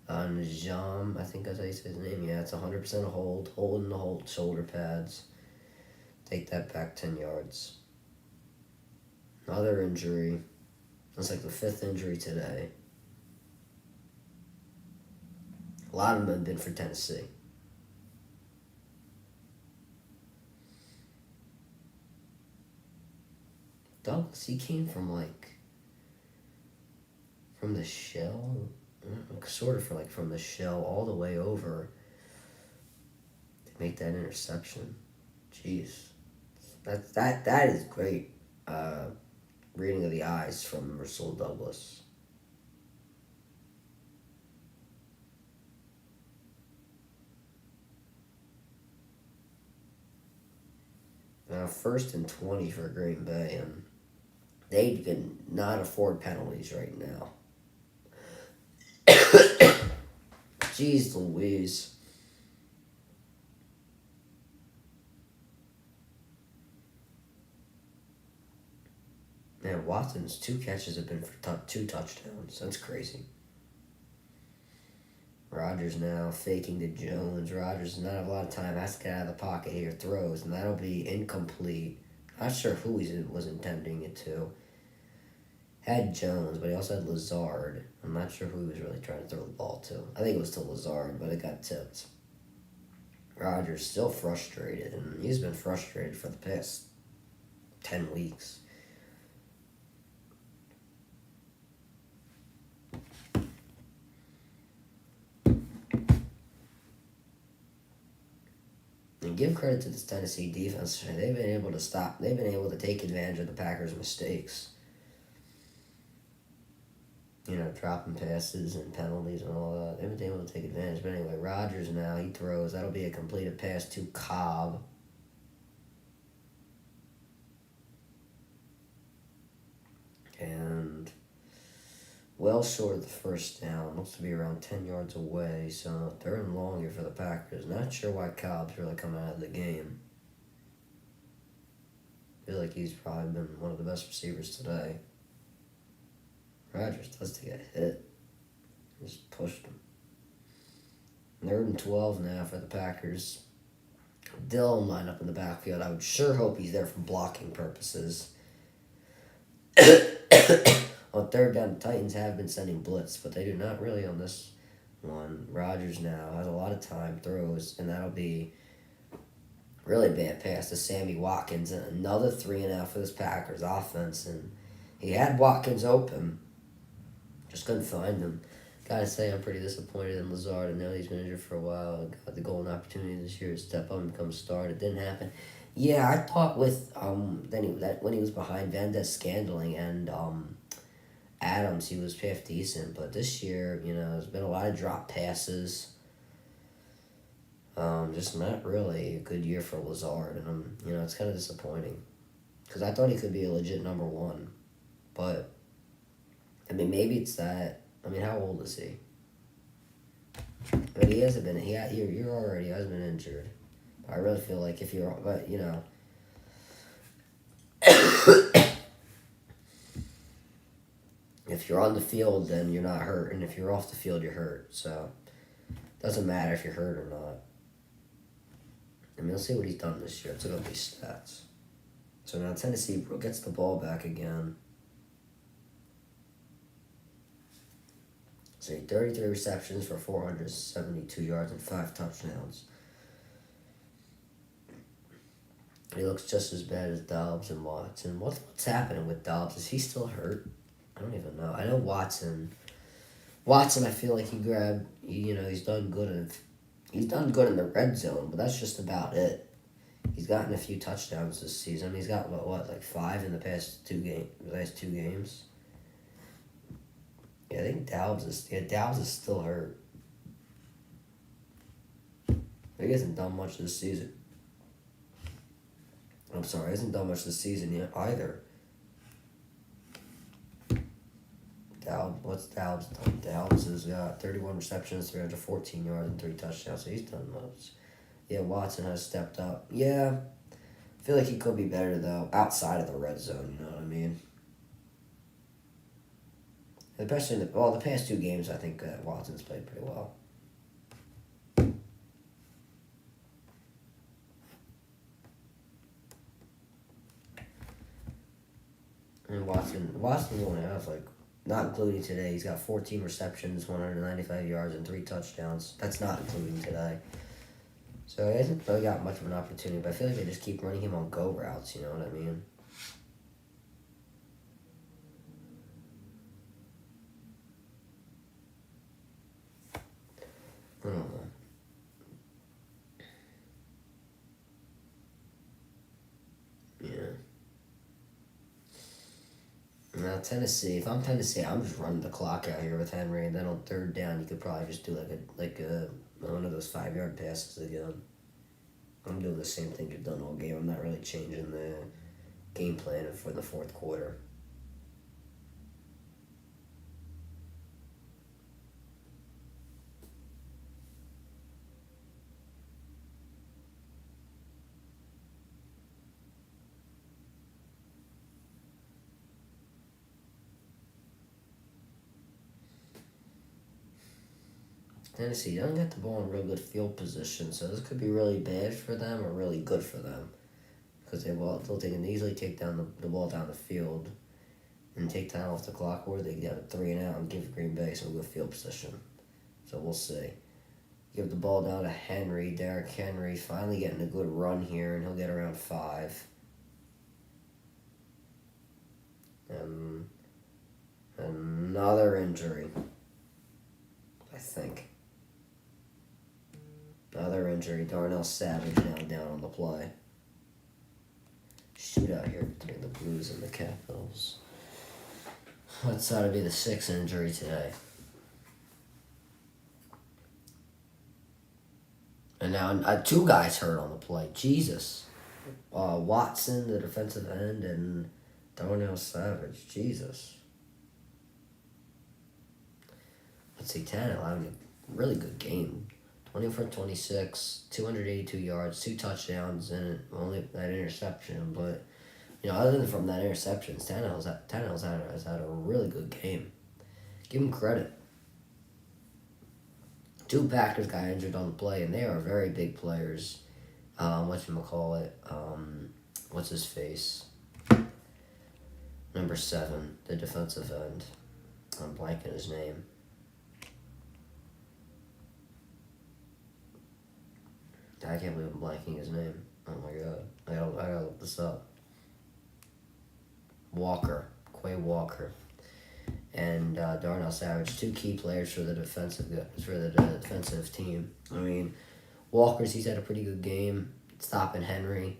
[SPEAKER 1] Najam, I think that's how you say his name. Yeah, it's 100% a hold, holding the hold, shoulder pads. Take that back 10 yards. Another injury. It's like the 5th injury today. A lot of them have been for Tennessee. Douglas, he came from the shell, sort of from the shell all the way over to make that interception. Jeez, that is great reading of the eyes from Rasul Douglas. Now 1st and 20 for Green Bay, and they can not afford penalties right now. Jeez Louise. Man, Watson's 2 catches have been for 2 touchdowns. That's crazy. Rodgers now faking to Jones. Rodgers does not have a lot of time. Has to get out of the pocket here. Throws, and that'll be incomplete. Not sure who he was intending it to. Had Jones, but he also had Lazard. I'm not sure who he was really trying to throw the ball to. I think it was to Lazard, but it got tipped. Rodgers still frustrated, and he's been frustrated for the past 10 weeks. And give credit to this Tennessee defense. They've been able to stop. They've been able to take advantage of the Packers' mistakes. Dropping passes and penalties and all that. They've been able to take advantage. But anyway, Rodgers now, he throws. That'll be a completed pass to Cobb. And well short of the first down. Looks to be around 10 yards away. So 3rd and long here for the Packers. Not sure why Cobb's really coming out of the game. I feel like he's probably been one of the best receivers today. Rodgers does take a hit. Just pushed him. 3rd and 12 now for the Packers. Dillon line up in the backfield. I would sure hope he's there for blocking purposes. On 3rd down, the Titans have been sending blitz, but they do not really on this one. Rodgers now has a lot of time, throws, and that'll be really bad pass to Sammy Watkins, and another 3-and-out for this Packers offense. And he had Watkins open, just couldn't find him. Gotta say, I'm pretty disappointed in Lazard. I know he's been injured for a while. Got the golden opportunity this year to step up and become a star. It didn't happen. Yeah, I thought with when he was behind Valdez Scantling and Adams, he was half decent. But this year, there's been a lot of drop passes. Just not really a good year for Lazard, and it's kind of disappointing because I thought he could be a legit number 1, but maybe it's that. How old is he? He hasn't been. He hasn't been injured. I really feel like if you're, if you're on the field, then you're not hurt, and if you're off the field, you're hurt. So it doesn't matter if you're hurt or not. Let's see what he's done this year. Let's look up these stats. So now Tennessee gets the ball back again. So 33 receptions for 472 yards and 5 touchdowns. He looks just as bad as Dobbs and Watson. What's happening with Dobbs? Is he still hurt? I don't even know. I know Watson. I feel like he grabbed. He's done good in the red zone, but that's just about it. He's gotten a few touchdowns this season. He's got like 5 in the past last 2 games. Yeah, I think Doubs is still hurt. He hasn't done much this season. I'm sorry, he hasn't done much this season yet either. What's Doubs done? Doubs has got 31 receptions, 314 yards, and 3 touchdowns, so he's done much. Yeah, Watson has stepped up. Yeah, I feel like he could be better, though, outside of the red zone, you know what I mean? Especially the past 2 games, I think Watson's played pretty well. And Watson only has not including today. He's got 14 receptions, 195 yards, and 3 touchdowns. That's not including today. So he hasn't really got much of an opportunity, but I feel like they just keep running him on go routes, you know what I mean? I don't know. Yeah. Now Tennessee, if I'm Tennessee, I'm just running the clock out here with Henry, and then on 3rd down, you could probably just do one of those 5-yard passes again. I'm doing the same thing you've done all game. I'm not really changing the game plan for the 4th quarter. Tennessee doesn't get the ball in real good field position, so this could be really bad for them or really good for them. Because they can easily take down the ball down the field and take time off the clock, or they get a 3 and out and give Green Bay some good field position. So we'll see. Give the ball down to Henry. Derrick Henry finally getting a good run here, and he'll get around 5. Another injury, I think. Another injury. Darnell Savage now down on the play. Shootout here between the Blues and the Capitals. That's got to be the 6th injury today. And now 2 guys hurt on the play. Jesus. Watson, the defensive end, and Darnell Savage. Jesus. Let's see, Tannehill having a really good game. 20 for 26, 282 yards, 2 touchdowns, and only that interception. But, other than from that interception, Tannehill's has had a really good game. Give him credit. 2 Packers got injured on the play, and they are very big players. Whatchamacallit? What's his face? Number 7, the defensive end. I'm blanking his name. I can't believe I'm blanking his name. Oh my god. I gotta look this up. Quay Walker. And Darnell Savage, 2 key players for the defensive team. I mean, he's had a pretty good game stopping Henry.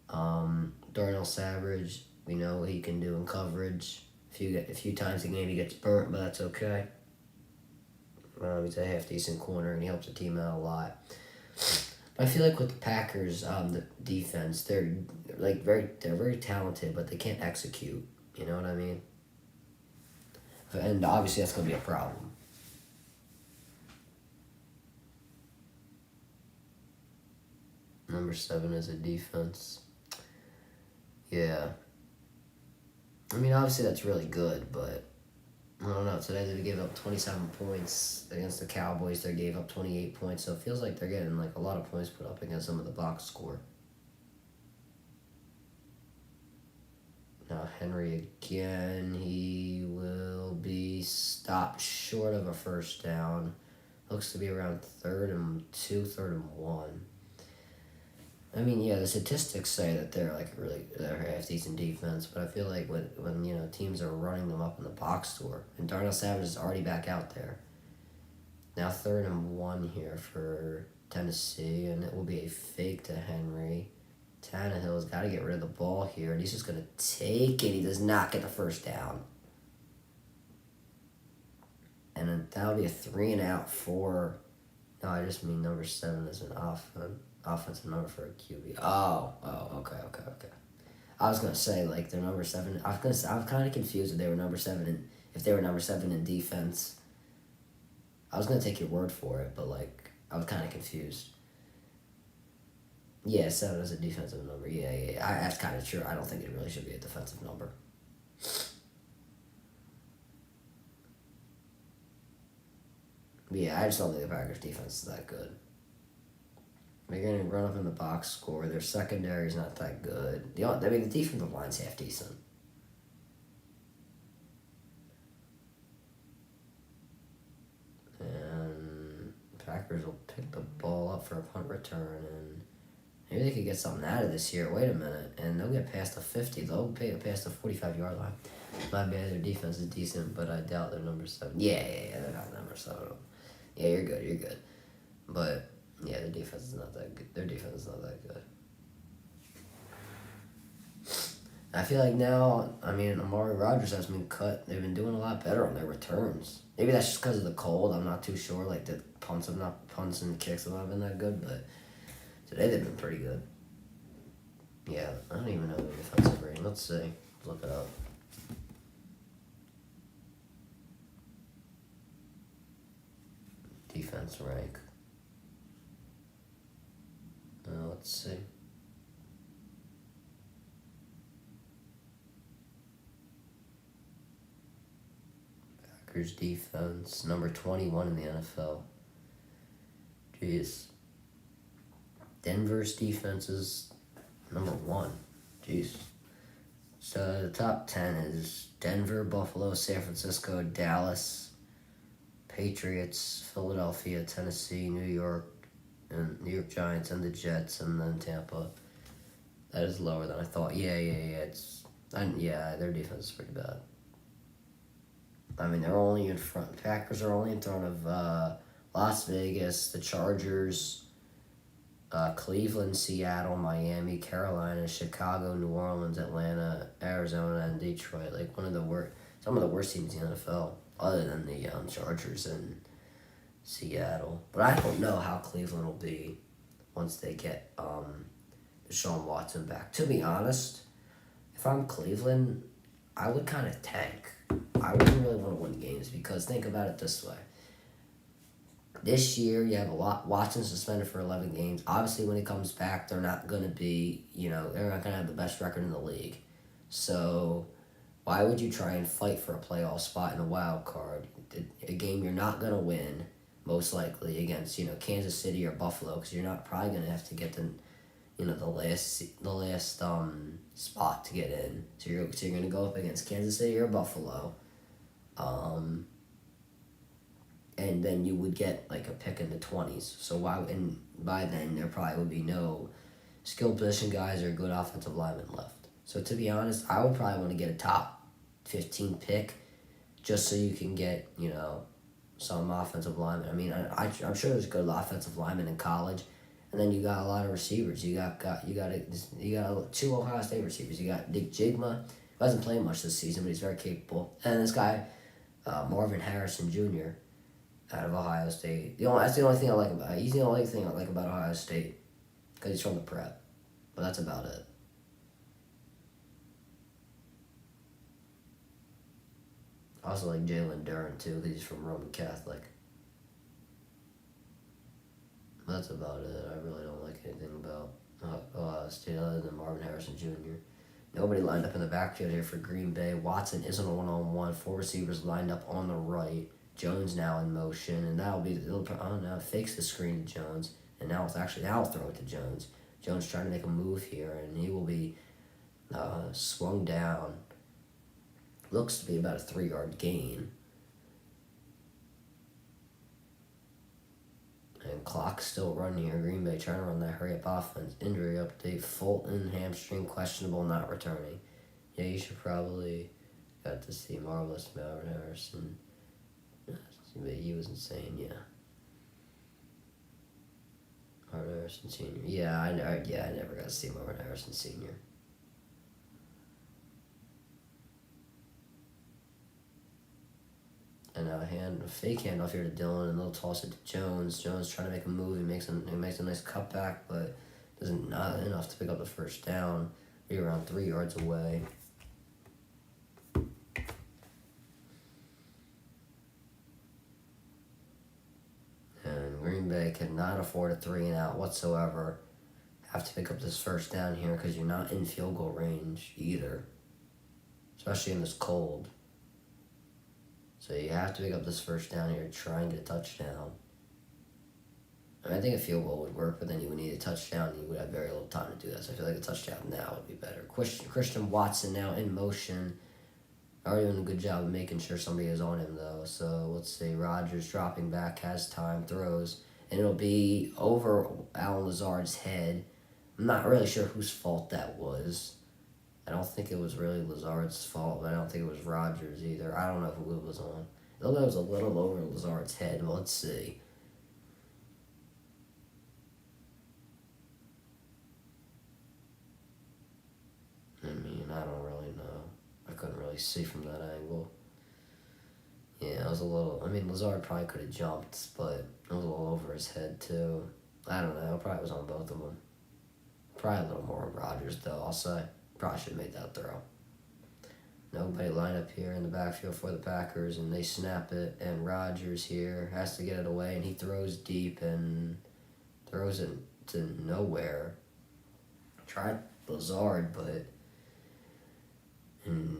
[SPEAKER 1] Darnell Savage, we know what he can do in coverage. A few times a game he gets burnt, but that's okay. He's a half decent corner, and he helps the team out a lot. I feel like with the Packers, the defense, they're very talented, but they can't execute. You know what I mean? And obviously that's gonna be a problem. Number 7 is a defense. Yeah. I mean, obviously that's really good, but I don't know. Today they gave up 27 points against the Cowboys. They gave up 28 points, so it feels like they're getting a lot of points put up against some of the box score. Now Henry again. He will be stopped short of a 1st down. Looks to be around 3rd and 2, 3rd and 1. I mean, yeah, the statistics say that they're they're half decent defense, but I feel like when teams are running them up in the box score, and Darnell Savage is already back out there. Now 3rd and 1 here for Tennessee, and it will be a fake to Henry. Tannehill's got to get rid of the ball here, and he's just going to take it. He does not get the first down. And then that'll be a 3 and out for... No, I just mean number 7 is an offensive number for a QB. Oh, okay. I was going to say, like, they're number 7. I was kind of confused if they were number 7 and if they were number 7 in defense. I was going to take your word for it, but, like, I was kind of confused. Yeah, 7 is a defensive number. Yeah. That's kind of true. I don't think it really should be a defensive number. Yeah, I just don't think the Packers' defense is that good. They're going to run up in the box score. Their secondary is not that good. The defensive line's half decent. And Packers will pick the ball up for a punt return, and maybe they could get something out of this here. Wait a minute. And they'll get past the 50. They'll get past the 45-yard line. My bad, their defense is decent, but I doubt they're number 7. Yeah, they're not number 7. Yeah, you're good. But, yeah, their defense is not that good. I feel like now, Amari Rodgers has been cut. They've been doing a lot better on their returns. Maybe that's just because of the cold. I'm not too sure. Like, the punts and kicks have not been that good, but today they've been pretty good. Yeah, I don't even know the defensive rating. Let's see. Look it up. Defense rank. Let's see. Packers defense, number 21 in the NFL. Jeez. Denver's defense is number 1. Jeez. So the top 10 is Denver, Buffalo, San Francisco, Dallas, Patriots, Philadelphia, Tennessee, New York, and New York Giants, and the Jets, and then Tampa. That is lower than I thought. Yeah. Their defense is pretty bad. They're only in front. Packers are only in front of Las Vegas, the Chargers, Cleveland, Seattle, Miami, Carolina, Chicago, New Orleans, Atlanta, Arizona, and Detroit. Like some of the worst teams in the NFL, other than the Chargers and Seattle. But I don't know how Cleveland will be once they get Deshaun Watson back. To be honest, if I'm Cleveland, I would kind of tank. I wouldn't really want to win games because think about it this way. This year, you have Watson suspended for 11 games. Obviously, when he comes back, they're not going to be, they're not going to have the best record in the league. So, why would you try and fight for a playoff spot in a wild card? A game you're not going to win, most likely, against, Kansas City or Buffalo, because you're not probably going to have to get the last spot to get in. So you're going to go up against Kansas City or Buffalo. And then you would get like a pick in the 20s. So and by then there probably would be no skilled position guys or good offensive linemen left. So to be honest, I would probably want to get a top 15 pick just so you can get, some offensive linemen. I'm sure there's good offensive linemen in college. And then you got a lot of receivers. You got 2 Ohio State receivers. You got Nick Jigma, who hasn't played much this season, but he's very capable. And this guy, Marvin Harrison Jr., out of Ohio State. That's the only thing I like about it. He's the only thing I like about Ohio State because he's from the prep. But that's about it. I also like Jalen Duren too because he's from Roman Catholic. That's about it. I really don't like anything about Ohio State other than Marvin Harrison Jr. Nobody lined up in the backfield here for Green Bay. Watson isn't a one-on-one. 4 receivers lined up on the right. Jones now in motion, and fakes the screen to Jones, and now I'll throw it to Jones. Jones trying to make a move here, and he will be swung down. Looks to be about a 3-yard gain. And clock's still running here. Green Bay trying to run that hurry-up offense. Injury update. Fulton, hamstring, questionable, not returning. Yeah, you should probably got to see Marvelous Marvin Harrison. But he was insane, yeah. Marvin Harrison Sr. Yeah, I never got to see Marvin Harrison Sr. And a fake handoff here to Dillon, and they'll toss it to Jones. Jones trying to make a move. He makes a nice cutback, but doesn't not enough to pick up the first down. Be around 3 yards away. And Green Bay cannot afford a 3-and-out whatsoever. Have to pick up this first down here because you're not in field goal range either, especially in this cold. So you have to pick up this first down here to try and get a touchdown. I mean, I think a field goal would work, but then you would need a touchdown, and you would have very little time to do that. So I feel like a touchdown now would be better. Christian Watson now in motion. Already doing a good job of making sure somebody is on him, though. So let's see. Rodgers dropping back, has time, throws. And it'll be over Allen Lazard's head. I'm not really sure whose fault that was. I don't think it was really Lazard's fault, but I don't think it was Rodgers either. I don't know who it was on. It looked like it was a little over Lazard's head, but let's see. I mean, I don't really know. I couldn't really see from that angle. Yeah, it was a little... I mean, Lazard probably could have jumped, but it was a little over his head, too. I don't know. It probably was on both of them. Probably a little more on Rodgers, though, I'll say. Probably should have made that throw. Nobody lined up here in the backfield for the Packers, and they snap it, and Rodgers here has to get it away, and he throws deep and throws it to nowhere. Tried Lazard, but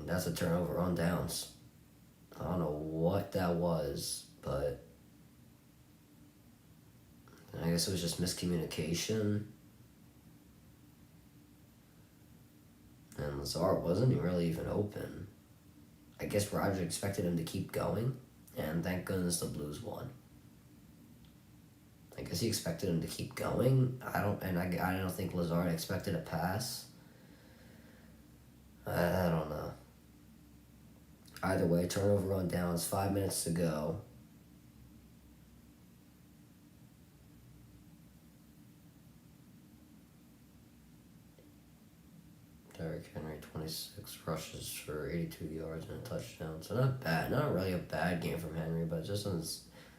[SPEAKER 1] that's a turnover on downs. I don't know what that was, but I guess it was just miscommunication. And Lazard wasn't really even open. I guess Rodgers expected him to keep going, and thank goodness the Blues won. I guess he expected him to keep going. I don't think Lazard expected a pass. I don't know. Either way, turnover on downs, 5 minutes to go. Derrick Henry, 26 rushes for 82 yards and a touchdown. So not bad. Not really a bad game from Henry, but just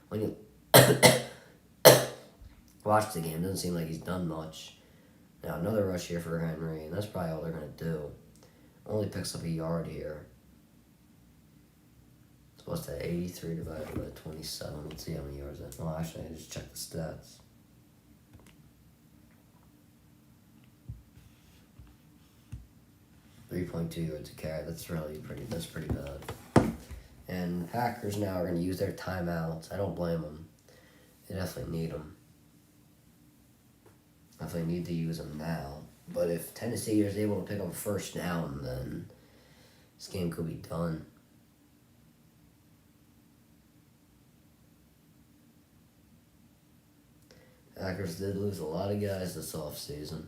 [SPEAKER 1] when you watch the game, it doesn't seem like he's done much. Now, another rush here for Henry, and that's probably all they're going to do. Only picks up a yard here. So what's that, 83 divided by 27? Let's see how many yards that... Oh, actually, I just checked the stats. .2 yards a carry. That's pretty bad. And Packers now are going to use their timeouts. I don't blame them. They definitely need them. Definitely need to use them now. But if Tennessee is able to pick up a first down, then this game could be done. Packers did lose a lot of guys this offseason.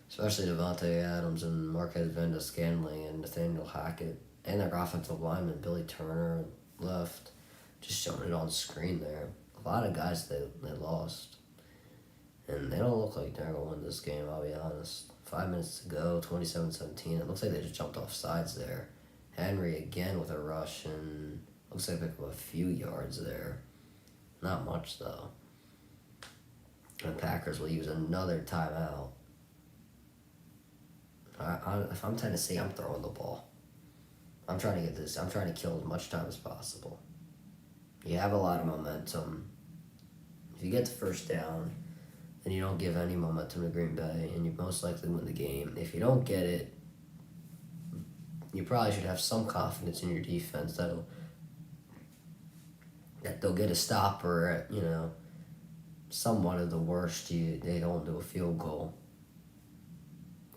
[SPEAKER 1] Especially Devontae Adams and Marquez Valdes-Scantling and Nathaniel Hackett. And their offensive lineman, Billy Turner, left. Just showing it on screen there. A lot of guys they lost. And they don't look like they're going to win this game, I'll be honest. 5 minutes to go, 27-17. It looks like they just jumped off sides there. Henry again with a rush, and looks like they picked up a few yards there. Not much, though. And Packers will use another timeout. If I'm Tennessee, I'm throwing the ball. I'm trying to kill as much time as possible. You have a lot of momentum. If you get the first down, then you don't give any momentum to Green Bay, and you most likely win the game. If you don't get it, you probably should have some confidence in your defense that they'll get a stop, or somewhat of the worst, they don't do a field goal.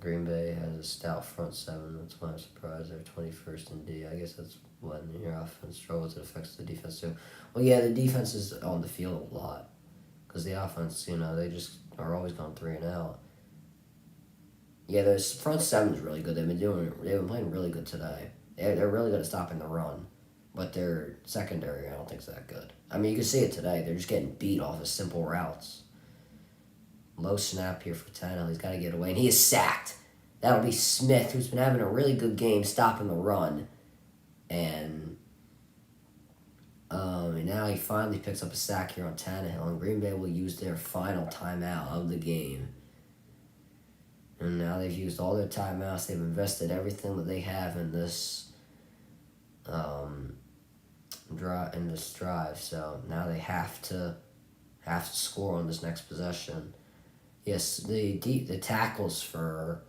[SPEAKER 1] Green Bay has a stout front seven. That's why I'm surprised they're 21st in D. I guess that's when your offense struggles. It affects the defense too. Well, yeah, the defense is on the field a lot because the offense, they just are always going 3 and out. Yeah, the front seven is really good. They've been playing really good today. They're really good at stopping the run. but their secondary I don't think is that good. I mean, you can see it today. They're just getting beat off of simple routes. Low snap here for Tannehill. He's got to get away, and he is sacked. That'll be Smith, who's been having a really good game stopping the run. And now he finally picks up a sack here on Tannehill, and Green Bay will use their final timeout of the game. And now they've used all their timeouts. They've invested everything that they have in this drive. So now they have to score on this next possession. Yes, the tackles for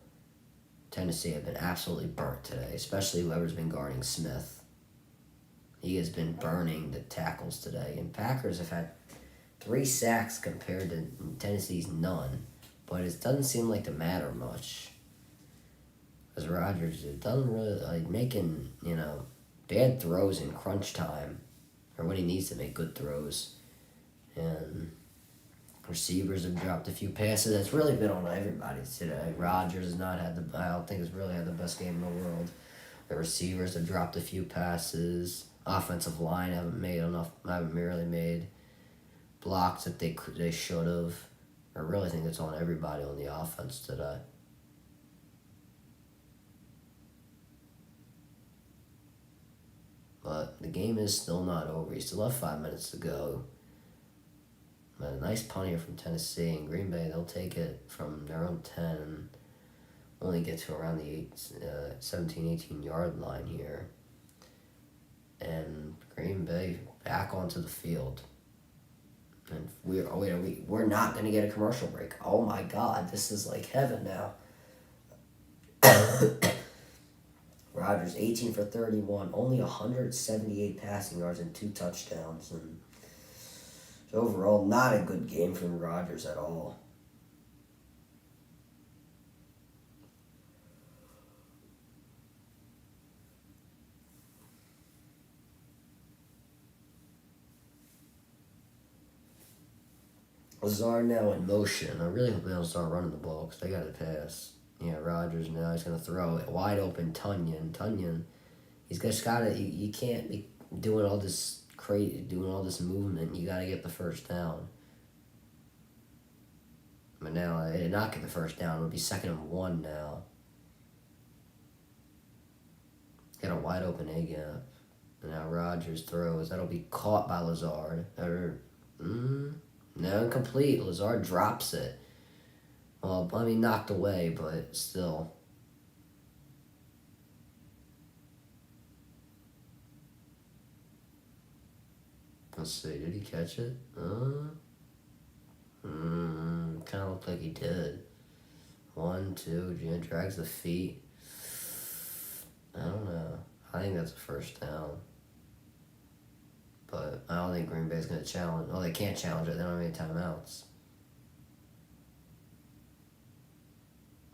[SPEAKER 1] Tennessee have been absolutely burnt today, especially whoever's been guarding Smith. He has been burning the tackles today. And Packers have had 3 sacks compared to Tennessee's none. But it doesn't seem like to matter much. Because Rodgers, it doesn't really, like, making, bad throws in crunch time. Or when he needs to make good throws. And receivers have dropped a few passes. It's really been on everybody today. Rodgers has not had I don't think has really had the best game in the world. The receivers have dropped a few passes. Offensive line haven't really made blocks that they should have. I really think it's on everybody on the offense today. But the game is still not over. You still have 5 minutes to go. But a nice punt here from Tennessee. And Green Bay, they'll take it from their own 10 and only get to around the 17, 18-yard line here. And Green Bay back onto the field. And we're not going to get a commercial break. Oh my God, this is like heaven now. Rodgers, 18 for 31, only 178 passing yards and 2 touchdowns. And overall, not a good game from Rodgers at all. Lazard now in motion. I really hope they don't start running the ball because they got to pass. Yeah, Rodgers now he's going to throw it. Wide open Tunyon. He's just got to, you can't be doing all this movement. You got to get the first down. But now they did not get the first down. It'll be 2nd and 1 now. Got a wide open A-gap. And now Rodgers throws. That'll be caught by Lazard. No, incomplete. Lazard drops it. Well, knocked away, but still. Let's see, did he catch it? Kind of looked like he did. 1, 2, Jan drags the feet. I don't know. I think that's a first down. But I don't think Green Bay's going to challenge. Well, they can't challenge it. They don't have any timeouts.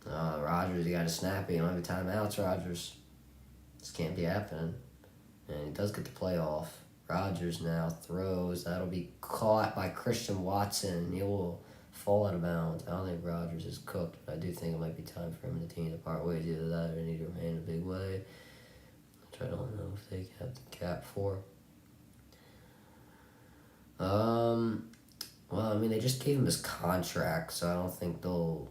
[SPEAKER 1] Rodgers, you got to snap it. You don't have any timeouts, Rodgers. This can't be happening. And he does get the play off. Rodgers now throws. That'll be caught by Christian Watson. He will fall out of bounds. I don't think Rodgers is cooked, but I do think it might be time for him and the team to part ways. Either that or they need to remain in a big way, which I don't know if they have the cap for. Well, they just gave him his contract, so I don't think they'll,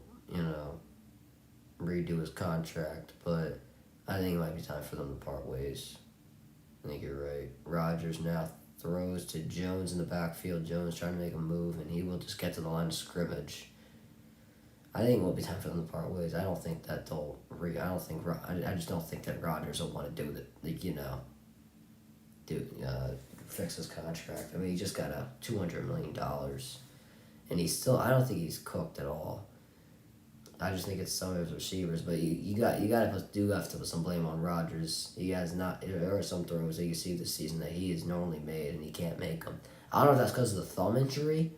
[SPEAKER 1] redo his contract, but I think it might be time for them to part ways. I think you're right. Rodgers now throws to Jones in the backfield. Jones trying to make a move, and he will just get to the line of scrimmage. I think it will be time for them to part ways. I don't think that they'll. I just don't think that Rodgers will want to do that. Fix his contract. He just got $200 million, and he's still. I don't think he's cooked at all. I just think it's some of his receivers, but you have to put some blame on Rodgers. He has not. There are some throws that you see this season that he has normally made, and he can't make them. I don't know if that's because of the thumb injury,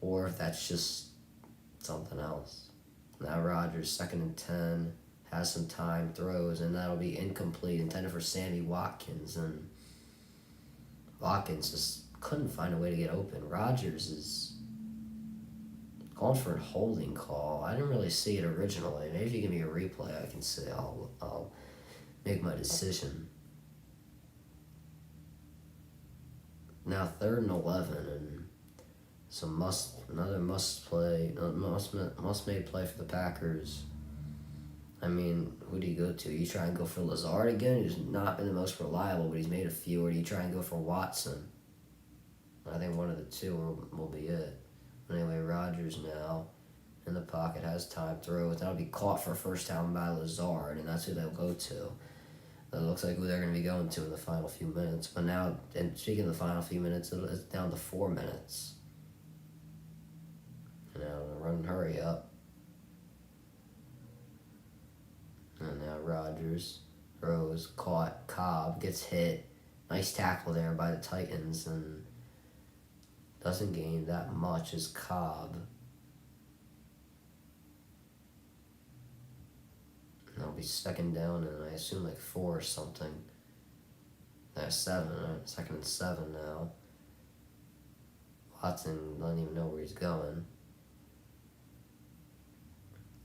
[SPEAKER 1] or if that's just something else. Now Rodgers, 2nd and 10, has some time, throws, and that'll be incomplete, intended for Sammy Watkins, and Watkins just couldn't find a way to get open. Rodgers is calling for a holding call. I didn't really see it originally. Maybe if you give me a replay, I can say I'll make my decision. Now 3rd and 11, and another must made play for the Packers. I mean, who do you go to? You try and go for Lazard again, who's not been the most reliable, but he's made a few, or do you try and go for Watson? I think one of the two will be it. Anyway, Rodgers now in the pocket, has time, throws. That'll be caught for first down by Lazard, and that's who they'll go to. That looks like who they're going to be going to in the final few minutes. But now, and speaking of the final few minutes, it's down to 4 minutes. Now, run, hurry up. And now Rodgers throws, caught, Cobb gets hit. Nice tackle there by the Titans, and doesn't gain that much as Cobb. And it'll be 2nd down, and I assume like 4 or something. That's 7, right? 2nd and 7 now. Watson doesn't even know where he's going.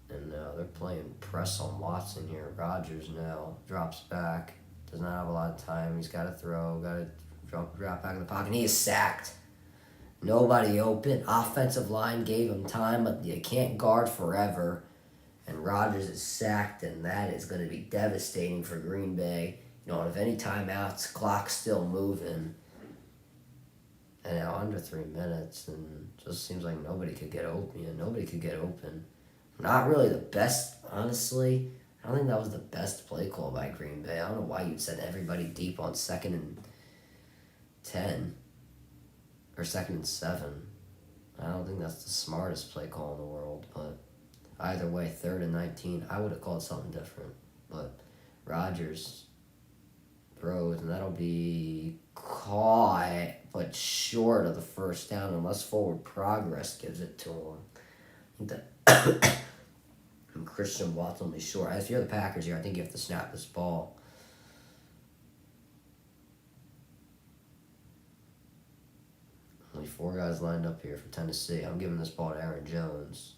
[SPEAKER 1] And now they're playing press on Watson here. Rodgers now drops back. Does not have a lot of time. He's got to throw. Got to drop back in the pocket. And he is sacked. Nobody open. Offensive line gave him time, but you can't guard forever. And Rodgers is sacked, and that is going to be devastating for Green Bay. You don't have any timeouts. Clock's still moving. And now under 3 minutes, and just seems like nobody could get open. Yeah, nobody could get open. Not really the best, honestly. I don't think that was the best play call by Green Bay. I don't know why you'd send everybody deep on 2nd and 10. Or 2nd and 7. I don't think that's the smartest play call in the world, but either way, 3rd and 19, I would have called something different. But Rodgers throws, and that'll be caught, but short of the first down, unless forward progress gives it to him. And Christian Watson will be short. If you're the Packers here, I think you have to snap this ball. Only 4 guys lined up here for Tennessee. I'm giving this ball to Aaron Jones.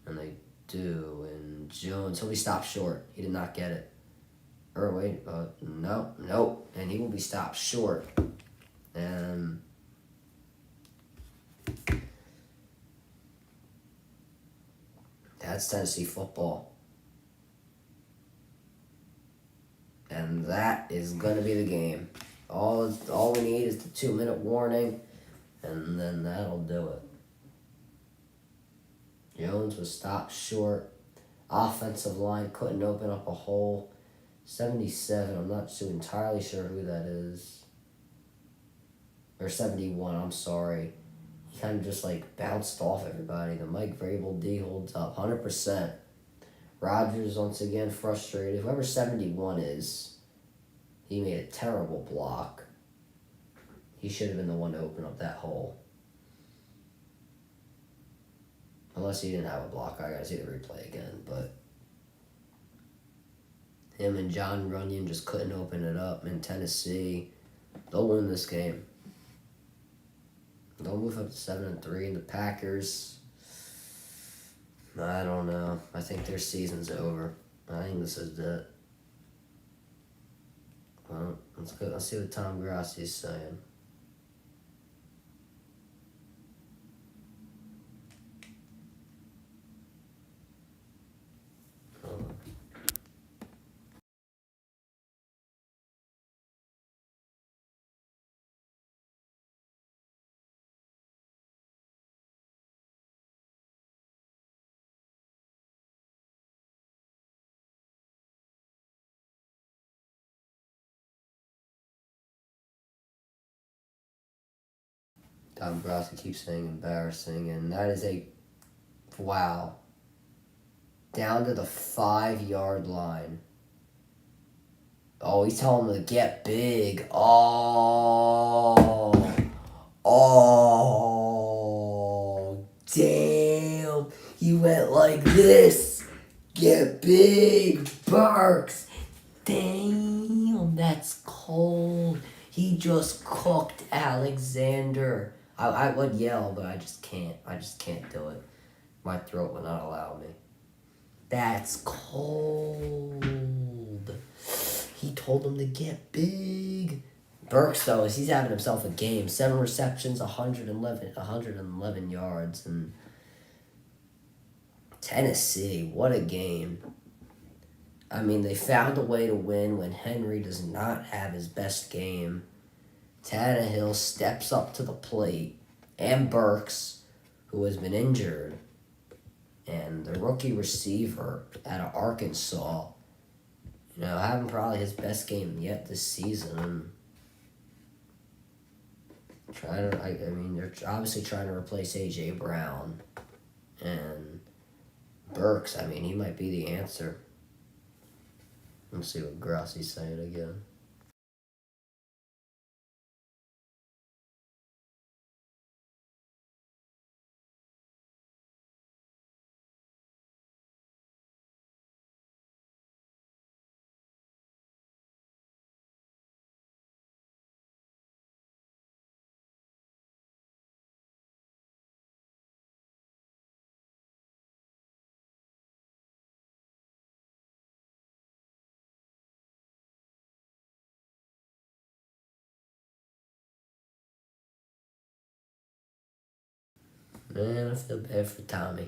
[SPEAKER 1] And they do. And Jones, he'll be stopped short. He did not get it. Or wait, no. And he will be stopped short. And that's Tennessee football. And that is going to be the game. All we need is the 2-minute warning, and then that'll do it. Jones was stopped short. Offensive line couldn't open up a hole. 77, I'm not too entirely sure who that is. Or 71, I'm sorry. He kind of just bounced off everybody. The Mike Vrabel D holds up 100%. Rodgers once again frustrated. Whoever 71 is, he made a terrible block. He should have been the one to open up that hole. Unless he didn't have a block. I gotta see the replay again. But him and John Runyon just couldn't open it up in Tennessee. They'll win this game. They'll move up to 7-3. And the Packers, I don't know. I think their season's over. I think this is it. Well, let's go. Let's see what Tom Grassi's saying. Tom Grassi keeps saying embarrassing, and that is wow. Down to the 5-yard line. Oh, he's telling him to get big. Oh, damn. He went like this. Get big, Burks. Damn, that's cold. He just cooked Alexander. I would yell, but I just can't. I just can't do it. My throat will not allow me. That's cold. He told him to get big. Burks, though, he's having himself a game. 7 receptions, 111 yards. And Tennessee, what a game. I mean, they found a way to win when Henry does not have his best game. Tannehill steps up to the plate. And Burks, who has been injured. And the rookie receiver out of Arkansas, having probably his best game yet this season. They're obviously trying to replace A.J. Brown. And Burks, he might be the answer. Let's see what Grassi's saying again. Man, I feel bad for Tommy.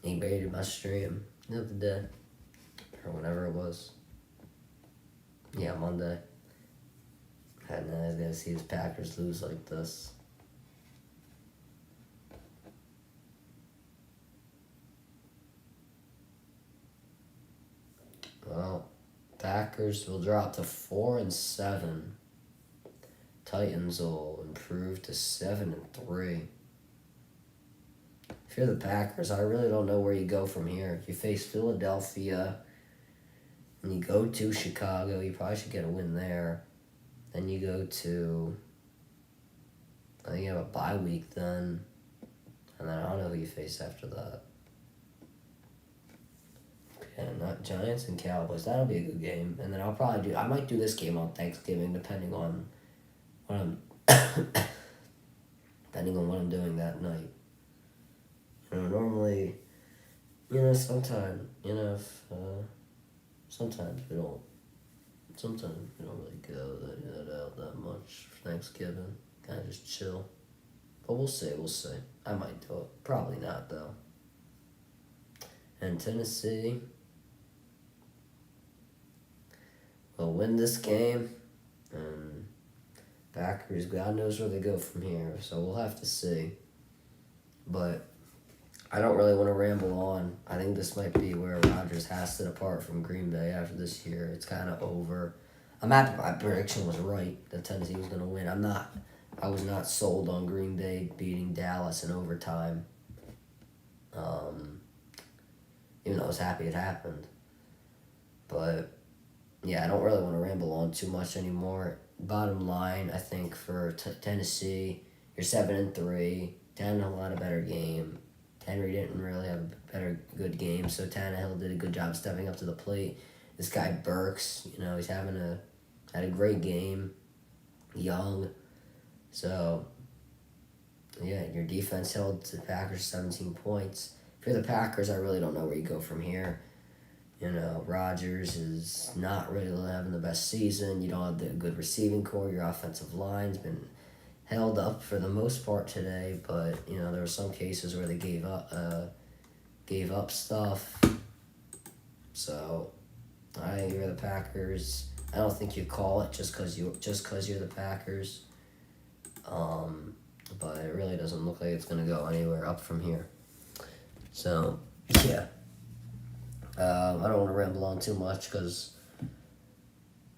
[SPEAKER 1] He baited my stream the other day. Or whenever it was. Yeah, Monday. I had no idea to see his Packers lose like this. Well, Packers will drop to 4-7. Titans will improve to 7-3. If you're the Packers, I really don't know where you go from here. If you face Philadelphia and you go to Chicago, you probably should get a win there. Then you go to, I think you have a bye week then. And then I don't know who you face after that. Yeah, not Giants and Cowboys. That'll be a good game. And then I might do this game on Thanksgiving depending on what I'm depending on what I'm doing that night. Normally, sometimes, if, sometimes we don't really go that out that much for Thanksgiving. Kind of just chill. But we'll see. I might do it. Probably not, though. And Tennessee will win this game. And Packers, God knows where they go from here. So we'll have to see. But I don't really want to ramble on. I think this might be where Rodgers has to depart from Green Bay after this year. It's kind of over. I'm happy my prediction was right that Tennessee was going to win. I was not sold on Green Bay beating Dallas in overtime. Even though I was happy it happened. But, yeah, I don't really want to ramble on too much anymore. Bottom line, I think for Tennessee, you're 7-3. Tannehill had a better game. Henry didn't really have a good game, so Tannehill did a good job stepping up to the plate. This guy Burks, he's had a great game. Young. So, yeah, your defense held the Packers 17 points. If you're the Packers, I really don't know where you go from here. Rodgers is not really having the best season. You don't have the good receiving core. Your offensive line's been held up for the most part today, but there were some cases where they gave up stuff. So I think you're the Packers. I don't think you call it just because you're the Packers. But it really doesn't look like it's gonna go anywhere up from here. So yeah, I don't want to ramble on too much because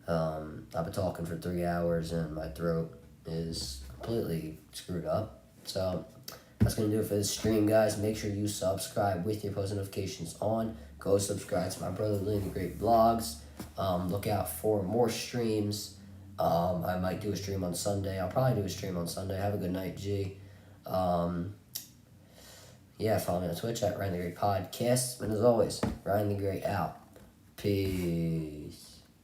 [SPEAKER 1] I've been talking for 3 hours and my throat is completely screwed up. So that's going to do it for this stream, guys. Make sure you subscribe with your post notifications on. Go subscribe to my brother Lee the Great Vlogs. Look out for more streams. I might do a stream on Sunday. I'll probably do a stream on Sunday. Have a good night, G. Yeah, follow me on Twitch at Ryan the Great Podcast. And as always, Ryan the Great out. Peace.